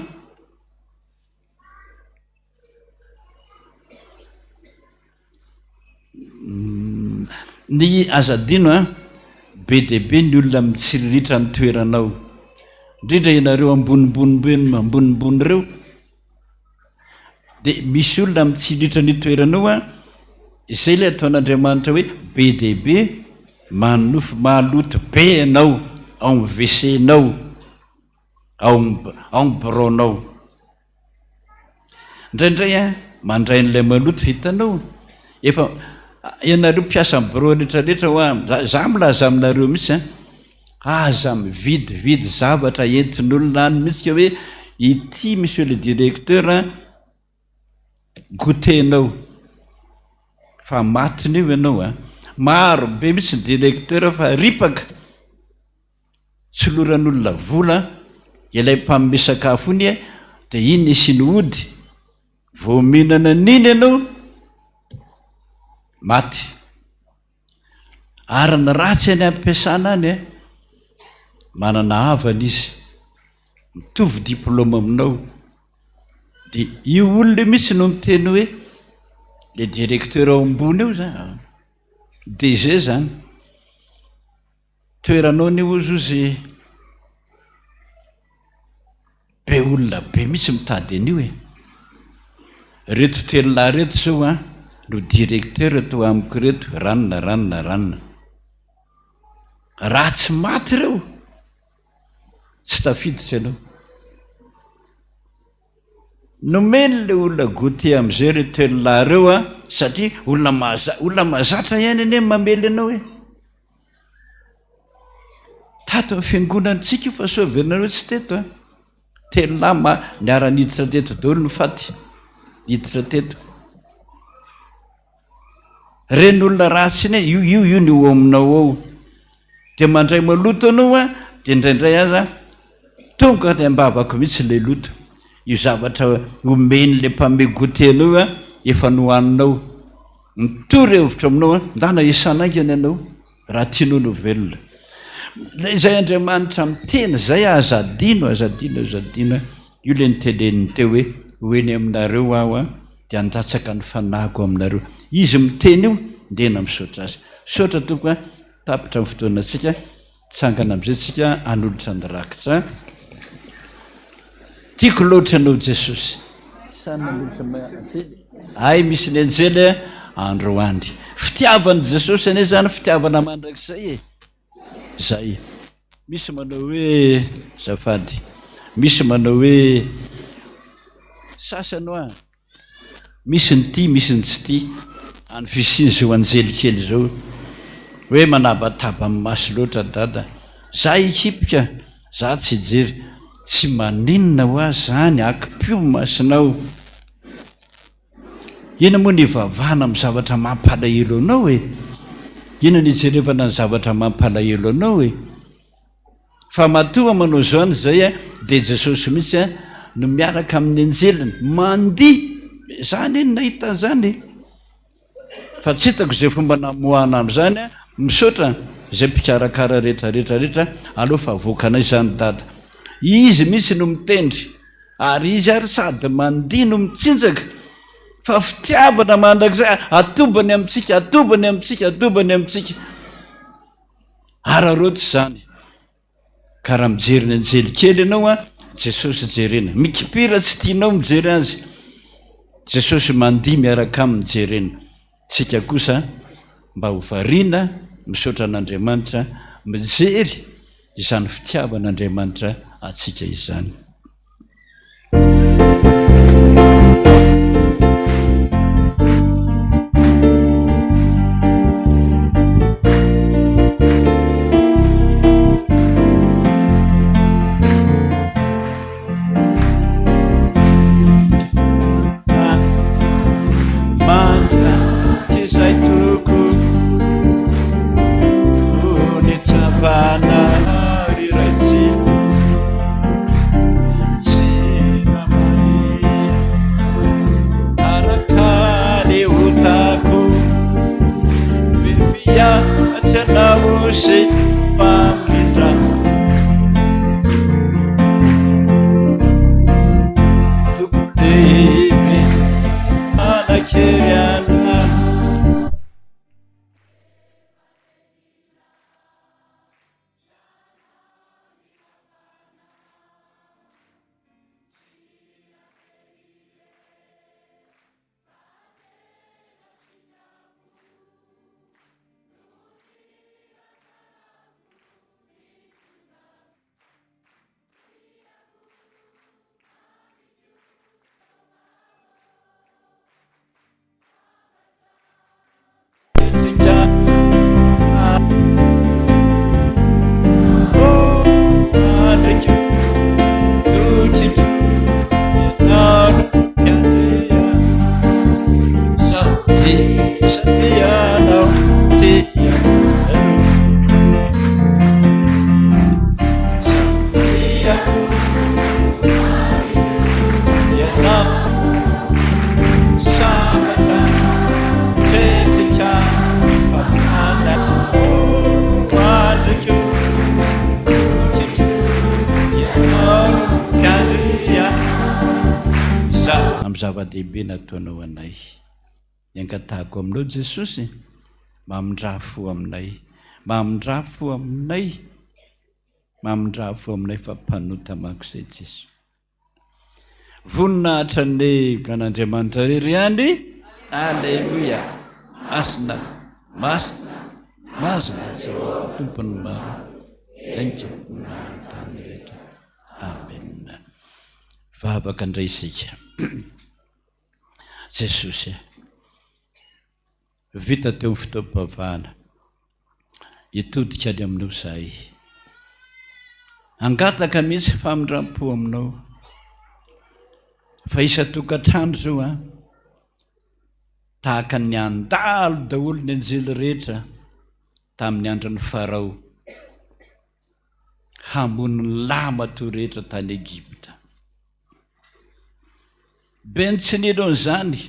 ny azadino be dehibe ny olona mitsiriritra ny toeranao indrindra ianareo ambonimbony reo de misy olona mitsiriritra ny toeranao izay le ataon'Andriamanitra hoe be dehibe manofo maloto be anao ao amin'ny WC-nao ao amin'ny bureau-nao indraindray mandray n'ilay maloto hitanao efa ianareo mpiasa amin'ny bureau rehetrarehetra hoa za milaza aminareo mihitsy aza mividividy zavatra entin'olona any mihitsy ka hoe ity monsieur le directeur goûtenao fa matiny io ianao maro be mihitsy ny directeur fa ripaka tsy loran'olona vola ilay mpamme sakafo iny de iny isiny ody vao mihinana niny ianao maty ary ny ratsy any ampiasana any manana havana izy mitovy diplôma aminao de io olona mihitsy no miteny hoe le directeur ao ambony eo zany DG zany toeranao ny ozy be olona be mihitsy mitady an'io reto telona reto zao no directeur to amiko reto ranona ratsy maty reo tsy tafiditra ianao nomeny le olona goûté am'izay re telona reo satria olona mahazatra ihany ane mamely anao tato fiangonantsika io fa saovernareo tsy teto telona niara-niditra teto daholo ny faty niditra teto reny olona ratsy iny io ny o aminao ao de mandray maloto anao de indraindray aza tonga de ambavako mihitsy le loto io zavatra omeny le mpame goûté anao efa nohaninao mitory hevitra aminao ndana isanaingany ianao raha tianao novelona izay Andriamanitra miteny zay azadino io le niteneniny teo hoe hoeny aminareo aho de andatsaka ny fanahiko aminareo izy miteny io ndena misaotra azy saotra toko tapitra ny fotoanatsika tsangana am'izay tsika anolotra ny rakitra tiako loatra anao Jesosy ay misy ny anjely androany fitiavany Jesosy ane zany fitiavana mandrakizay zay misy manao hoe zafady misy manao hoe sasany misy ny ty misy ny tsy ty any fisiny zao anjelikely zao hoe manabataba amin'ny maso loatra dada za ikipika za tsy jery tsy maninona ho azy zany akipio masinao ina moa ny vavahana amin'ny zavatra mampalahelo anao ina ny jerevana ny zavatra mampalahelo anao fa matoa manao zany zay de Jesosy mihitsy no miaraka amin'ny anjeliny mandiha zany eny nahita zany fa tsy hitako zay fomba namoahana am'zany misaotra zay mpikarakara rehetrarehetrarehetra aloha fa voakanay zany dada izy mihitsy no mitendry ary izy ary sady mandiha no mitsinjaka fa fitiavana mandrakizay atobany amitsika araroty zany karaha mijery ny anjely kely ianao Jesosy jerena mikipira tsy tianao mijery azy Jesosy mandiha miaraka aminy jerena tsika kosa mba ho variana misaotra an'Andriamanitra mijery izany fitiavan'Andriamanitra atsika izany Jesosy mpamindra lehibe anakeryana zava-dehibe nataonao anay niangatahako aminao Jesosy mamindra fo aminay mamindra fo aminay mamindra fo aminay fa mpanotamako zay Jeso voninahitra ny gan'Andriamanitra rery any alleluia masina masina masina tompony maro thank you tany rehetra amen vavaka indray isika Jesosy vita teo ny fotoam-pivavahana hitodika any aminao zahay angataka mihitsy famindram-po aminao fa isa-tokantrano zao tahaka ny andalo daholo ny anjely rehetra tamin'ny andron'ny Farao hambon'ny lama to rehetra tany Egypta ben tsy nino an'izany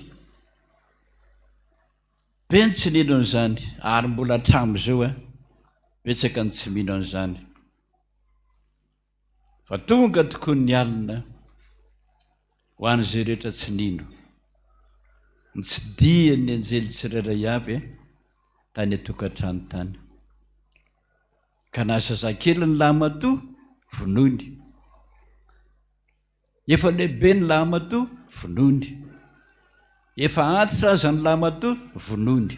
ben tsy nino an'izany ary mbola hatramo zao betsaka ny tsy mino an'izany fa tonga tokoa ny alina ho an'izay rehetra tsy nino ny tsy dia ny anjely tsirairay avy tany atokantrano tany ka nasazakely ny lamato vonony efa lehibe ny lamato vonony efa antitra aza ny lamato vonony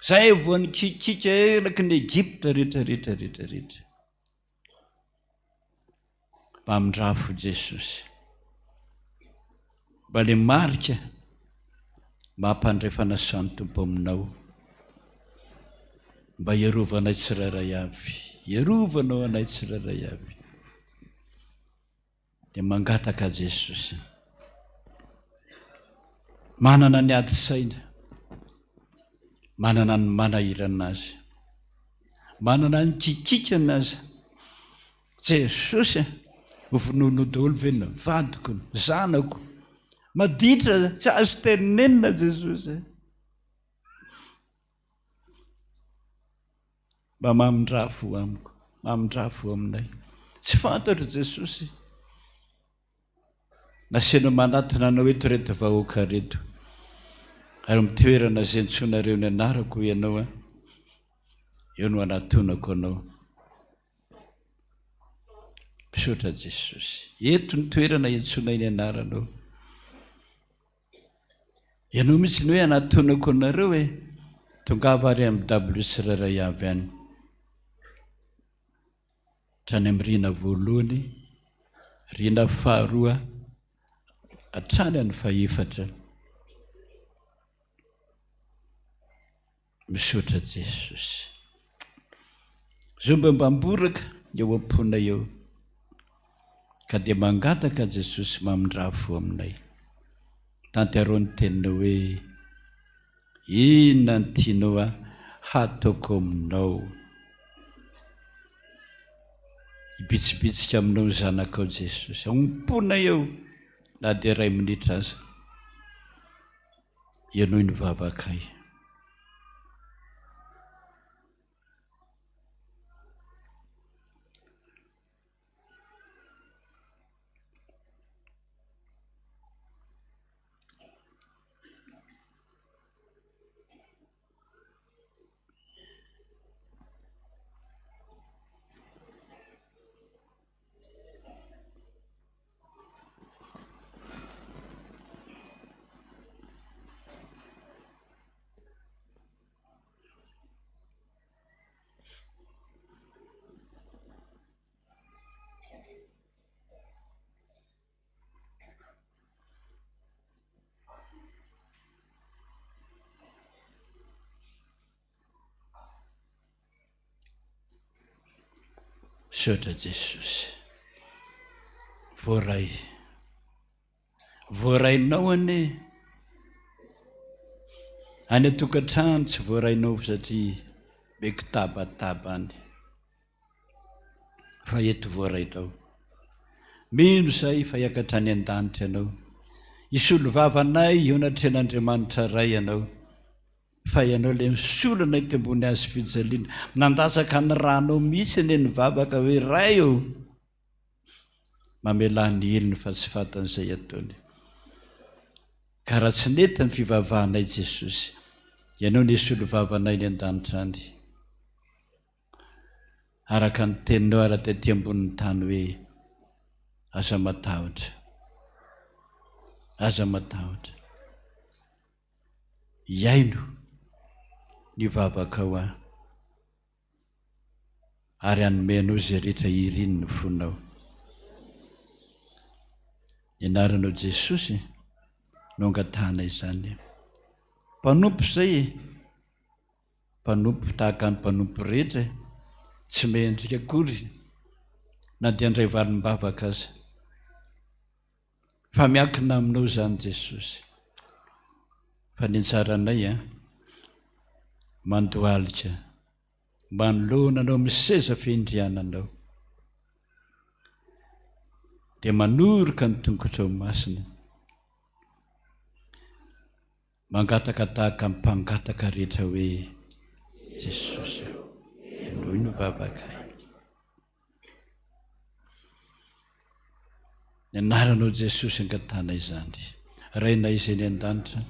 zay voany kikika eraky ny Egypta rehetra mpamindrafo Jesosy mba le marika mampandray fanasan'ny Tompo aminao mba hierovanay tsirairay avy hierovanao anay tsirairay avy dia mangataka Jesosy manana ny ady saina manana ny manahirana azy manana ny kikikana azy Jesosy hovonono daholo venona vadiko zanako maditra tsy azo tenenina Jesosy mba mamindra-fo amiko mamindra-fo aminay tsy fantatro Jesosy nasiana manatina anao eto reto vahoaka reto ary mitoerana zay ntsonareo ny anarako ianao eo no anatonako anao misaotra Jesosy eto ny toerana iantsonay ny anaranao ianao mihitsy ny hoe anatonako anareo tongava ary amin'ny W tsirairay avy any trany amin'ny rina voalohany rina faharoa hatrany any fahaefatra misaotra Jesosy zao mba mbamboraka eo am-pona eo ka dia mangataka Jesosy mamindra-fo aminay tantearo ny teninao hoe inona ny tianao hataoko aminao hibitsibitsika aminao ny zanakao Jesosy ompona eo na dia 2 minitra aza ianao ny vavakay sotra Jesosy. Voaray, voarainao ane any atokantrano tsy voarainao satria be kitabataba any, fa eto voarainao. Mino zay fa hiakatra any an-danitra ianao, isolo vavanay io natren'Andriamanitra ray ianao, fa ianao le misolona ito ambony azy fijaliana, nandasaka ny ranao mihitsy ane ny vavaka hoe ray io, mamelany heliny fa tsy fantan'izay ataony. Ka raha tsy nety ny fivavahanay Jesosy, ianao ny isolo vavanay ny an-danitra any, araka ny teninao ara-tety ambonin'ny tany hoe aza matahotra, aza matahotra, iaino ny vavaka ao aho, ary anomenao izay rehetra iriny ny fonao. Ianaranao Jesosy no angatahana izany. Mpanompo zay, mpanompo tahaka ny mpanompo rehetra, tsy mendrika akory na dia andray valim-bavaka aza, fa miankina aminao zany Jesosy. Fa ny anjaranay mandohalika, manoloana anao miseza fiandriananao, dia manoroka ny tongotrao masina, mangataka tahaka ny mpangataka rehetra hoe Jesosy, ianao no vavakay. Ny anaranao Jesosy angatana izany, rainay izay ny an-danitra,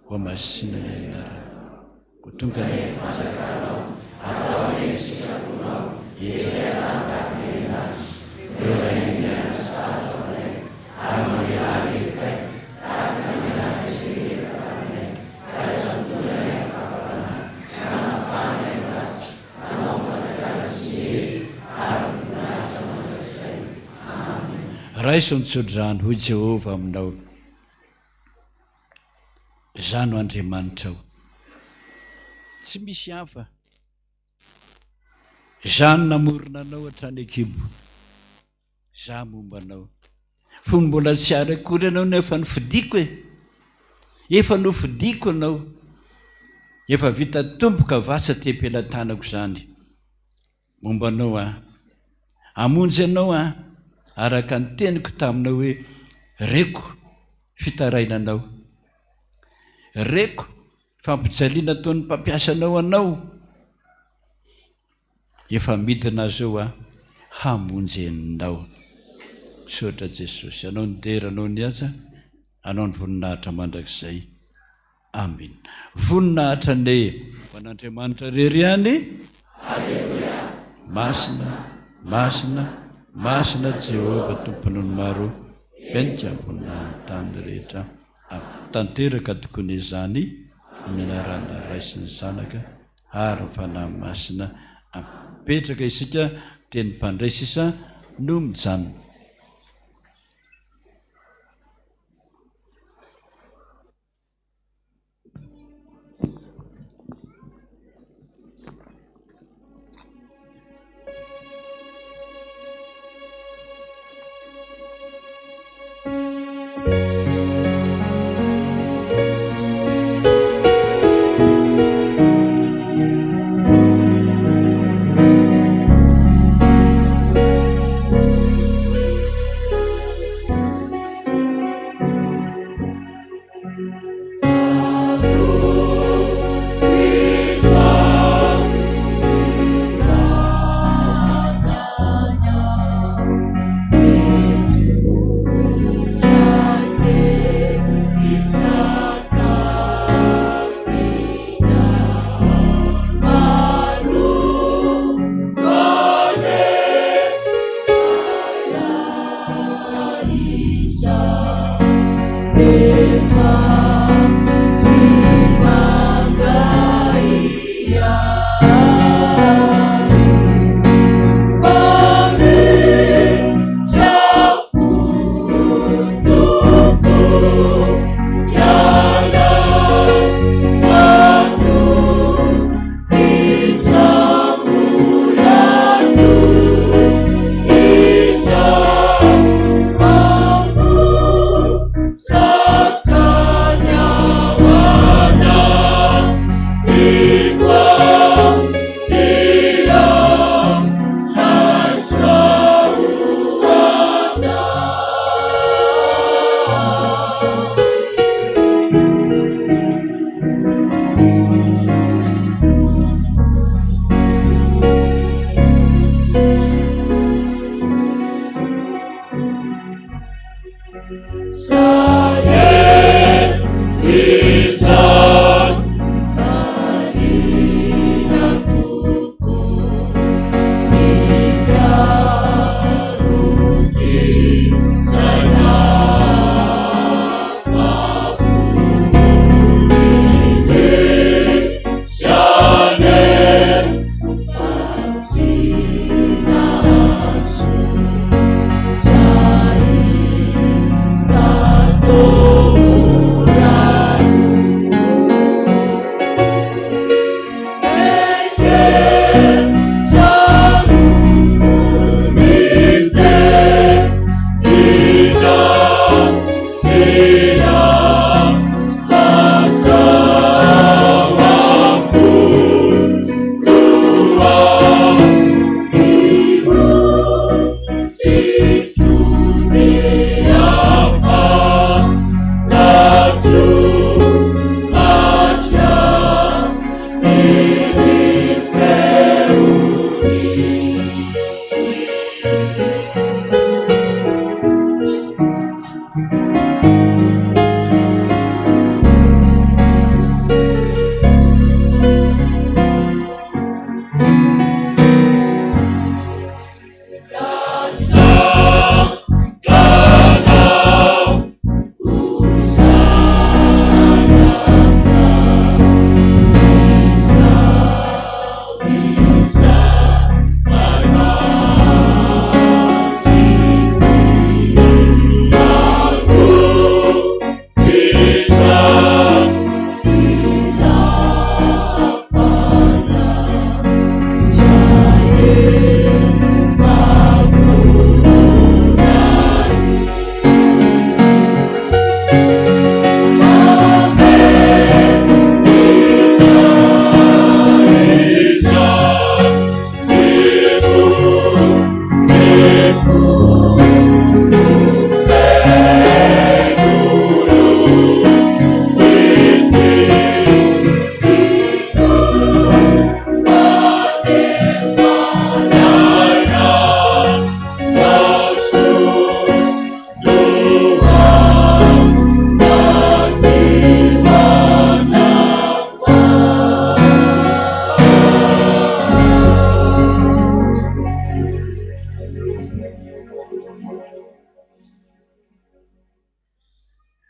ho masina ny anarana, ho tonga ny fanjakanao, ataony sitraponao, etraantakinenay, eo rainy asasoanay, amin'ny alipay, takinenay sirikakanay, kazantonay fapana, kamafanay masy, kanao fanjakasinery, ary voninahitra manjasay. Amen. Raiso nitsodrano ho Jehova aminao, zano Andriamanitrao, tsy misy hafa, zano namorona anao hatrany akibo, za mombanao, fo mbola tsy ary akory anao nefa nofidiko efa nofidiko anao, efa vita tomboka vasa te-pelantanako zany mombanao amonjy anao araka ny teniko taminao hoe reko fitarainanao, reko fampijaliana ataon'ny mpampiasanao anao, efa midina zao hamonjy anao. Sotra Jesosy, anao ny dera, anao ny aza, anao ny voninahitra mandrakizay. Amen. Voninahitra ne fan'Andriamanitra rery ihany. Alleluia. Masina, masina, masina Jehova tompony ny maro, penika voninahitra tany rehetra. Tanteraka tokony izany minarana ray sy ny zanaka ary fanahy masina. Petraka isika teny mpandraisisa no mijanona.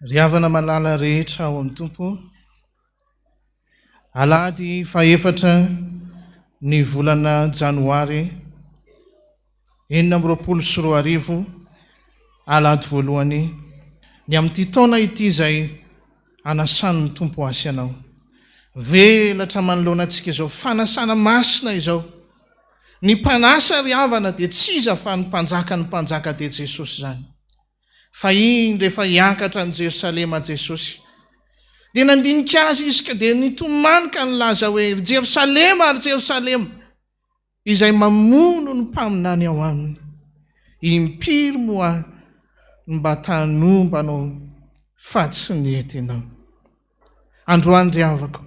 ry havana malala rehetra ao amin'ny tompo. Alahady 4 ny volana janoary 2024 alahady voalohany ny amin'ity taona ity izay anasan'ny tompo asy anao. Velatra manoloana antsika izao fanasana masina izao. Ny mpanasa ry havana dia tsy iza fa ny mpanjaka dia Jesosy zany. Fa iny rehefa hiakatra ny Jerosalema Jesosy dia nandinika azy izy ka dia nitomanika nylaza hoe ry Jerosalema izay mamono ny mpaminany ao aminy. Impiry moa mba tanombanao fa tsy nety ianao. Androany ry havako,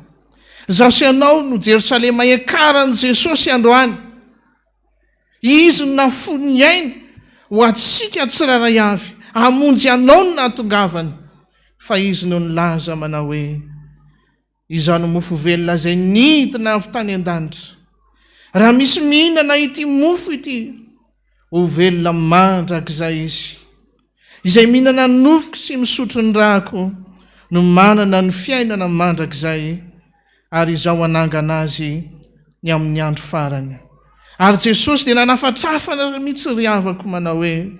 zaho sy ianao no Jerosalema iakaran'i Jesosy androany. Izy no nafony aina ho atsika tsiraray avy, hamonjy anao no nahatongavany. Fa izy no nilaza manao hoe izao no mofo velona izay nidina avy tany an-danitra. Raha misy mihinana ity mofo ity, ho velona mandrakizay izy. Izay mihinana nofoko sy misotro ny rako no manana ny fiainana mandrakizay, ary izao anangana azy ny amin'ny andro farany. Ary Jesosy dia nanafatrafana mihitsy ry havako manao hoe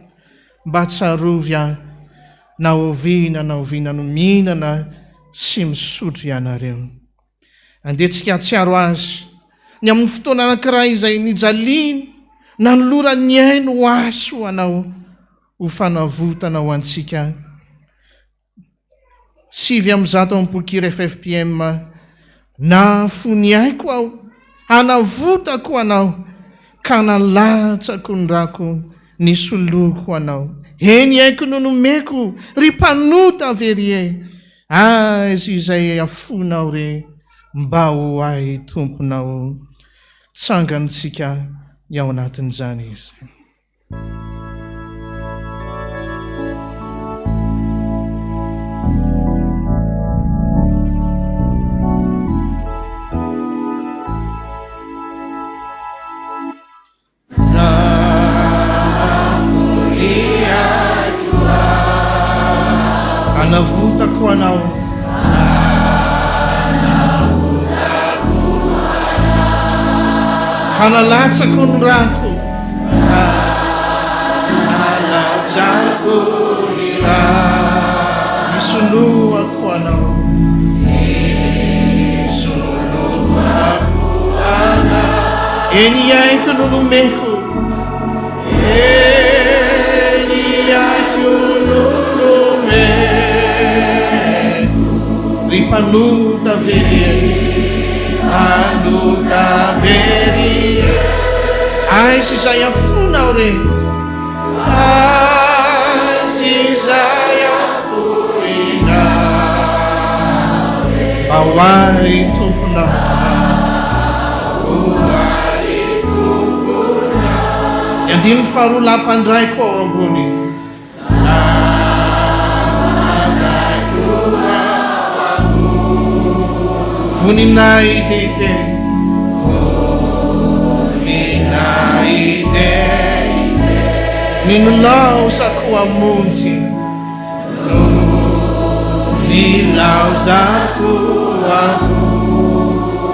mba tsarovy aho na oviana no mihinana sy misotro ianareo. Andehantsika atsiaro azy ny amin'ny fotoana anankiray izay nijaliany na nolora ny aino ho aso ho anao ho fanavotana ho antsika. 7 ampokiry FPVM na fony aiko aho hanavotako anao ka nalatsako ny rako ny soloko anao. Eny aiko no nomeko ry mpanota verie azy izay afonao re mba ho ahy tomponao. Tsangantsika ny ao anatin'izany izy. Anavutako anao, kanalatsako ny rako, kanalatsako ny rako, misoloako anao, eny aiko no nomeko, eny aiko no ry mpanota verie azy izay afonao re, azy izay afonao mba ho ahy tomponao. Andiny faharoa lampandraiko ao ambony. Voninay dehibe, ny nilaozako hamonjy, nilaozako hamonjy,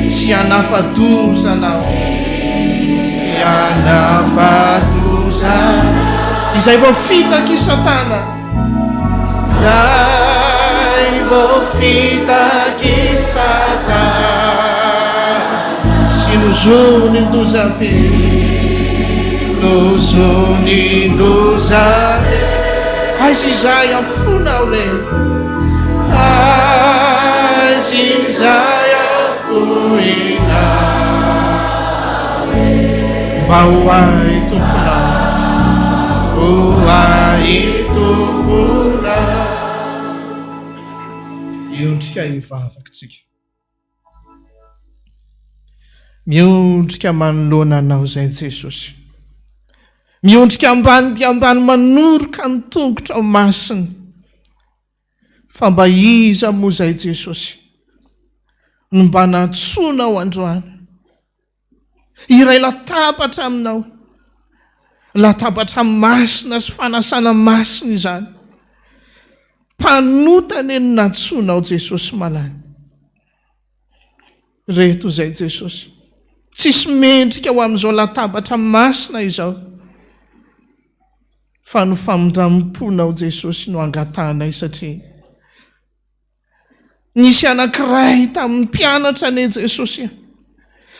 sy hanafatozanao, izay voafitaky Satana, fitaky Satana, sy nozony ndozabe, azy izay afonao re, azy izay afonao mba ho ahy tomponao, ho ahy tomponao. Miondrika ivavaka tsika, miondrika manoloana anao zay Jesosy, miondrika ambany dia ambany manoroka ny tongotra ao masiny. Fa mba iza moa zay Jesosy no mba natsona ao androany, iray latabatra aminao, latabatra masina sy fanasana masina izany. mpanotany eny natsoanao Jesosy malany. Reto zay Jesosy, tsisy mendrika ho amin'izao latabatra masina izao, fa no famindramponao Jesosy no angatanay, satria nisy anankiray tamin'ny mpianatra ane Jesosy,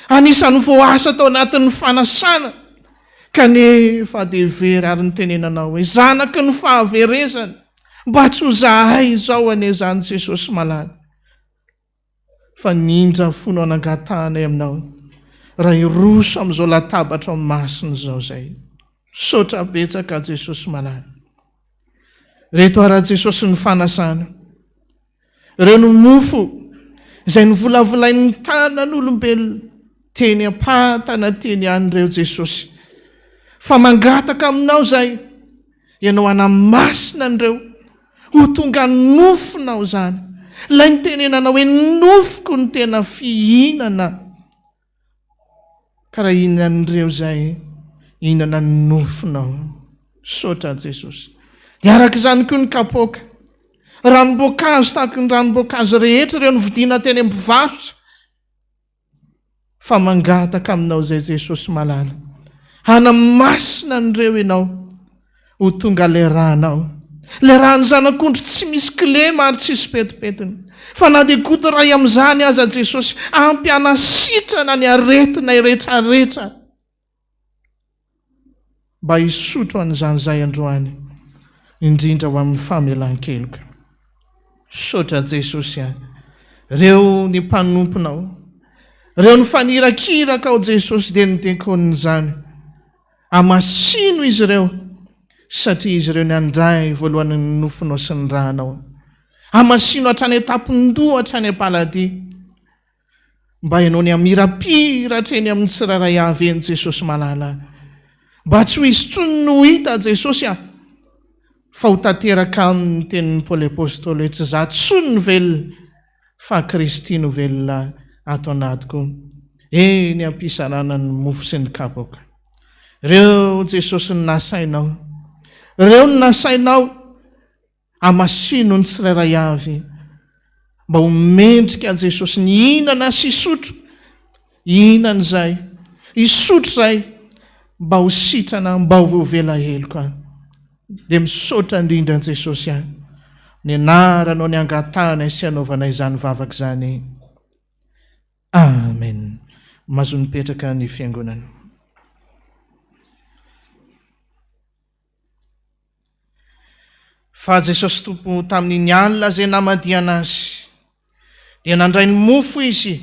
anisany voasa tao anatin'ny fanasana, kanefa dia very ary nitenenanao hoe zanaky ny fahaverezany, mba tsy ho zahay izao ane zany Jesosy malany. Fa nindra fono anangatanay aminao, raha iroso amin'izao latabatra masina izao zay. Sotra betsaka Jesosy malany. Reto ara Jesosy ny fanasana, ireo no mofo izay novolavolain'ny tanan'olombelona teny am-patana teny an'ireo Jesosy. Fa mangataka aminao zay, ianao anamasina an'ireo ho tonga nofonao zany. Ilay nitenenana hoe nofoko ny tena fihinana. Ka raha ihinan'ireo zay, ihinana ny nofonao. Sotra Jesosy. Dia araka izany koa ny kapoaka. Ranom-boankazo tahaka ny ranom-boankazo rehetra ireo novidiana teny am-mpivarotra. Fa mangataka aminao zay Jesosy malala. Hanamasina an'ireo ianao ho tonga le ranao. Le rano zanak'ondry tsy misy kilema ary tsisy petipetiny. Fa na dia goto ray amin'izany aza Jesosy, ampy anasitrana ny aretina rehetrarehetra, mba hisotro an'izany zay androany, indrindra ho amin'ny famelan-keloka. Sotra Jesosy any. Reo ny mpanomponao, reo ny fanirakiraka ao Jesosy dia ny dekon'izany. Amasino izy ireo, satria izy ireo ny andray voalohany ny nofonao sy ny ranao. Amasino hatrany etapon-doha hatrany Alahady, mba ianao ny amirapiratra eny amin'ny tsiraray avy eny Jesosy malala. Mba tsy ho hisy tsony no hita Jesosy fa ho tanteraka amin'ny tenin'ny Paoly apôstôly hoe tsy za tsony no velona, fa Kristy no velona ato anatiko. Eny ampisanana ny mofo sy ny kapoka. Reo Jesosy ny nasainao, reo ny nasainao amasino ny tsirairay avy, mba ho mendrika Jesosy ny hinana sy isotro. Hinana zay, isotro zay, mba ho sitrana, mba ho voavela heloka. Dia misaotra indrindra Jesosy any, ny anaranao ny angatana sy anaovanay izany vavaka izany. Amen. Mahazo mipetraka ny fiangonana. Fa Jesosy Tompo tamin'ny alina izay namadiana azy, dia nandray ny mofo izy,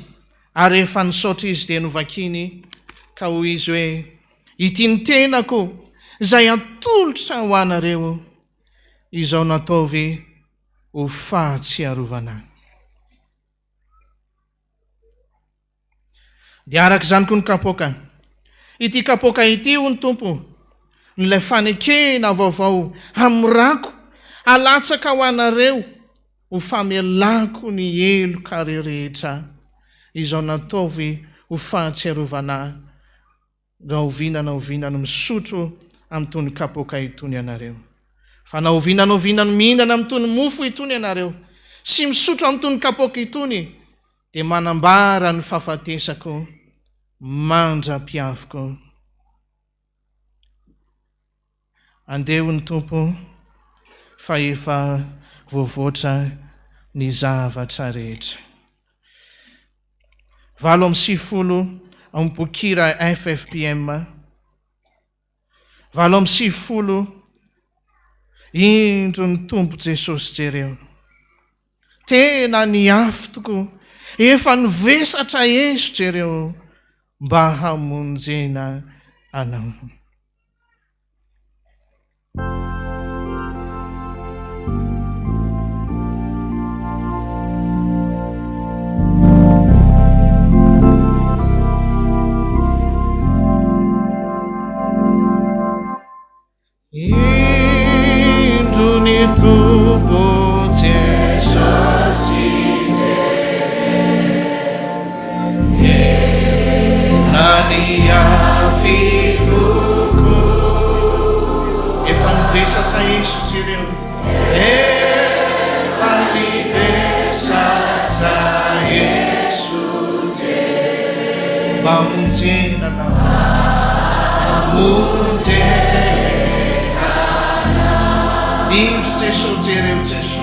ary rehefa nisaotra izy dia novakiny, ka hoy izy hoe, ity ny tenako izay atolotra ho anareo, izao nataovy ho fahatsiarovana. Dia araka izany koa ny kapoaka. Ity kapoaka ity ho ny Tompo, nilay fanekena vaovao amin'ny rako, alatsaka ho anareo ho famelako ny heloka rehetra, izao nataovy ho fahatsiarovana. Raha ovinana misotro amin'itony kapoaka itony ianareo. Fa na ovinana mihinana amin'itony mofo itony ianareo, sy misotro amin'itony kapoaka itony, dia manambara ny fahafatesako mandra-piaviko. Andeo ny Tompo, fa efa voavoatra ny zavatra rehetra. 7 amin'ny bokira FPVM, 7 indro ny Tompo Jesosy jereo. Tena ny aftoko, efa nivesatra Yesu jereo, mba hamonjena anao. Indro ny Tompo Jesosy tena ny afitoko, efa nivesatra Yesu jereo, mamonjenana indro Jesosy jereo Jesosy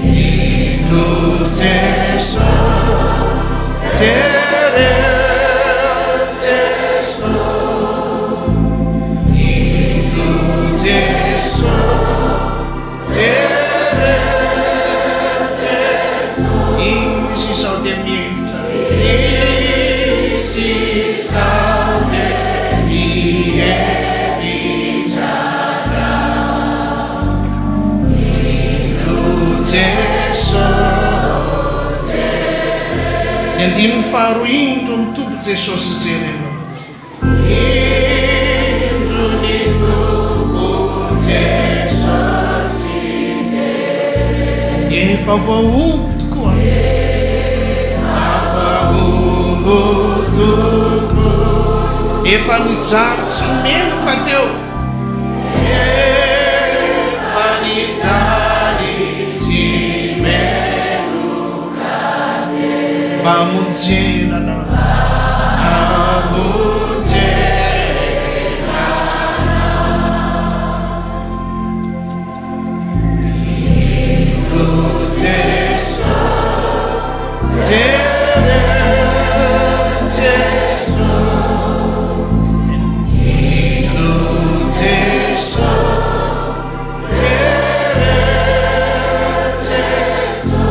indro Jesosy jereo Jesosy indro Jesosy jereo Jesosy izy sao dia mihevitra izy sao dia mihevitra Jesosy ny andimy faharoa indro ny tompo Jesosy jereo indro ny tompo Jesosy jereo efa voaombo tokoa voaombo tokoa efa nijaro tsy meloka teo efa nijary mamonjenana indro Jesosy jereo Jesosy indro Jesosy jereo Jesosy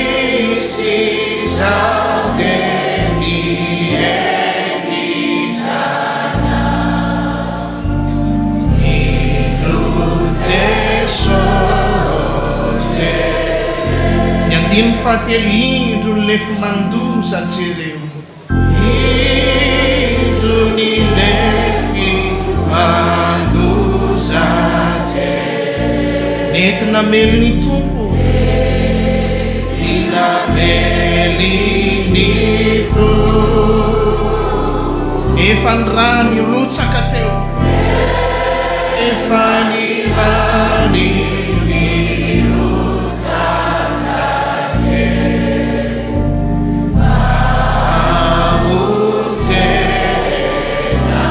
izy sao dia mihevitsana indro Jesosy ny andimy fahatelo indro ny lefi mandoza jereo indro ny lefi mandoza jereo nentina melo ny tompo melinito efa ny rano rotsaka teo efa ny rano rotsaka teo mamonjenana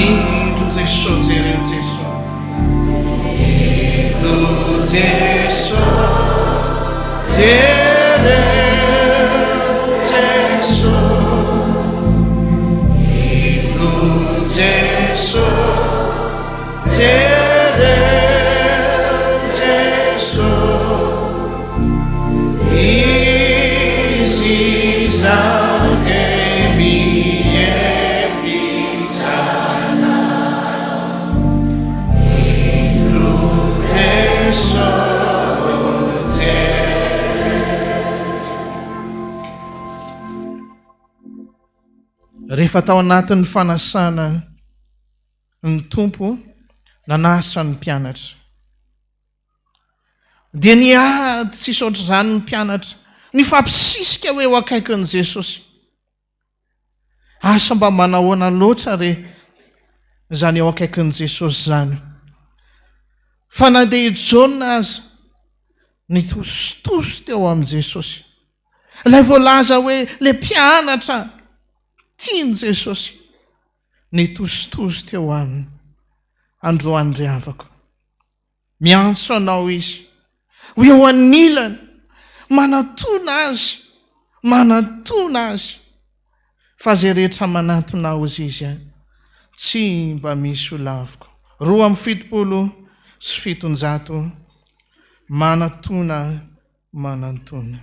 indro Jesosy jereo Jesosy indro Jesosy jereo Jesosy indro Jesosy jereo Jesosy izy sao dia mihevitsana indro Jesosy rehefa tao anatin'ny fanasana ny tompo nanasa ny mpianatra dia niady tsisy ohatr' izany ny mpianatra ny fampisisika hoe eo akaikin'i Jesosy asa mba manahoana loatra re zany eo akaikin'i Jesosy zany fa na dia hijaona aza nitositosy teo amin'i Jesosy ilay voalaza hoe le mpianatra tiany Jesosy nitositosy teo aminy androany riavako miantso anao izy ho eo anilany manatona azy fa zay rehetra manatona azy izy tsy mba misy olaviko 2:7 manatona manantuna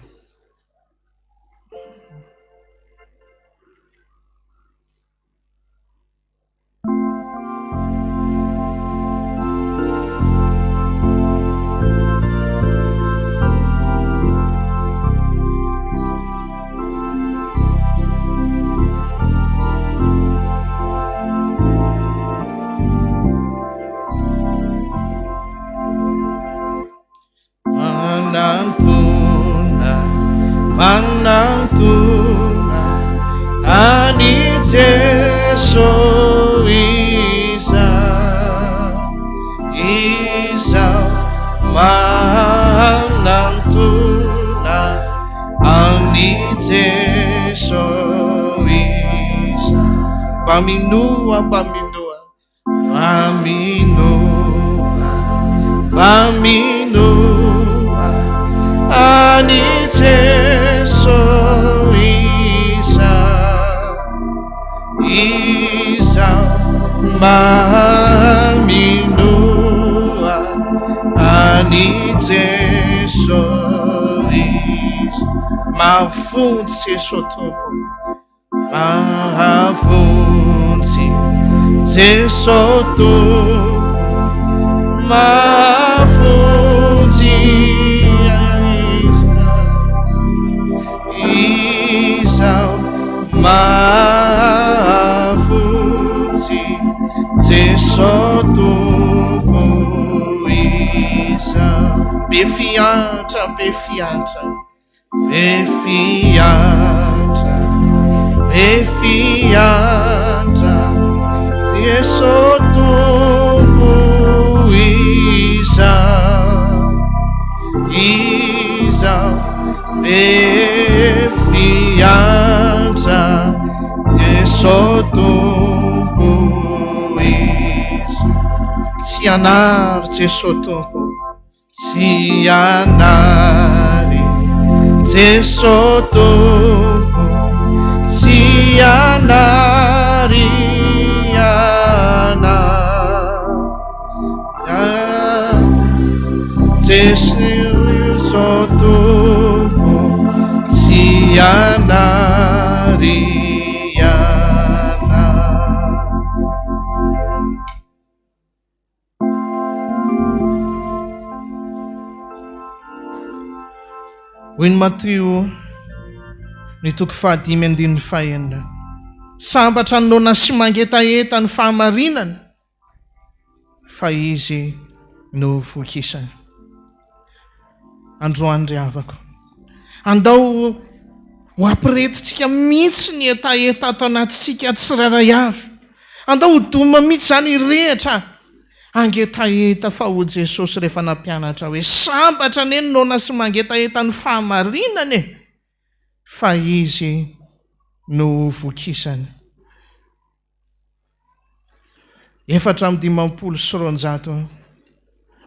ani Jesu isa manantuna Jesu isa paminua ani Jesu isa maminua ani Jesu isa mafunzi Jesu Tompo mafunzi Jesu Tompo mafunzi isa mafunzi Jesu Tompo isa befianta Jesu Tompo isa befianta Jesu Tompo isa sianar Jesu Tompo sianari Jesu Tompo sianari Jesu Tompo sianari Win Matthew ny toko 5:15 sambatra nona sy mangetaheta ny fahamarinana fa izy no fokisany. Androany ry havako, andao ho ampiretintsika mihitsy ny etaeta ato anatintsika tsiraray avy, andao ho doma mihitsy zany rehetra angetaheta fa ho Jesosy rehefa nampianatra hoe sambatra neny nona sy mangetaheta ny fahamarinana fa izy no vokisany. 4:20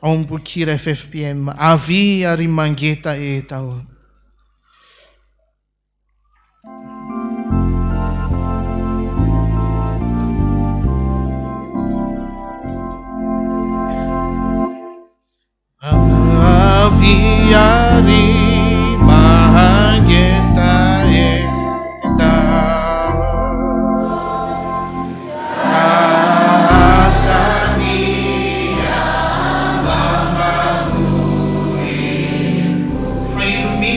ao ambokira FPVM avy ary mangetaheta ao. Avy ary mangetaheta asania mamamuri. Find me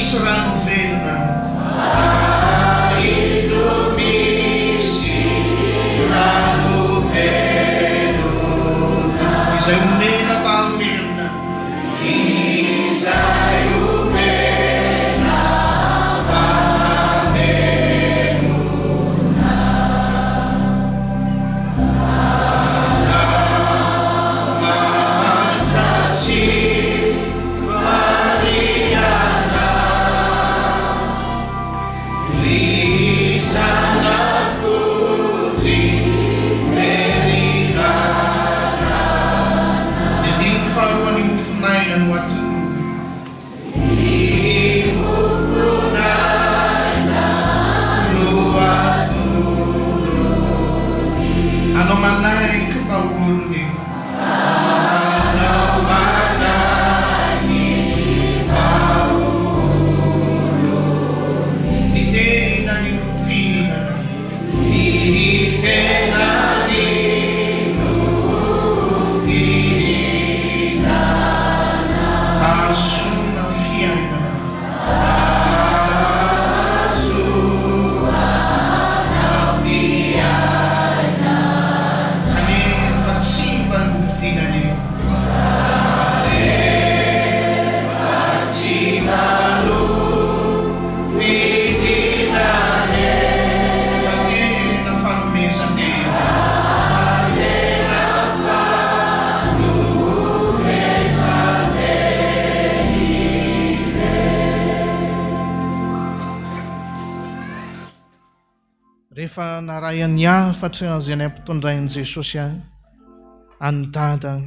rehefa naray any afatra zay ny ampitondrain'i Jesosy any dada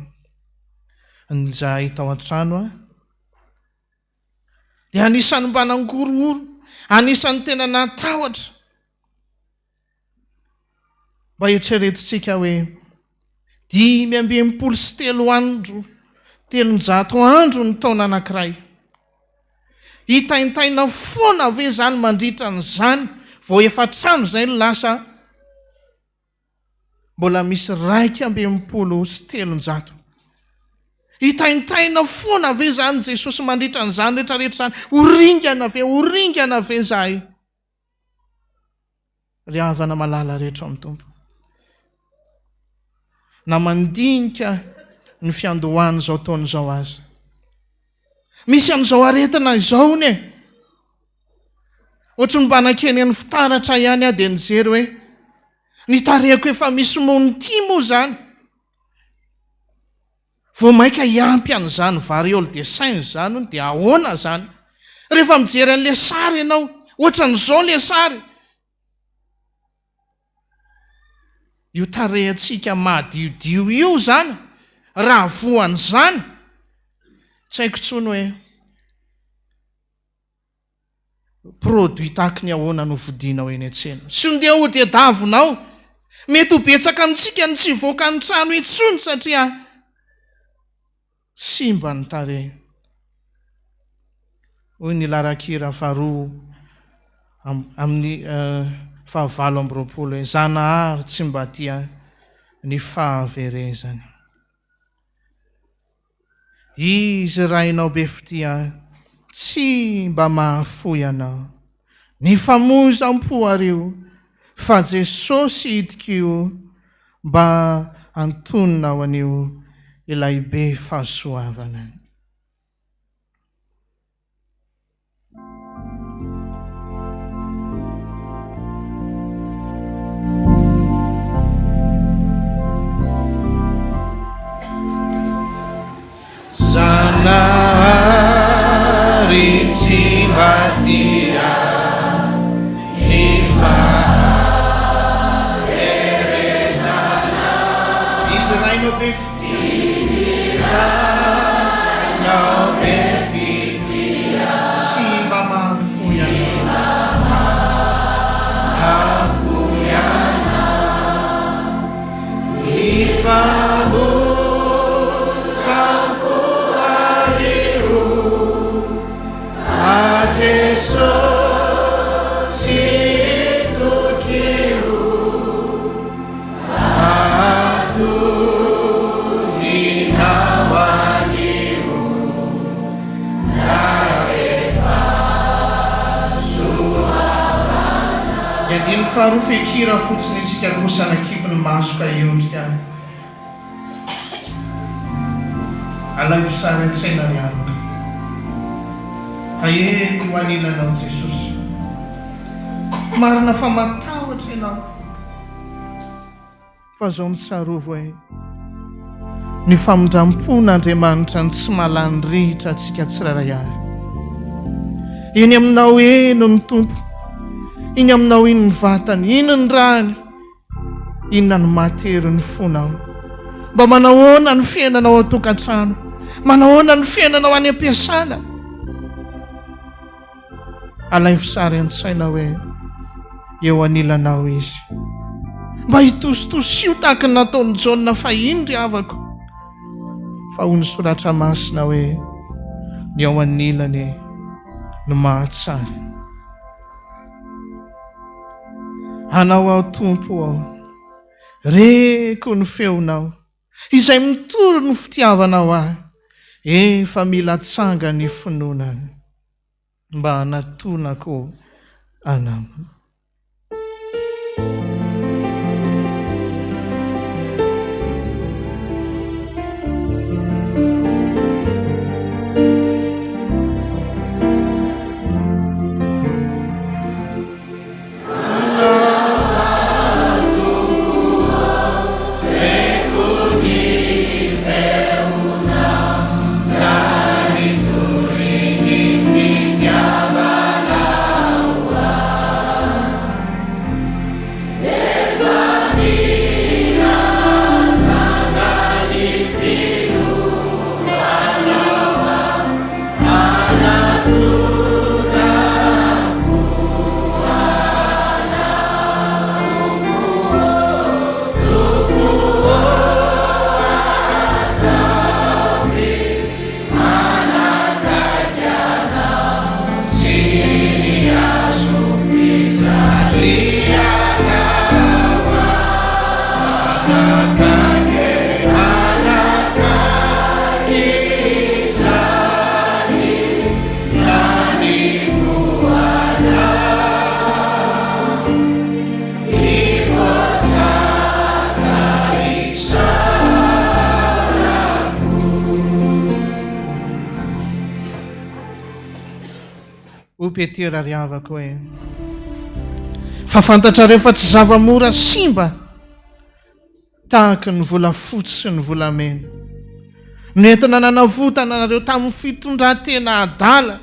nyzay tao an-trano dia anisan'ny mba nangorohoro, anisan'ny tena natahotra. Mba eritreretintsika hoe 523 andro 300 andro ny taona anankiray. Hitaintaina foana ve zany mandritra n'izany vao efatrano zay ny lasa mbola misy 223. Hitaintaina foana ve zany Jesosy mandritra n'izany rehetrarehetra zany. Oringana ve zahay. Ry havana malala rehetra amin'ny Tompo. Na mandinika ny fiandohany zao taona zao azy. Misy amin'izao aretina izao ne. Ohatry ny mba nakeny ny fitaratra ihany dia nijery hoe nitarehako efa misy monty moa zany. Vao maika hiampy an'izany variole de sain zany dia ahoana zany. Rehefa mijery an'le sary ianao, ohatra n'izao le sary. Io tarehantsika madiodio io zany, raha voan'izany, tsy haiko tsony hoe produit tahaka ny ahoana no vidinao eny an-tsena. Sy ndeha ho dia davinao, mety ho betsaka amintsika ny tsy voaka ny trano intsony satria simba ny tarehy. Hoy ny larakira faharoa amin'ny 720 hoe Zanahary tsy mba tia ny fahaverezany. Izy rainao be fitia tsy mba mahafoy anao. Ny famozam-poario fa Jesosy hidik'io mba antonina ao an'io ilay be fahasoavana. Zanahary tsy mba tia ny fahaverezana. Izy rainao be fitia, rainao be fitia, tsy mba mahafoy anao. Ny faharoa fekira fotsiny isika kosa nakipiny masoka iondrika. Alay fisary an-tsaina ry anaka. Aeny ho anilanao Jesosy. Marina fa matahotra ianao. Fa zao mitsarovo hoe ny famindram-pon'Andriamanitra ny tsy malany rihitra antsika tsiraray avy. Eny aminao eno ny Tompo. Iny aminao iny ny vatany, iny ny rany, inona ny matery ny fonao. Mba manahoana ny fiainanao ao an-tokantrano, manahoana ny fiainanao any am-piasana. Alay fisary an-tsaina hoe eo anilanao izy. Mba hitositosio tahaka ny nataon'ny Jaona fahiny ry havako. Fa hoy ny soratra masina hoe ny ao anilany no mahatsara. Anao ao Tompo ao, reko ny feonao, izay mitoro ny fitiavanao ahy, efa mila tsanga ny finoana, mba hanatonako anao. petera riavako hoe fa fantatrareo fa tsy zavamora simba tahaka ny vola fotsy sy ny volamena nentina nanavotana nareo tamin'ny fitondratena adala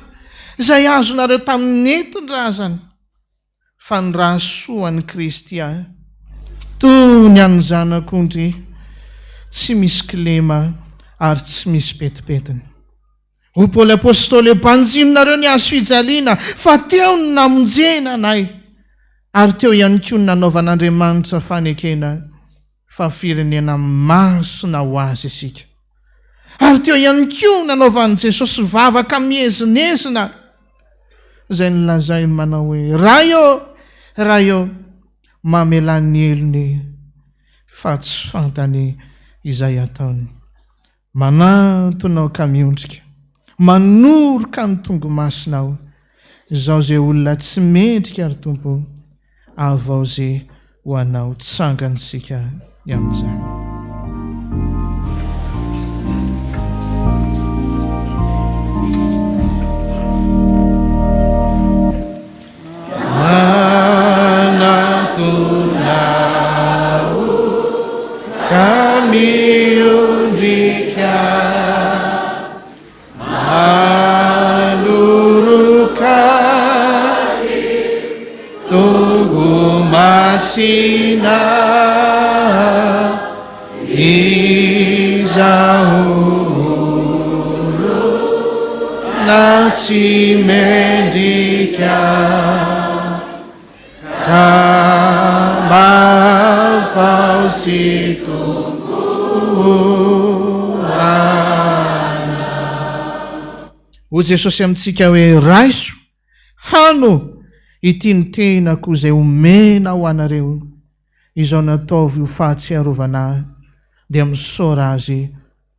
izay azonareo tamin'ny entin-drazany fandrasoan'ny Kristy ahy tony any zanak'ondry tsy misy kilema ary tsy misy petipetiny. Ho Paoly apôstôly banjinonareo ny azo fijaliana fa teo ny namonjena anay ary teo ihany koa ny nanaovan'Andriamanitra fanekena fa firenena masina ho azy isika. Ary teo ihany koa nanaovan'i Jesosy vavaka mihezinezina izay nylazay manao hoe raha eo mamelany elony fa tsy fantany izay ataony. Manantonao ka miondrika, manoroka ny tongomasinao, izao zay olona tsy mendrika ary Tompo, avao zay ho anao tsanganysika amin'izany. Sina izahulu na tsy mendrika ramafao sy tompoana. O Jesosy amintsika hoe raiso hano ity ny tenako izay omena ho anareo, izao nataovy ho fahatsiarovana dia misaora azy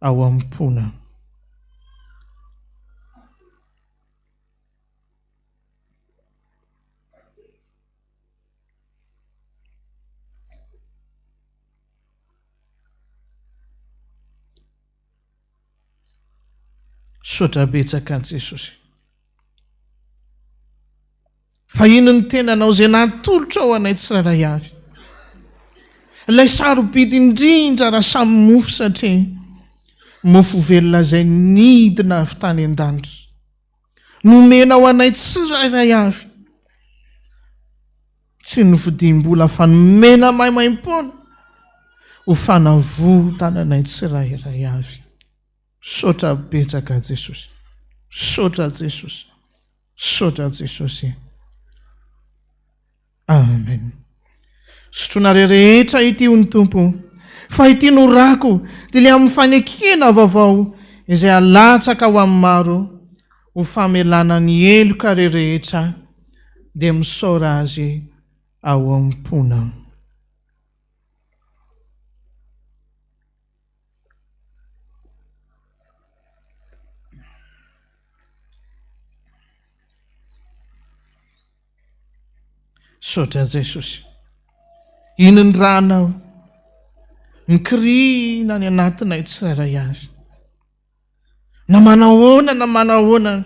ao am-pona. Sotra betsaka an Jesosy. Fa ino ny tenanao izay natolotra ao anay tsiraray avy. Ilay sarobidy indrindra raha samy mofo satria mofo velona izay nidina avy tany an-danitra. Nomena ao anay tsiraray avy. Tsy novidim-bola fa nomena maimaim-poana ho fanavotana anay tsiraray avy. Sotra betsaka Jesosy. Sotra Jesosy. Sotra Jesosy. Amen. Sotrona rehetra ity ho ny Tompo, fa ity no rako dia ilay amin'ny fanekena vaovao izay alatsaka ho amin'ny maro ho famelana ny heloka rehetra dia misaora azy ao am-pona. Sotra Jesosy. Ino ny ranao mikirina ny anatinay tsiraray avy. Na manao ahoana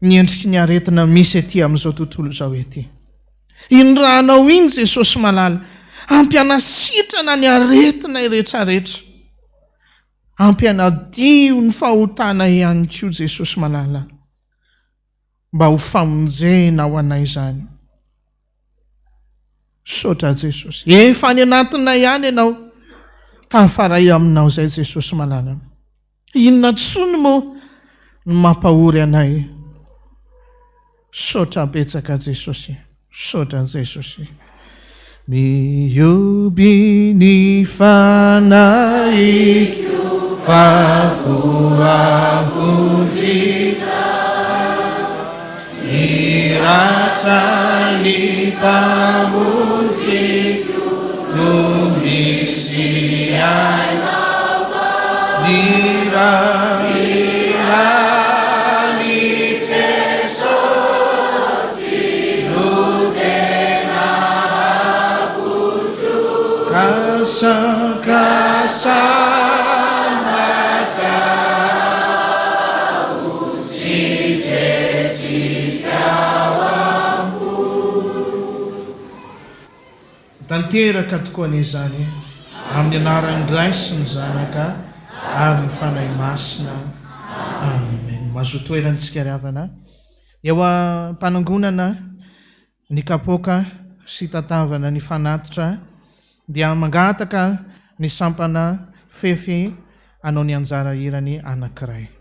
ny endriky ny aretina misy ety amin'izao tontolo izao ety. Ino ny ranao iny Jesosy malala, ampianasitrana ny aretina rehetrarehetra, ampianadio ny fahotana ihany koa Jesosy malala, mba ho famonjena ho anay izany. Sotra Jesosy. Efa any anatina ihany ianao, tafaray aminao izay Jesosy malala. Inona tsony moa no mampahory anay? Sotra betsaka Jesosy. Sotra Jesosy. Mioby ny fanaiko fa voavonjika, iratra ny pamonjiko no misy ainava, irany Jesosy no tena avozo, kasakasa matao si tetika. tanteraka tokoa n'izany amin'ny anaran'ny Ray sy ny Zanaka ary ny fanahy masina. Amen. Mahazo toerantsika ry havana. Eo ampanangonana ny kapoaka sy tatavana ny fanatitra dia mangataka ny sampana fefy anao ny anjara irany anankiray.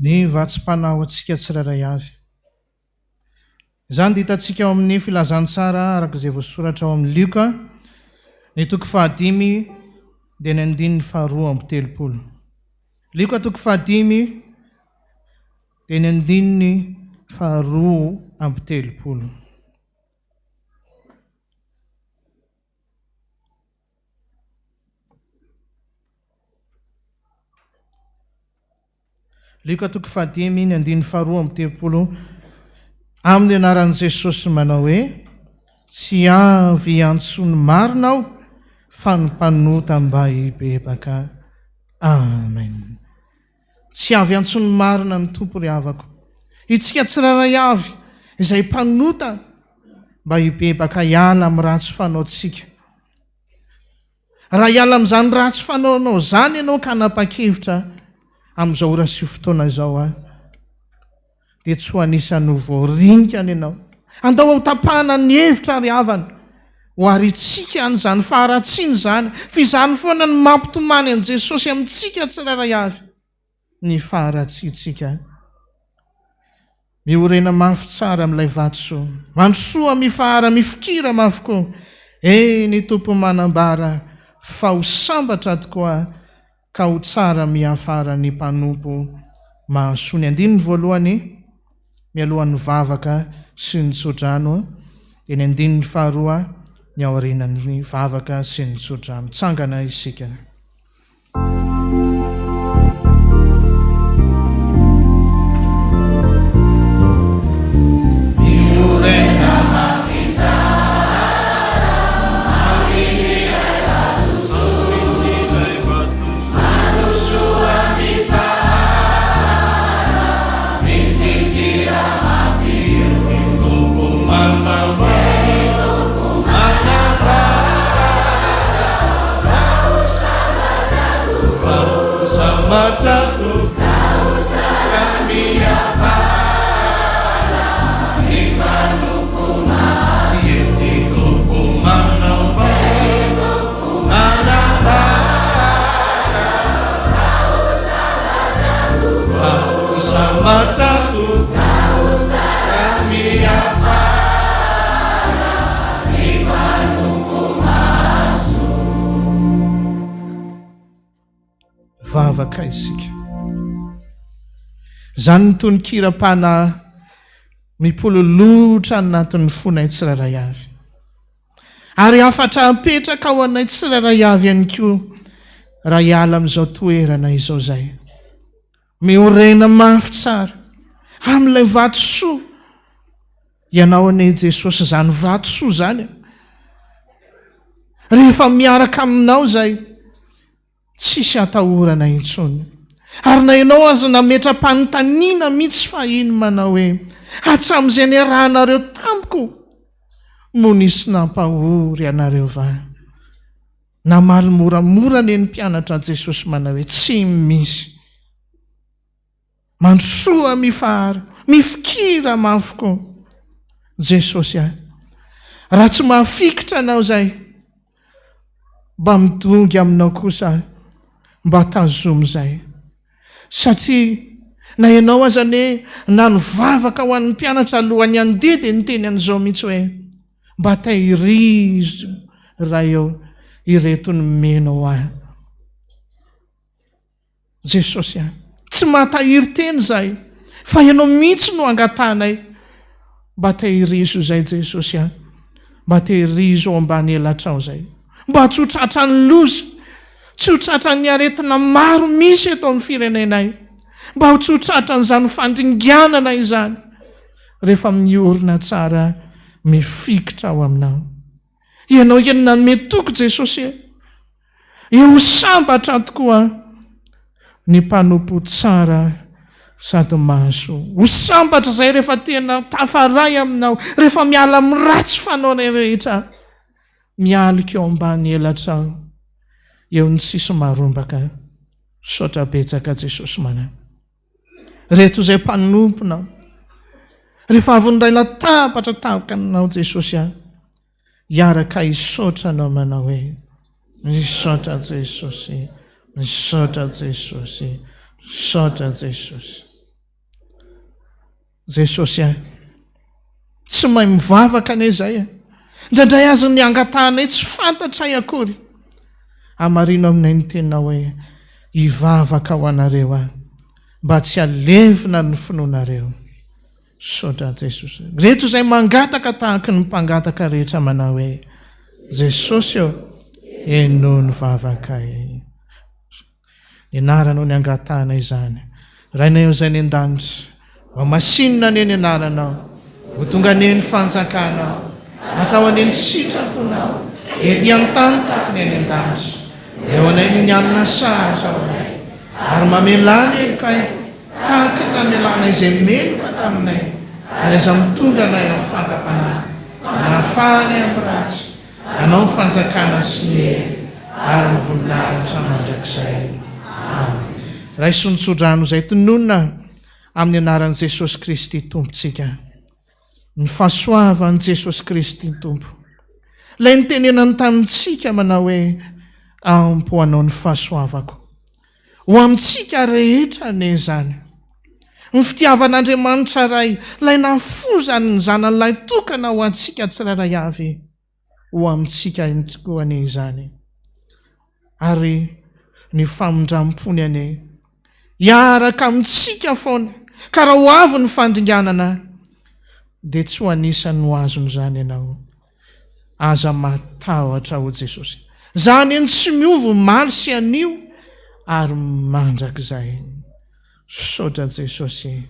ny vatsim-panao antsika tsirairay avy. Izany dia hitantsika ao amin'ny filazantsara arak'izay voasoratra ao amin'ny Lioka ny toko 5 dia ny 2:10. Lioka toko 5 dia ny 2:10. Lioka toko 5 ny 2:10 amin'ny anaran'i Jesosy manao hoe: tsy avy antsony marina aho fa ny mpanota mba hibebaka. Amen. Tsy avy antsony marina ny Tompo ry havako. Itsika tsirairay avy izay mpanota mba hibebaka hiala amin'ny ratsy fanaontsika. Raha hiala amin'izany ratsy fanaonao zany ianao ka nanapa-kevitra amin'izao ora sy fotoana izao dia tsy ho anisany ho voarinkana ianao. Andao ho tapahana ny hevitra ry havana ho aritsika an'izany faharatsiana zany, fizany foana ny mampitomany an' Jesosy amintsika tsirairay avy ny faharatsiantsika. Miorena mafy tsara amin'ilay vatosoa, mandrosoa mifahara mifikira mafy koa. Ny Tompo manambara fa ho sambatra tokoa ka ho tsara miafara ny mpanompo mahasoa. Ny 1:2 mialohan'ny vavaka sy ny tsodrano, dia ny 2:2 ny aorinan'ny vavaka sy ny tsodrano. Tsangana isika. Vavaka isika. Zany ny tononkira-pana mipololotra anatin'ny fonay tsirairay avy. Ary afatra apetraka ao anay tsirairay avy ihany koa raha hiala amin'izao toerana izao zay. Miorena mafy tsara amin'ilay vatosoa ianao anay Jesosy, zany vatosoa zany. Rehefa miaraka aminao zay tsisy atahorana intsony. Ary na ianao aza nametra-panontaniana mihitsy fa ino manao hoe hatramin'izay niarahanareo tamiko mo nisy nampahory anareo va? Namaly moramora ny mpianatra Jesosy manao hoe tsy misy. Mandrosoa mifahara mifikira mafy koa Jesosy raha tsy mahafikitra anao zay, mba midongy aminao kosa mba tazomy zay. Satria na ianao azany na nivavaka ho an'ny mpianatra alohan'ny andeha dia niteny an'izao mihitsy hoe mba tahirizo raha eo ireto ny menao ahy. Jesosy tsy mahatahiry teny zay, fa ianao mihitsy no angatanay. Mba tahirizo zay Jesosy mba tahirizo ao ambany elatrao zay, mba tsy ho tratra ny loza, tsy ho tratra ny aretina maro misy eto amin'ny firenenay, mba tsy ho tratra n'izany fandringanana izany rehefa miorina tsara mifikitra ao aminao. Ianao enina metoko Jesosy, eo sambatra tokoa ny mpanompo tsara sady mahasoa. Ho sambatra zay rehefa tena tafaray aminao, rehefa miala amin'ny ratsy fanaonay rehetra, mialika eo ambany elatrao eo ny sisy marombaka. Saotra betsaka Jesosy mana. Reto izay mpanomponao, rehefa avy nyray latabatra tahaka anao Jesosy hiaraka hisaotra anao manao hoe misaotra Jesosy, misaotra Jesosy, misaotra Jesosy. Jesosy ahy tsy mahay mivavaka ane zay a indraindray azy ny angatanay tsy fantatra ay akory amarino aminay ny teninao hoe hivavaka ho anareo ahy mba tsy alevina ny finoanareo sotra Jesosy reto izay mangataka tahaka ny mpangataka rehetra manao hoe Jesosy eo eno ny vavaka ny anaranao ny angatanay izany rainay eo izay ny an-danitra mba masinina ane ny anaranao ho tonga ane ny fanjakanao atao ane ny sitraponao ety an-tany tahaka ny any an-danitra eo anay ny anina sahaza ao anay ary mamelana elokay tahaka ny namelana izay meloka taminay ary aza mitondra anay ao fankapanana nahafahany amin'ny ratsy anao fanjakana sy ny ary mivoninahitra mandrakizay. Raha isonotsodrano izay tononona amin'ny anaran'i Jesosy Kristy Tompontsika. Ny fahasoavan'i Jesosy Kristy Tompo. Ilay nitenenany tamintsika manao hoe ampo anao ny fahasoavako. Ho amintsika rehetra ane zany. Ny fitiavan'Andriamanitra ray, ilay nafozany ny zanan'ilay tokana ho antsika tsirairay avy. Ho amintsika koa ane izany. Ary ny famindram-pony ane hiaraka amintsika foana ka raha ho avy ny fandringanana dia tsy ho anisany ho azony izany ianao aza matahotra ho Jesosy zany eny tsy miovy maly sy anio ary mandrakizay sotra Jesosy.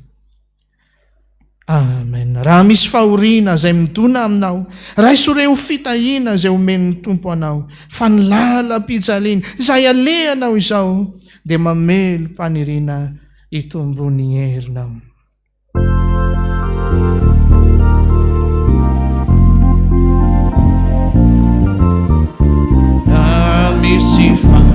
Amen. Raha misy fahoriana izay midona aminao, raha isoreo fitahiana izay omen'ny Tompo anao, fa ny lalam-pijaliana izay alehanao izao dia mamelo mpaniriana itombony herinao. Raha misy fahoriana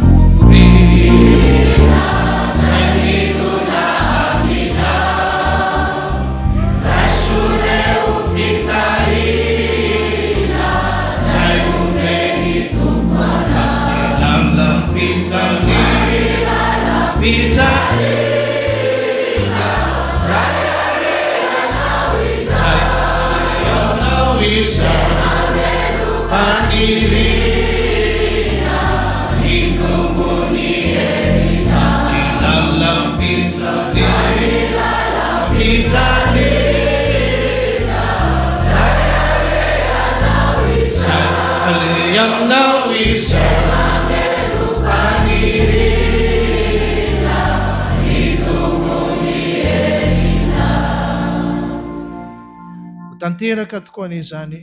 tanteraka tokoa an'izany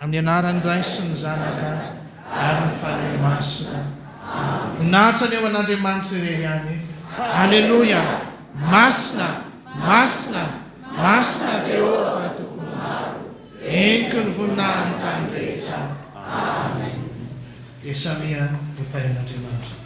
amin'ny anaran'ny Ray sy ny Zanaka ary ny Fanahy Masina. Voninahitra ny eo an'Andriamanitra irery ihany. Haleloia. Masina, masina, masina Jehova tokony maro. Henoko ny voninahiny tany rehetra. Amen. Esamia utain'Andriamanitra.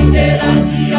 interazione